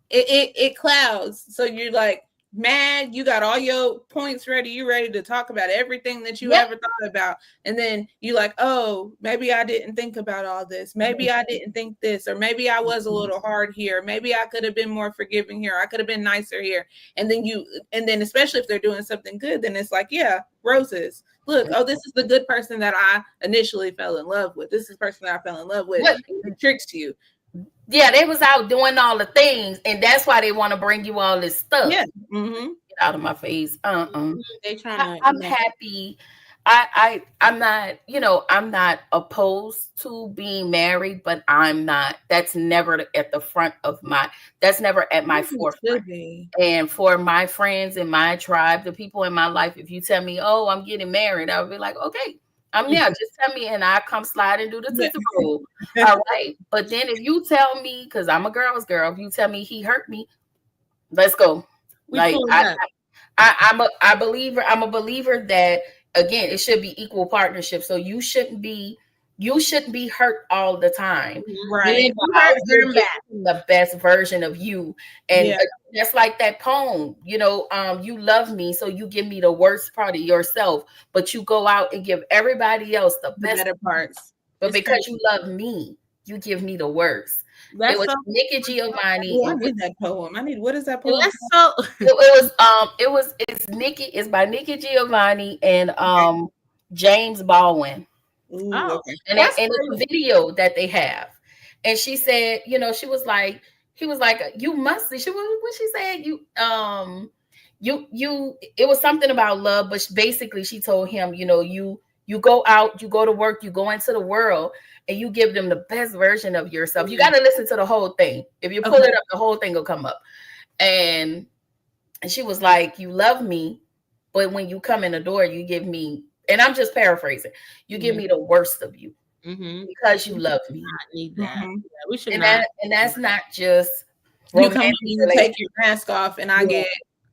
It clouds. So you're like mad, you got all your points ready, you ready to talk about everything that you ever thought about, and then you like, oh, maybe I didn't think about all this, maybe I didn't think this, or maybe I was a little hard here, maybe I could have been more forgiving here, I could have been nicer here. And then especially if they're doing something good, then it's like, yeah, roses, look, oh, this is the good person that I initially fell in love with, this is the person that I fell in love with. It tricks you. Yeah, they was out doing all the things, and that's why they want to bring you all this stuff. Yeah. Get out of my face. They trying to. I'm happy. I'm not, I'm not opposed to being married, but I'm not. That's never at the front of that's never at my forefront. And for my friends in my tribe, the people in my life, if you tell me, oh, I'm getting married, I'll be like, okay. Just tell me and I come slide and do the sister roll. All right. But then if you tell me, because I'm a girl's girl, if you tell me he hurt me, let's go. I'm a believer that, again, it should be equal partnership. So you shouldn't be hurt all the time. Right. You're the best version of you. And that's like that poem, you love me, so you give me the worst part of yourself, but you go out and give everybody else the better parts. But because you love me, you give me the worst. It was Nikki Giovanni. I need that poem. What is that poem? It's by Nikki Giovanni and James Baldwin. Ooh, okay. And it's a video that they have. And she said, she was like, he was like, you must see. What she said, it was something about love, but basically she told him, you go out, you go to work, you go into the world, and you give them the best version of yourself. You got to listen to the whole thing. If you pull it up, the whole thing will come up. And she was like, you love me, but when you come in the door, you give me, and I'm just paraphrasing, you give me the worst of you. Because you love me. I need that. Yeah, we should and that's not just you come in, you take your mask off, and I get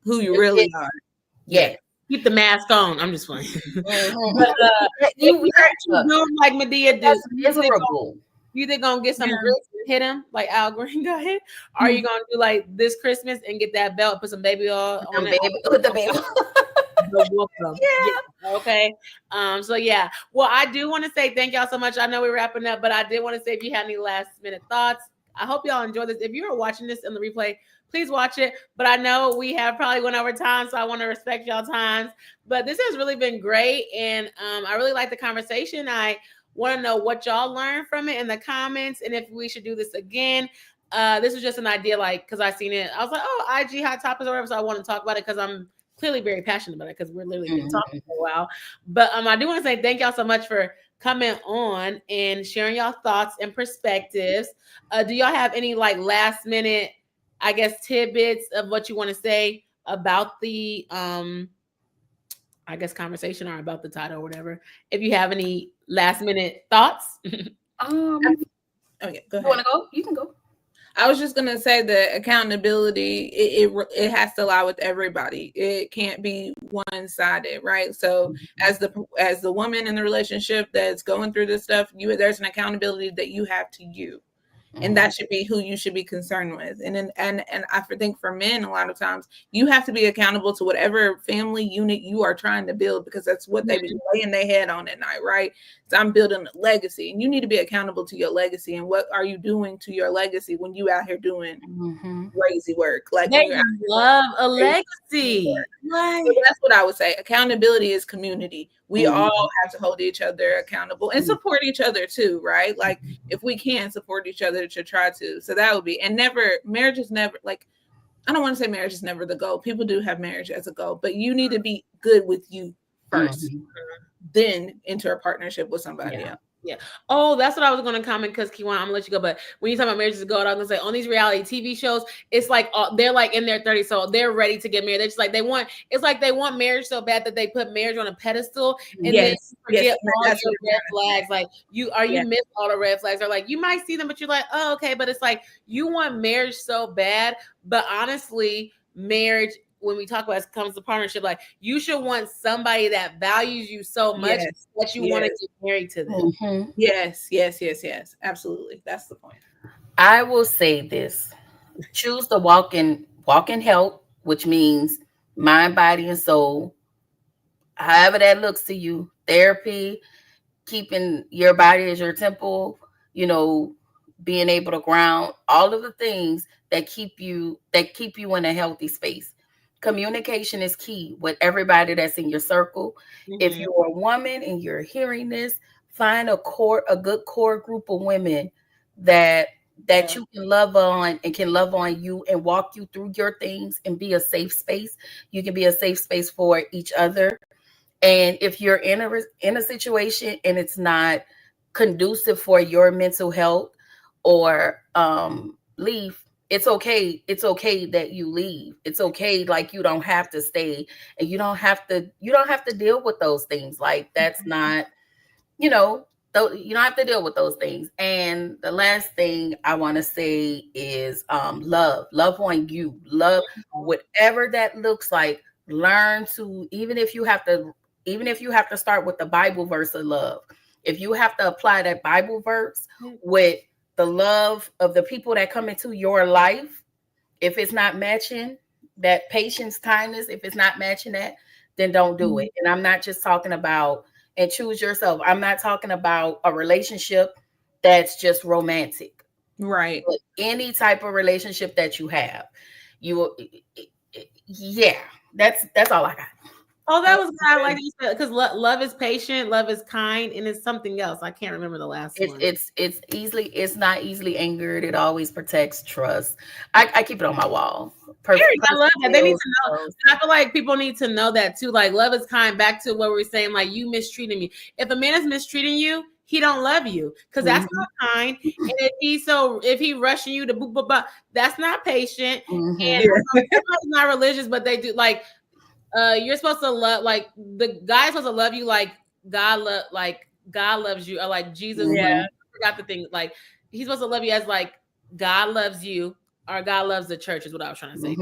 who you really are. Yeah. Keep the mask on. I'm just playing. But you doing like Medea did. That's miserable. You either gonna get some grits hit him like Al Green got hit? Are you gonna do like this Christmas and get that belt, put some baby oil on it? With the baby. Welcome. Yeah. Okay. So yeah. Well, I do want to say thank y'all so much. I know we're wrapping up, but I did want to say if you had any last minute thoughts, I hope y'all enjoy this. If you are watching this in the replay, please watch it. But I know we have probably went over time, so I want to respect y'all times. But this has really been great, and I really like the conversation. I want to know what y'all learned from it in the comments, and if we should do this again. This was just an idea, like, because I seen it. I was like, oh, IG hot topics or whatever. So I want to talk about it because I'm clearly very passionate about it because we're literally been talking for a while. But I do want to say thank y'all so much for coming on and sharing y'all thoughts and perspectives. Do y'all have any like last minute, I guess, tidbits of what you want to say about the I guess conversation or about the title or whatever? If you have any last minute thoughts. Okay, go ahead. You want to go? You can go. I was just gonna say that accountability it has to lie with everybody. It can't be one sided, right? So as the woman in the relationship that's going through this stuff, there's an accountability that you have to you. And that should be who you should be concerned with. And I think for men, a lot of times you have to be accountable to whatever family unit you are trying to build, because that's what they be laying their head on at night, right? So I'm building a legacy, and you need to be accountable to your legacy. And what are you doing to your legacy when you out here doing crazy work? Like, they love a legacy. Right. So that's what I would say. Accountability is community. We all have to hold each other accountable and support each other too, right? Like if we can support each other to try to. So that would be, and marriage is never like, I don't want to say marriage is never the goal. People do have marriage as a goal, but you need to be good with you first, then enter a partnership with somebody else. Yeah. Oh, that's what I was going to comment because Kiwan, I'm gonna let you go. But when you talk about marriage is a goal, I was gonna say on these reality TV shows, it's like they're like in their 30s, so they're ready to get married. They're just like they want marriage so bad that they put marriage on a pedestal and then forget all your red flags. Like you miss all the red flags, or like you might see them, but you're like, oh, okay. But it's like you want marriage so bad, but honestly, marriage, when we talk about it comes to partnership, like you should want somebody that values you so much that you want to get married to them. Yes. Absolutely. That's the point. I will say this. Choose the walk in health, which means mind, body, and soul. However that looks to you. Therapy, keeping your body as your temple, being able to ground, all of the things that keep you in a healthy space. Communication is key with everybody that's in your circle. If you're a woman and you're hearing this, find a good core group of women that you can love on and can love on you and walk you through your things and be a safe space. You can be a safe space for each other. And if you're in a situation and it's not conducive for your mental health or leave, it's okay. It's okay that you leave. It's okay. Like you don't have to stay, and you don't have to deal with those things. Like that's not, you don't have to deal with those things. And the last thing I want to say is love on you. Love whatever that looks like. Learn to, even if you have to start with the Bible verse of love. If you have to apply that Bible verse with the love of the people that come into your life, if it's not matching that patience, kindness, if it's not matching that, then don't do it. And I'm not just talking about, and choose yourself. I'm not talking about a relationship that's just romantic. Right. But any type of relationship that you have, that's all I got. Oh, that was good. I like you said, because love is patient, love is kind, and it's something else. I can't remember the last one. It's not easily angered. It always protects trust. I keep it on my wall. I love that. They need to know. And I feel like people need to know that too. Like love is kind. Back to what we were saying, like you mistreating me. If a man is mistreating you, he don't love you because that's not kind. And if he rushing you to boop boop boop, that's not patient. And it's not religious, but they do like. You're supposed to love, like the guy's supposed to love you like God loves you, or like Jesus. I forgot the thing. Like he's supposed to love you as like God loves you, or God loves the church is what I was trying to say.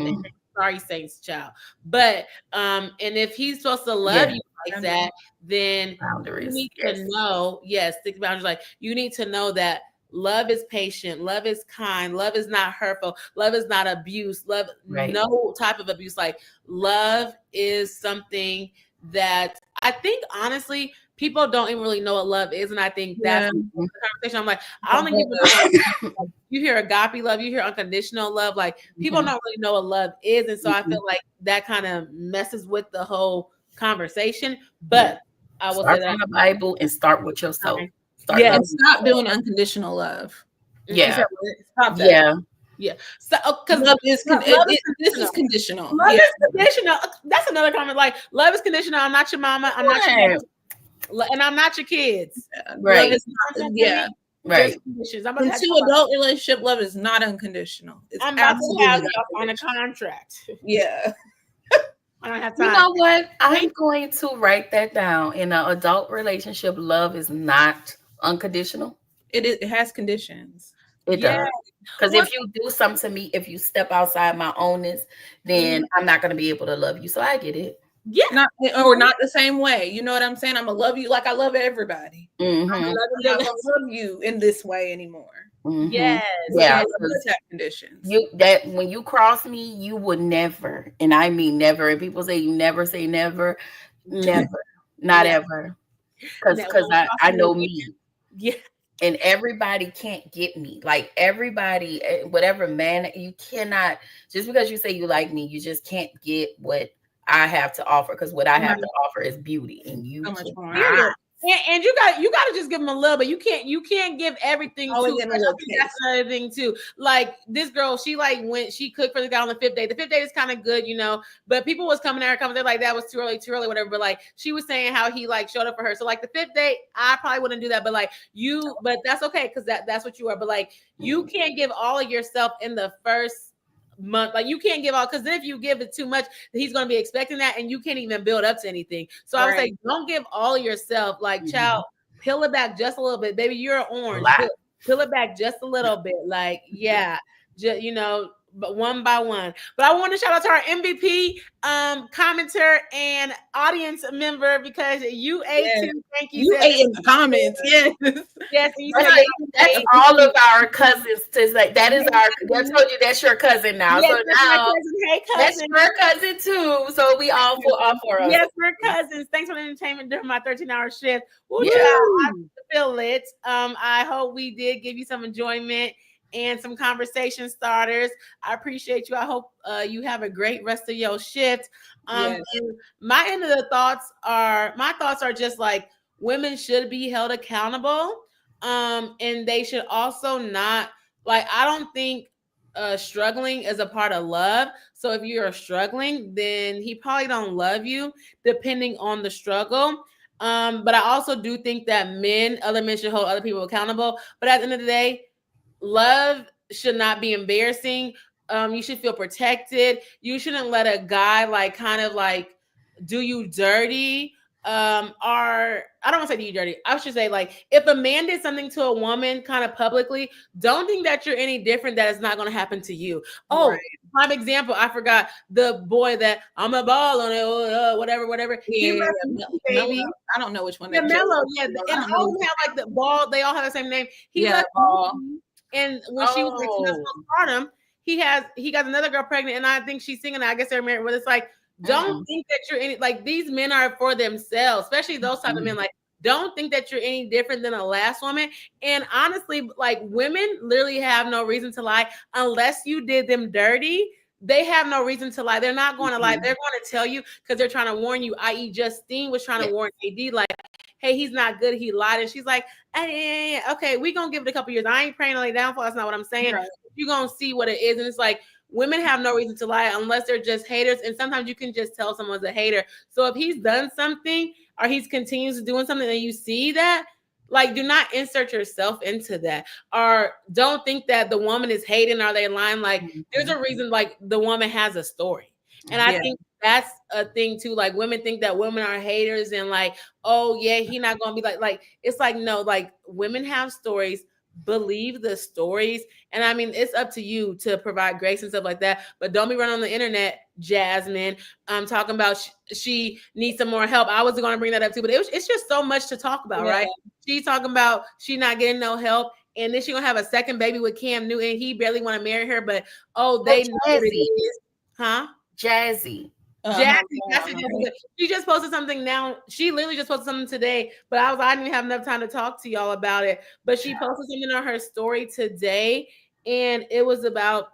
Sorry, saints, child. But and if he's supposed to love you like that, then boundaries. You need to know, stick boundaries. Like you need to know that love is patient, love is kind, love is not hurtful, love is not abuse, love, no type of abuse. Like love is something that I think honestly people don't even really know what love is, and I think that's the conversation. I'm like, I don't think people know. Like, you hear agape love, you hear unconditional love, like people don't really know what love is, and so I feel like that kind of messes with the whole conversation. But I will start say from that the Bible and start with yourself. And stop doing unconditional love. Yeah, stop that. Yeah. Yeah. So because love is this is conditional. Love is conditional. That's another comment. Like love is conditional. I'm not your mama. I'm not your mama, and I'm not your kids. Right. Love is not, right. Into adult relationship, love is not unconditional. It's I'm about to have y'all on a contract. Yeah. I don't have time. You know what? I'm going to write that down. In an adult relationship, love is not unconditional. It has conditions. It does. Because if you do something to me, if you step outside my ownness, then I'm not going to be able to love you. So I get it. Yeah. Not the same way. You know what I'm saying? I'm going to love you like I love everybody. I'm not going to love you in this way anymore. Yes. Yeah. Conditions. When you cross me, you would never, and I mean never. And people say you never say never. Never. Not ever. Because I know me. Yeah. And everybody can't get me. Like everybody, whatever man, you cannot, just because you say you like me, you just can't get what I have to offer. Because what I have to offer is beauty, and you so much more. And you got to just give them a little bit. You can't give everything too. That's another thing too. Like this girl, she like went, she cooked for the guy on the 5th day. The 5th day is kind of good, you know. But people was coming at her, they're like that was too early, whatever. But like she was saying how he like showed up for her. So like the 5th day, I probably wouldn't do that. But like but that's okay because that's what you are. But like you can't give all of yourself in the first month. Like you can't give all, because then if you give it too much, he's going to be expecting that, and you can't even build up to anything. So I would say don't give all of yourself. Like child, peel it back just a little bit. Baby, you're an orange. Peel it back just a little bit. Like just, you know, but one by one. But I want to shout out to our MVP commenter and audience member, because you ate too. Thank you. You ate in the comments. Yes. Yes. You that's all of our cousins. Like that is I told you that's your cousin now. Yes, so now hey, cousin. That's your cousin too. So we all for us. Yes, we're cousins. Thanks for the entertainment during my 13-hour shift. Ooh, I feel it. I hope we did give you some enjoyment and some conversation starters. I appreciate you. I hope you have a great rest of your shift. And my end of the thoughts are just like women should be held accountable. And they should also not, like, I don't think struggling is a part of love. So if you're struggling, then he probably don't love you, depending on the struggle. But I also do think that other men should hold other people accountable. But at the end of the day, love should not be embarrassing. You should feel protected. You shouldn't let a guy like kind of like do you dirty. Or I don't want to say do you dirty. I should say, like, if a man did something to a woman kind of publicly, don't think that you're any different, that it's not going to happen to you. Prime example, I forgot the boy that I'm a ball on it, whatever. Yeah, baby. I don't know which one. Yeah, Mello. Yeah, and all of them have like the ball. They all have the same name. He left ball. And when she was like postpartum, he got another girl pregnant, and I think she's singing. I guess they're married. But it's like, don't think that you're any, like, these men are for themselves, especially those type of men. Like, don't think that you're any different than a last woman. And honestly, like, women literally have no reason to lie unless you did them dirty. They have no reason to lie. They're not going to lie. They're going to tell you because they're trying to warn you. I.e., Justine was trying to warn AD, like, hey, he's not good. He lied. And she's like, hey, okay, we're going to give it a couple years. I ain't praying on their downfall. That's not what I'm saying. Right. You're going to see what it is. And it's like, women have no reason to lie unless they're just haters. And sometimes you can just tell someone's a hater. So if he's done something or he's continues doing something and you see that, like, do not insert yourself into that. Or don't think that the woman is hating or they lying. Like, there's a reason, like, the woman has a story. And I think that's a thing too. Like, women think that women are haters and like, oh yeah, he not gonna be like, it's like, no, like, women have stories. Believe the stories. And I mean, it's up to you to provide grace and stuff like that. But don't be running on the internet, Jasmine, talking about she needs some more help. I was going to bring that up too, but it's just so much to talk about, right? She's talking about she not getting no help. and then she gonna have a second baby with Cam Newton. He barely want to marry her, but they know what it Jazzy. is, huh? Jazzy. Jazzy, she just posted something now. She literally just posted something today, but I didn't have enough time to talk to y'all about it. But she posted something on her story today, and it was about.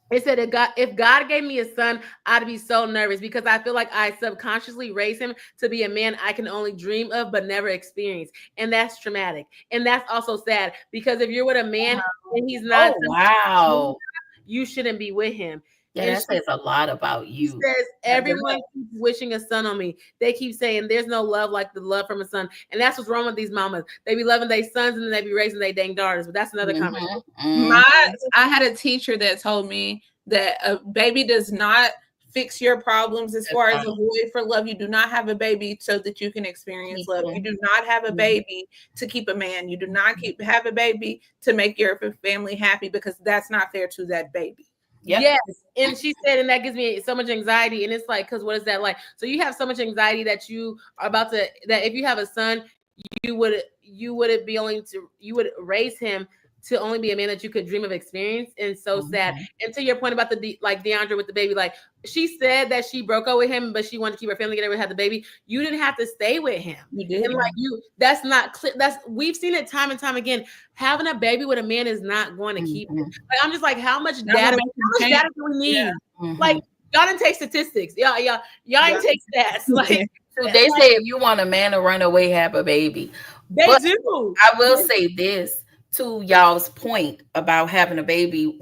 It said, if God gave me a son, I'd be so nervous because I feel like I subconsciously raised him to be a man I can only dream of but never experience. And that's traumatic. And that's also sad because if you're with a man and he's not, wow, you shouldn't be with him. Yeah, and that says a lot about you. She says, everyone keeps wishing a son on me. They keep saying there's no love like the love from a son. And that's what's wrong with these mamas. They be loving their sons and then they be raising their dang daughters. But that's another comment. I had a teacher that told me that a baby does not fix your problems as far as a void for love. You do not have a baby so that you can experience love. You do not have a baby to keep a man. You do not have a baby to make your family happy because that's not fair to that baby. Yep. Yes. And she said, and that gives me so much anxiety. And it's like, because what is that like? So you have so much anxiety that you are about to, that if you have a son, you would raise him to only be a man that you could dream of experience. And so sad. And to your point about the like DeAndre with the baby, like she said that she broke up with him, but she wanted to keep her family together and have the baby. You didn't have to stay with him. You did. And like that's not clear. We've seen it time and time again. Having a baby with a man is not going to keep it. Like I'm just like, how much data do we need? Yeah. Like y'all didn't take statistics. Y'all didn't take stats. Like they say if you want a man to run away, have a baby. They do. I will say this. To y'all's point about having a baby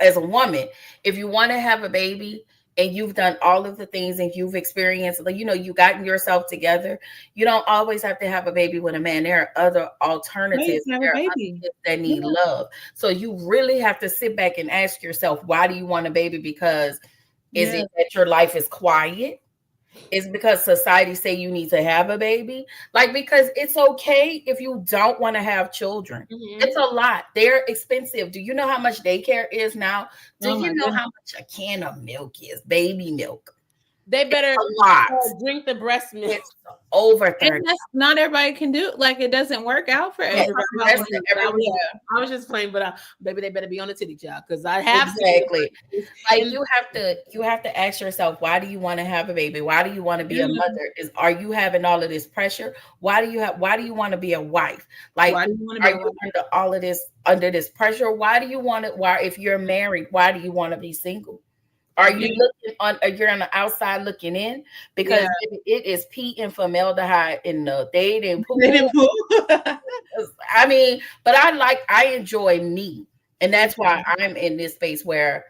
as a woman, if you want to have a baby and you've done all of the things and you've experienced, like, you've gotten yourself together, you don't always have to have a baby with a man. There are other alternatives that need love. So you really have to sit back and ask yourself, why do you want a baby? Because is it that your life is quiet? Is because society say you need to have a baby? Like, because it's okay if you don't want to have children. It's a lot. They're expensive. Do you know how much daycare is now? Do you know how much a can of milk is? Baby milk. They better drink the breast milk. It's over 30. And not everybody can do it. Like, it doesn't work out for everybody. I was just playing, but baby, they better be on the titty job because I have exactly. Like you have to ask yourself, why do you want to have a baby? Why do you want to be a mother? Are you having all of this pressure? Why do you want to be a wife? Like, are you under all of this, under this pressure? Why do you want it? Why, if you're married, why do you want to be single? Are you looking on? You're on the outside looking in because it is pee and formaldehyde in the dating pool. I mean, but I enjoy me, and that's why I'm in this space where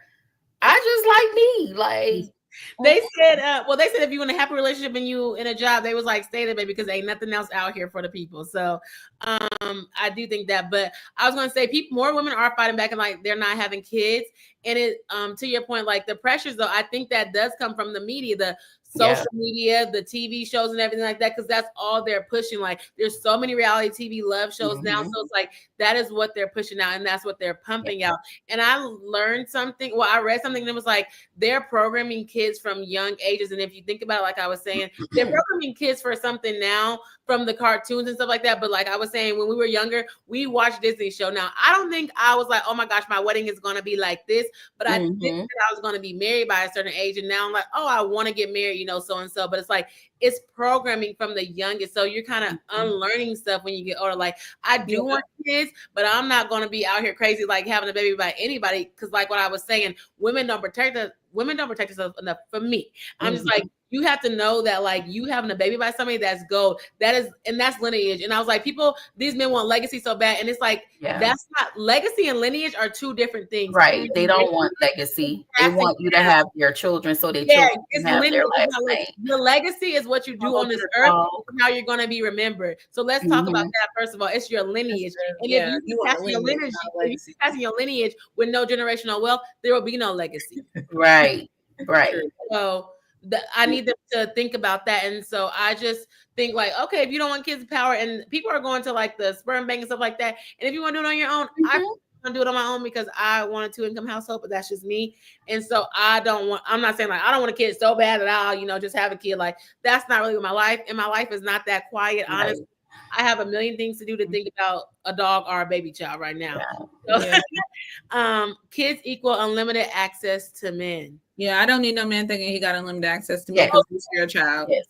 I just like me. Like they said, they said if you in a happy relationship and you in a job, they was like, stay there, baby, because ain't nothing else out here for the people. So I do think that, but I was going to say more women are fighting back and like they're not having kids. And it to your point, like the pressures though, I think that does come from the media, the social media, the TV shows and everything like that, because that's all they're pushing. Like there's so many reality TV love shows now. So it's like that is what they're pushing out and that's what they're pumping out. And I learned something. Well, I read something that was like they're programming kids from young ages. And if you think about it, like I was saying, they're programming kids for something now from the cartoons and stuff like that. But like I was saying, when we were younger, we watched Disney show. Now, I don't think I was like, oh my gosh, my wedding is going to be like this. But I think that I was going to be married by a certain age. And now I'm like, oh, I want to get married, so-and-so. But it's like, it's programming from the youngest. So you're kind of unlearning stuff when you get older. Like, I do want kids, but I'm not going to be out here crazy, like having a baby by anybody. Because like what I was saying, women don't protect themselves enough for me. I'm just like, you have to know that like you having a baby by somebody that's gold. That's lineage. And I was like, these men want legacy so bad. And it's like, that's not, legacy and lineage are two different things. Right. They don't want legacy. They want you to have your children so their children can have their last name. The legacy is what you do on this earth, how you're going to be remembered. So let's talk about that first of all. It's your lineage. And if you passing your lineage with no generational wealth, there will be no legacy. Right. So I need them to think about that. And so I just think like, okay, if you don't want kids' power and people are going to like the sperm bank and stuff like that. And if you want to do it on your own, I want to do it on my own because I want a 2-income household, but that's just me. And so I'm not saying like, I don't want a kid so bad that I'll, just have a kid. Like that's not really my life. And my life is not that quiet, honestly. I have a million things to do to think about a dog or a baby child right now. Yeah. So, kids equal unlimited access to men. Yeah, I don't need no man thinking he got unlimited access to me Yeah. because he's your child. Yes.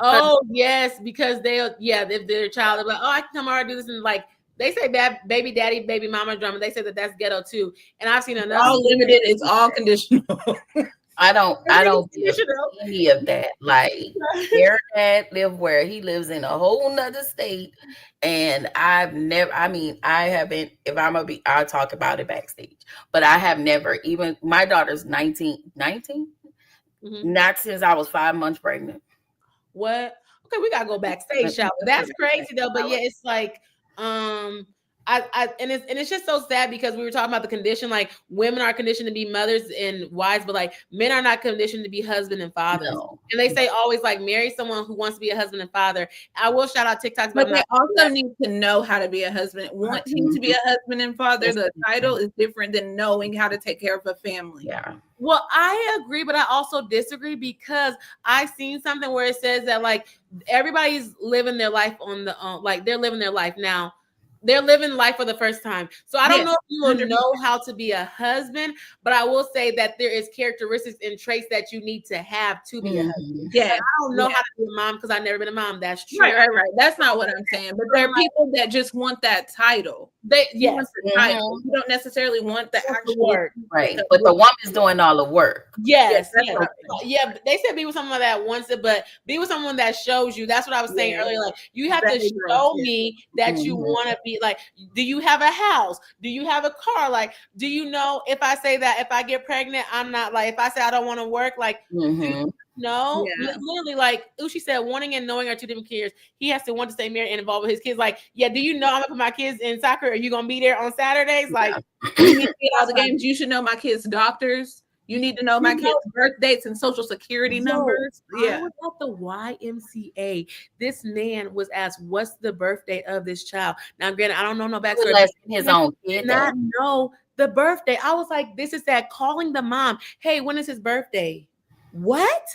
Oh yes, because if their child, they're like, oh, I can come over and do this, and like they say that baby daddy, baby mama drama. They say that that's ghetto too, and I've seen enough. All limited. It's all conditional. I don't give conditional. any of that. Like their dad where he lives in a whole nother state. And I haven't, if I'm gonna be, I'll talk about it backstage. But I have never, even my daughter's 19. Mm-hmm. Not since I was 5 months pregnant. What? Okay, we gotta go backstage, y'all. That's crazy though. But yeah, it's like and it's just so sad because we were talking about the condition, like women are conditioned to be mothers and wives, but like men are not conditioned to be husband and fathers. No. And they say always like marry someone who wants to be a husband and father. I will shout out TikToks, but they also need to know how to be a husband. Wanting to be a husband and father, the title is different than knowing how to take care of a family. Yeah. Well, I agree, but I also disagree because I've seen something where it says that like everybody's living their life on the like they're living their life now. They're living life for the first time. So I don't know if you will know how to be a husband, but I will say that there is characteristics and traits that you need to have to be a husband. Yeah. I don't know how to be a mom because I've never been a mom. That's true. Right. That's not what I'm saying. But there are people that just want that title. Yes. The title. You don't necessarily want the actual word. Right. But the woman's doing all the work. Yes. Yeah. They said be with someone that wants it, but be with someone that shows you. That's what I was saying earlier. Like you have to show me that you want to be like, do you have a house? Do you have a car? Like, do you know if I say that if I get pregnant, I'm not like, if I say I don't want to work, like, no, literally, like Ushi said, wanting and knowing are two different careers. He has to want to stay married and involved with his kids. Like, yeah, do you know I'm gonna put my kids in soccer? Are you gonna be there on Saturdays? Like, you need to get all the games. You should know my kids' doctors. You need to know my kids' birth dates and social security numbers. I was at the YMCA. This man was asked, "What's the birthday of this child?" Now, granted, I don't know no backstory. His own kid. Not know the birthday. I was like, "This is that calling the mom. Hey, when is his birthday? What?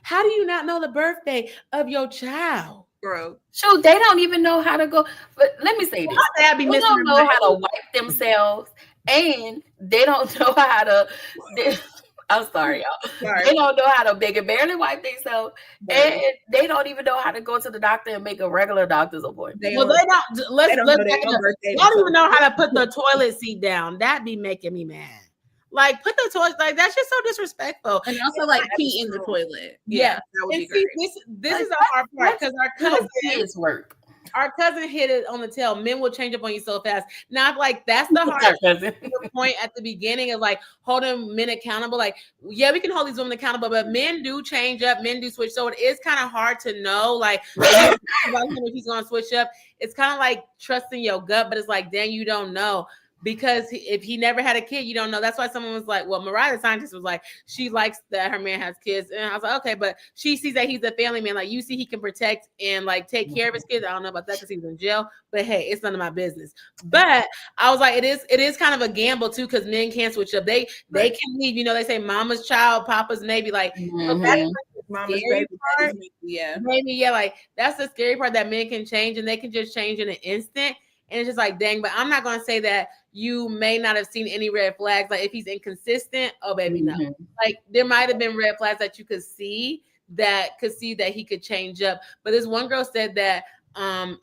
How do you not know the birthday of your child, bro? Shoot, they don't even know how to go. But let me say this: they don't know how to wipe themselves. And they don't know how to. I'm sorry, y'all. They don't know how to. They can barely wipe themselves, and they don't even know how to go to the doctor and make a regular doctor's appointment. They don't even know how to put the toilet seat down. That be making me mad. Like put the toilet, like that's just so disrespectful. And also like pee in the toilet. Yeah, that would be great. This is a hard part because our kids work. Our cousin hit it on the tail. Men will change up on you so fast. Now, like that's the hard point at the beginning of like holding men accountable. Like, yeah, we can hold these women accountable, but men do change up, men do switch. So it is kind of hard to know, like, if he's going to switch up. It's kind of like trusting your gut, but it's like, dang, you don't know. Because if he never had a kid, you don't know. That's why someone was like, well, Mariah, the scientist, was like, she likes that her man has kids. And I was like, okay, but she sees that he's a family man. Like, you see, he can protect and like take care of his kids. I don't know about that because he's in jail, but hey, it's none of my business. But I was like, it is kind of a gamble too, because men can't switch up. They can leave. You know, they say mama's child, papa's maybe. Like, that's mama's baby. Maybe, yeah. Like, that's the scary part, that men can change and they can just change in an instant. And it's just like, dang, but I'm not going to say that you may not have seen any red flags. Like if he's inconsistent, oh baby, no. Like there might have been red flags that you could see that he could change up. But this one girl said that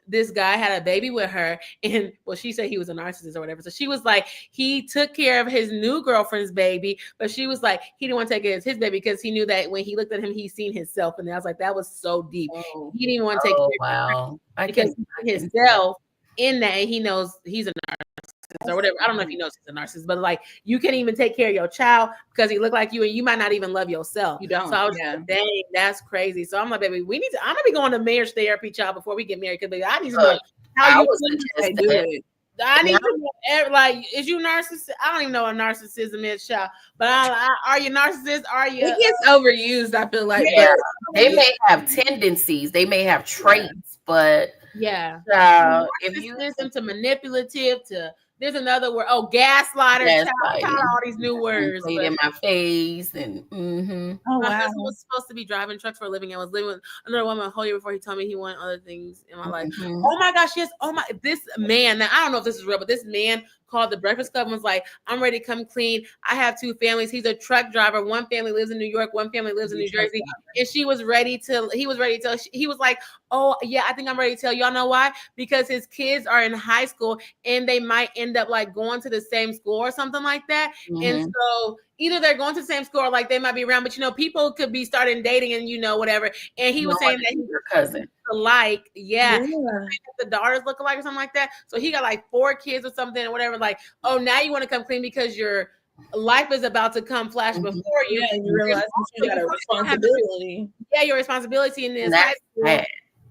this guy had a baby with her, and well, she said he was a narcissist or whatever. So she was like, he took care of his new girlfriend's baby, but she was like, he didn't want to take care of his baby because he knew that when he looked at him, he seen himself. And I was like, that was so deep. He didn't want to take care of him because he himself in that, and he knows he's a narcissist or whatever. I don't know if he knows he's a narcissist, but like you can't even take care of your child because he looked like you, and you might not even love yourself. You don't. So I was like, dang, that's crazy. So I'm like, baby, I'm gonna be going to marriage therapy, child, before we get married, because baby, I need to know how you do it. I need to know, like, is you narcissist? I don't even know what narcissism is, child. But are you narcissist? Are you? It gets overused, I feel like. Yeah. They may have tendencies, they may have traits, but if you listen to manipulative, to There's another word. Oh, gaslighter. Child, all these new words. Played in my face and Oh my wow. husband was supposed to be driving trucks for a living and was living with another woman a whole year before he told me he wanted other things in my life. Oh my gosh, yes. Oh my, this man. Now I don't know if this is real, but this man called the Breakfast Club and was like, "I'm ready to come clean. I have 2 families. He's a truck driver. One family lives in New York. One family lives in New Jersey." And he was ready to. He was like, "Oh yeah, I think I'm ready to tell y'all know why? Because his kids are in high school and they might end up like going to the same school or something like that. And so either they're going to the same school or like they might be around, but people could be starting dating and whatever." And he was saying that he's your cousin. Alike, the daughters look alike or something like that. So he got like 4 kids or something or whatever. Like, oh, now you want to come clean because your life is about to come flash before you. Yeah, and you realize you got a responsibility. Yeah, your responsibility in this high school.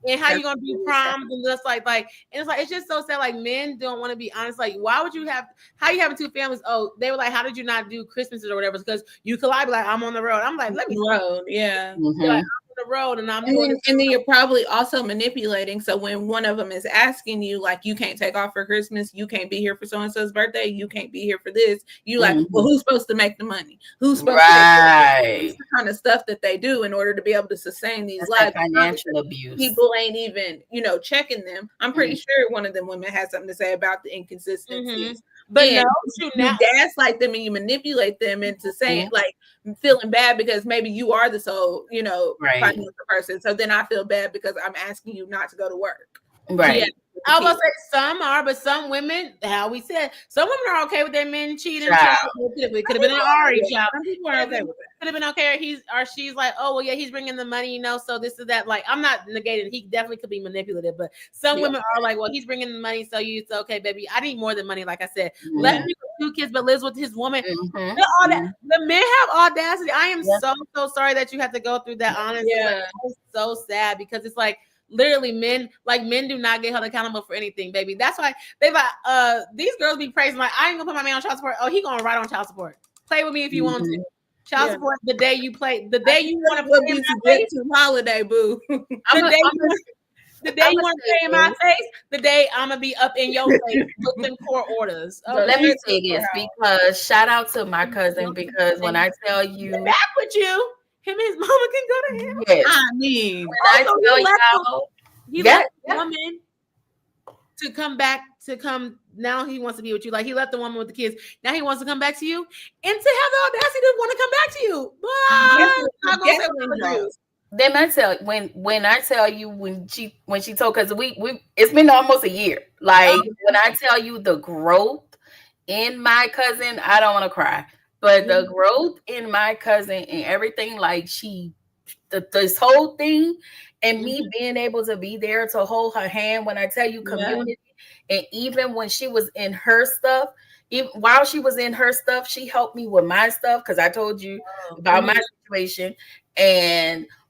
And how you gonna do proms and just like and it's just so sad. Like men don't want to be honest. Like, why would you have? How you having 2 families? Oh, they were like, how did you not do Christmases or whatever? Because you could lie, be like, I'm on the road. I'm like, let me road, yeah. Like, I'm on the road, and and then you're probably also manipulating. So when one of them is asking you, like, you can't take off for Christmas, you can't be here for so and so's birthday, you can't be here for this. You like, well, who's supposed to make the money? Who's supposed to make the kind of stuff that they do in order to be able to sustain these lives? Financial abuse. People ain't even, checking them. I'm pretty sure one of them women has something to say about the inconsistencies. But and you gaslight them and you manipulate them into saying like feeling bad because maybe you are the sole, financial person. So then I feel bad because I'm asking you not to go to work. Right. Yeah. I will say some are, but some women, how we said, some women are okay with their men cheating. It could have been an Ari child. Some people are okay with it. Could have been okay. She's like, oh well, yeah, he's bringing the money, so this is that. Like, I'm not negating. He definitely could be manipulative, but some women are like, well, he's bringing the money, so it's okay, baby. I need more than money. Like I said, let me with 2 kids, but lives with his woman. The men have audacity. I am so sorry that you have to go through that. Honestly, it's so sad because it's like. Literally, men do not get held accountable for anything, baby. That's why they these girls be praising like, I ain't gonna put my man on child support. Oh, he gonna write on child support. Play with me if you want to. Child support the day you play, the day you want to play in my face. Holiday, boo. The day you want to play in my face, the day I'm gonna be up in your face with them court orders. Okay? Let me say this because shout out to my cousin because when I tell you back with you. Him and his mama can go to hell. Yes. I mean, when I tell y'all, he left the woman to come back to come. Now he wants to be with you. Like he left the woman with the kids. Now he wants to come back to you, and to have the audacity to want to come back to you. But I'm gonna say what then I tell when I tell you when she told because we it's been almost a year. Like when I tell you the growth in my cousin, I don't want to cry. But the growth in my cousin and everything, like this whole thing, and me being able to be there to hold her hand when I tell you community, and even when she was in her stuff, even while she was in her stuff, she helped me with my stuff because I told you about my situation,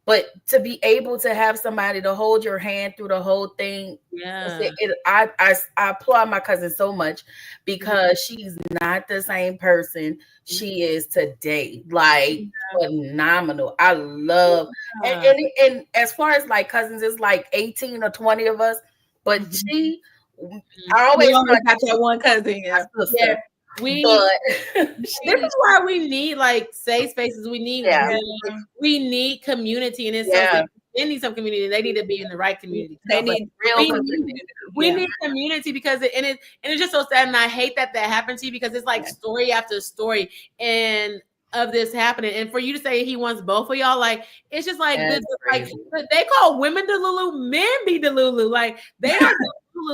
but to be able to have somebody to hold your hand through the whole thing, I applaud my cousin so much because she's not the same person she is today. Like phenomenal. I love and as far as like cousins, it's like 18 or 20 of us, but I always got that one cousin. This is why we need like safe spaces. We need community, and they need some community. They need to be in the right community. They need real community. We need community because it's just so sad, and I hate that happens to you because it's like story after story and of this happening, and for you to say he wants both of y'all, like it's just like like they call women delulu, men be delulu, like they are.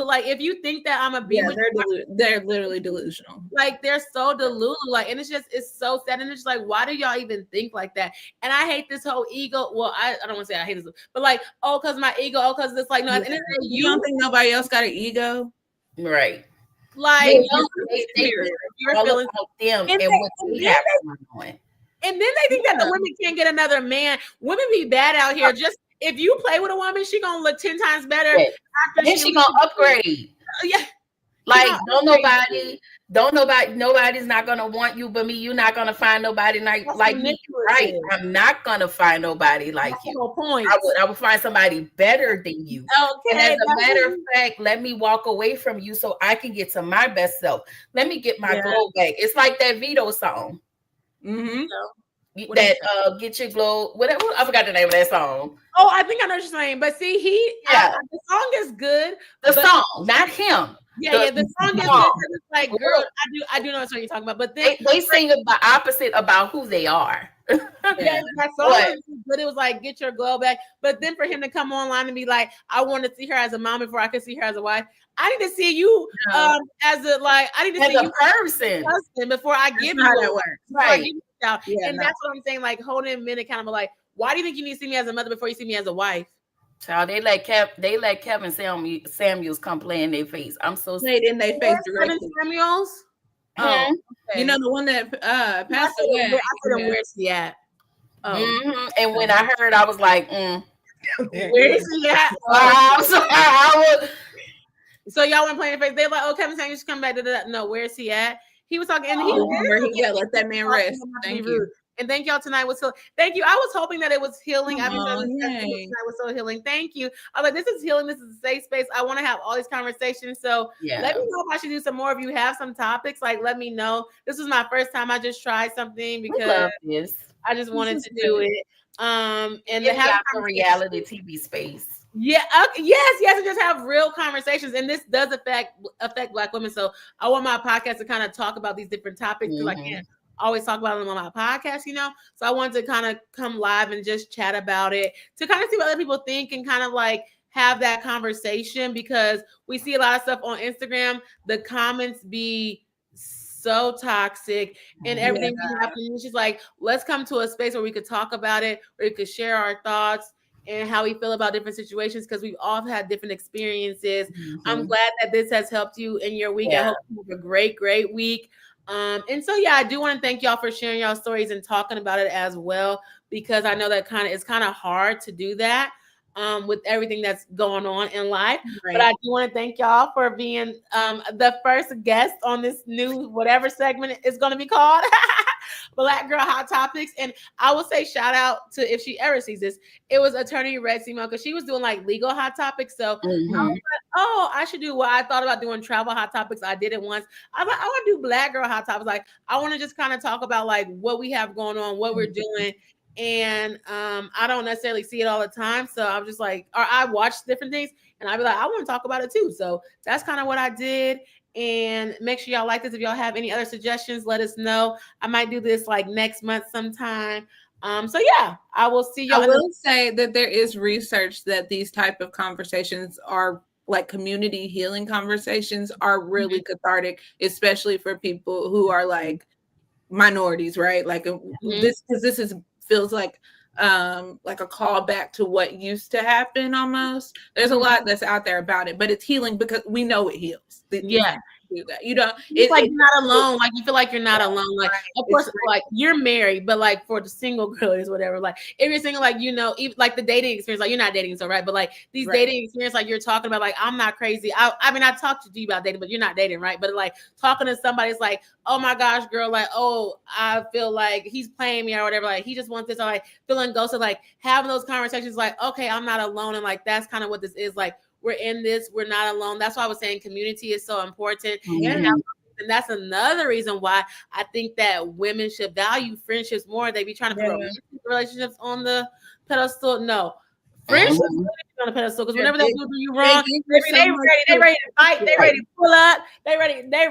Like if you think that I'm a be they're literally delusional. Like they're so delulu. Like, and it's so sad. And it's just like, why do y'all even think like that? And I hate this whole ego. Well, I don't want to say I hate this, but like, oh, because my ego, because it's like no, and it's like, you don't think nobody else got an ego, right? Like you're feeling them and what they have going. And then they think that the women can't get another man. Women be bad out here. Just if you play with a woman, she gonna look 10 times better. Then she gonna upgrade. Yeah. Like don't Nobody's not gonna want you but me. You're not gonna find nobody like me. Right. I'm not gonna find nobody like you. No point. I would find somebody better than you. Okay. And as a matter of fact, let me walk away from you so I can get to my best self. Let me get my glow back. It's like that Vito song. Mm-hmm. Get your glow. Whatever. I forgot the name of that song. Oh, I think I know what you're saying. But see, the song is good. The song, not him. Yeah, the song is good. It's like, girl, I do know what you're talking about. But then they sing the opposite about who they are. That song was good. It was like, get your glow back. But then for him to come online and be like, I want to see her as a mom before I could see her as a wife. I need to see you as a I need to see you person husband before I give you how that works. Right. And that's what I'm saying. Like holding men accountable. Like, why do you think you need to see me as a mother before you see me as a wife? Child, they let Kevin Samuels come play in their face. I'm so played in their face. Kevin Samuels. Oh, okay. You know the one that passed away. I said, where's he at? Oh, and when I heard, I was like, where is he at? I'm sorry. So y'all went playing in face. They like, oh, Kevin Samuels come back to that. No, where's he at? He was talking, and let that man rest. Thank you. And thank y'all tonight was healing. Thank you. I was hoping that it was healing. I mean, tonight was so healing. Thank you. I was like, this is healing. This is a safe space. I want to have all these conversations. So let me know if I should do some more. If you have some topics, like let me know. This was my first time. I just tried something because I just wanted to do it. And to have a reality TV space. Yeah. Yes. And just have real conversations. And this does affect Black women. So I want my podcast to kind of talk about these different topics because I can't always talk about them on my podcast, So I wanted to kind of come live and just chat about it to kind of see what other people think and kind of like have that conversation because we see a lot of stuff on Instagram. The comments be so toxic and everything happening. It's just like, let's come to a space where we could talk about it, where we could share our thoughts and how we feel about different situations because we've all had different experiences. I'm glad that this has helped you in your week. I hope you have a great, great week. And so, I do want to thank y'all for sharing y'all stories and talking about it as well, because I know that it's kind of hard to do that with everything that's going on in life. Right. But I do want to thank y'all for being the first guest on this new whatever segment is going to be called. Black Girl Hot Topics. And I will say shout out to, if she ever sees this, it was attorney Red Simone because she was doing like legal hot topics. So I was like, oh, I should do what I thought about doing travel hot topics. I did it once. I was like, I want to do Black Girl Hot Topics. Like I want to just kind of talk about like what we have going on, what we're doing. And I don't necessarily see it all the time. So I'm just like, or I watch different things and I'd be like, I want to talk about it too. So that's kind of what I did. And make sure y'all like this. If y'all have any other suggestions, let us know. I might do this like next month sometime. So I will see y'all. I will say that there is research that these type of conversations are like community healing conversations are really cathartic, especially for people who are like minorities, right? Like this feels like a call back to what used to happen almost. There's a lot that's out there about it, but it's healing because we know it heals. Do that. You don't. It's like you're not alone. Like you feel like you're not alone. Like of course, like you're married, but like for the single girls, whatever. Like if you're single, like even like the dating experience, like you're not dating, so right. But like these dating experience, like you're talking about, like I'm not crazy. I mean, I talked to you about dating, but you're not dating, right? But like talking to somebody's like, oh my gosh, girl, like oh, I feel like he's playing me or whatever. Like he just wants this, or like feeling ghosted. Like having those conversations, like okay, I'm not alone, and like that's kind of what this is like. We're in this. We're not alone. That's why I was saying community is so important. And that's another reason why I think that women should value friendships more. They be trying to put relationships on the pedestal. No, friendships on the pedestal because whenever they do you wrong, they ready to fight. They ready to pull up. They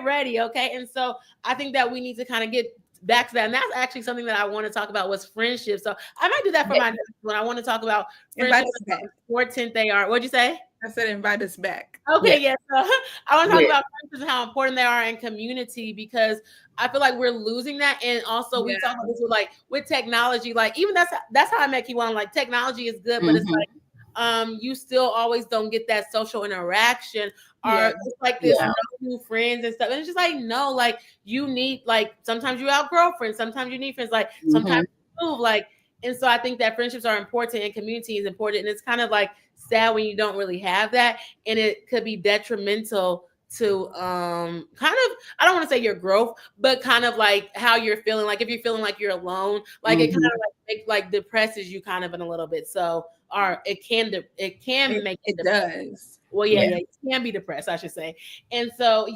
ready. Okay, and so I think that we need to kind of get back to that, and that's actually something that I want to talk about was friendships. So I might do that for my next one. I want to talk about friendships, how important they are. What'd you say? I said invite us back. Okay, so I want to talk about friendships and how important they are in community because I feel like we're losing that. And also we talk about this with technology. Like even that's how I met Kiwan. Like technology is good, but it's like you still always don't get that social interaction. Or it's like this no new friends and stuff. And it's just like no, like you need like sometimes you have girlfriends, sometimes you need friends, like sometimes you move, like and so I think that friendships are important and community is important. And it's kind of like sad when you don't really have that, and it could be detrimental to kind of, I don't want to say your growth, but kind of like how you're feeling. Like if you're feeling like you're alone, like it kind of like depresses you kind of in a little bit. So or it can make it does. Well, yeah, you can be depressed, I should say. And so,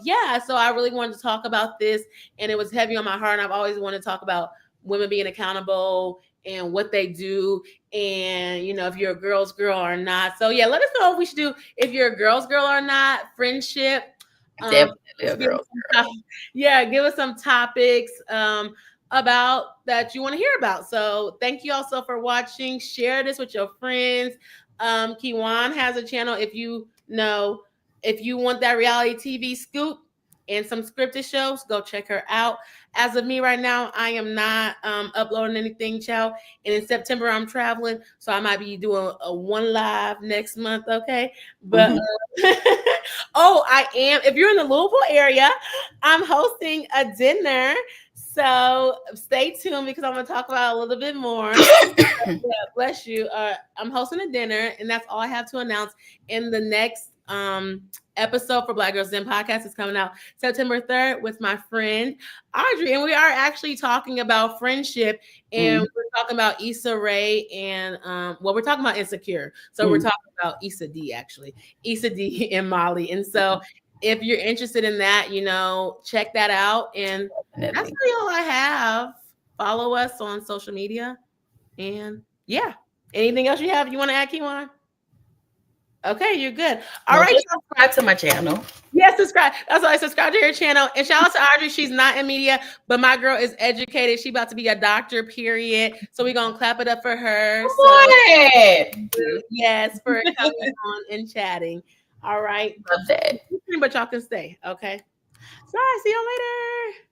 so I really wanted to talk about this, and it was heavy on my heart. And I've always wanted to talk about women being accountable and what they do, and if you're a girl's girl or not. So let us know if we should do if you're a girl's girl or not, friendship. Definitely a girl's girl. Give us some topics about that you want to hear about. So thank you also for watching. Share this with your friends. Kiwan has a channel. If you want that reality TV scoop and some scripted shows, go check her out. As of me right now, I am not uploading anything, child. And in September, I'm traveling, so I might be doing a one live next month, okay? But I am. If you're in the Louisville area, I'm hosting a dinner. So stay tuned because I'm going to talk about it a little bit more. Bless you. I'm hosting a dinner, and that's all I have to announce. In the next episode for Black Girls Den podcast is coming out September 3rd with my friend Audrey, and we are actually talking about friendship, and we're talking about Issa Rae and we're talking about Insecure. So we're talking about Issa D and Molly, and so if you're interested in that, check that out. And that's really all I have. Follow us on social media. And anything else you want to add, Kiwan? Okay, you're good. All right. Subscribe to my channel. Yes, subscribe. That's why I subscribe to your channel. And shout out to Audrey. She's not in media, but my girl is educated. She's about to be a doctor, period. So we're going to clap it up for her. Yes, for coming on and chatting. All right. Love that. But y'all can stay. Okay. Bye. See y'all later.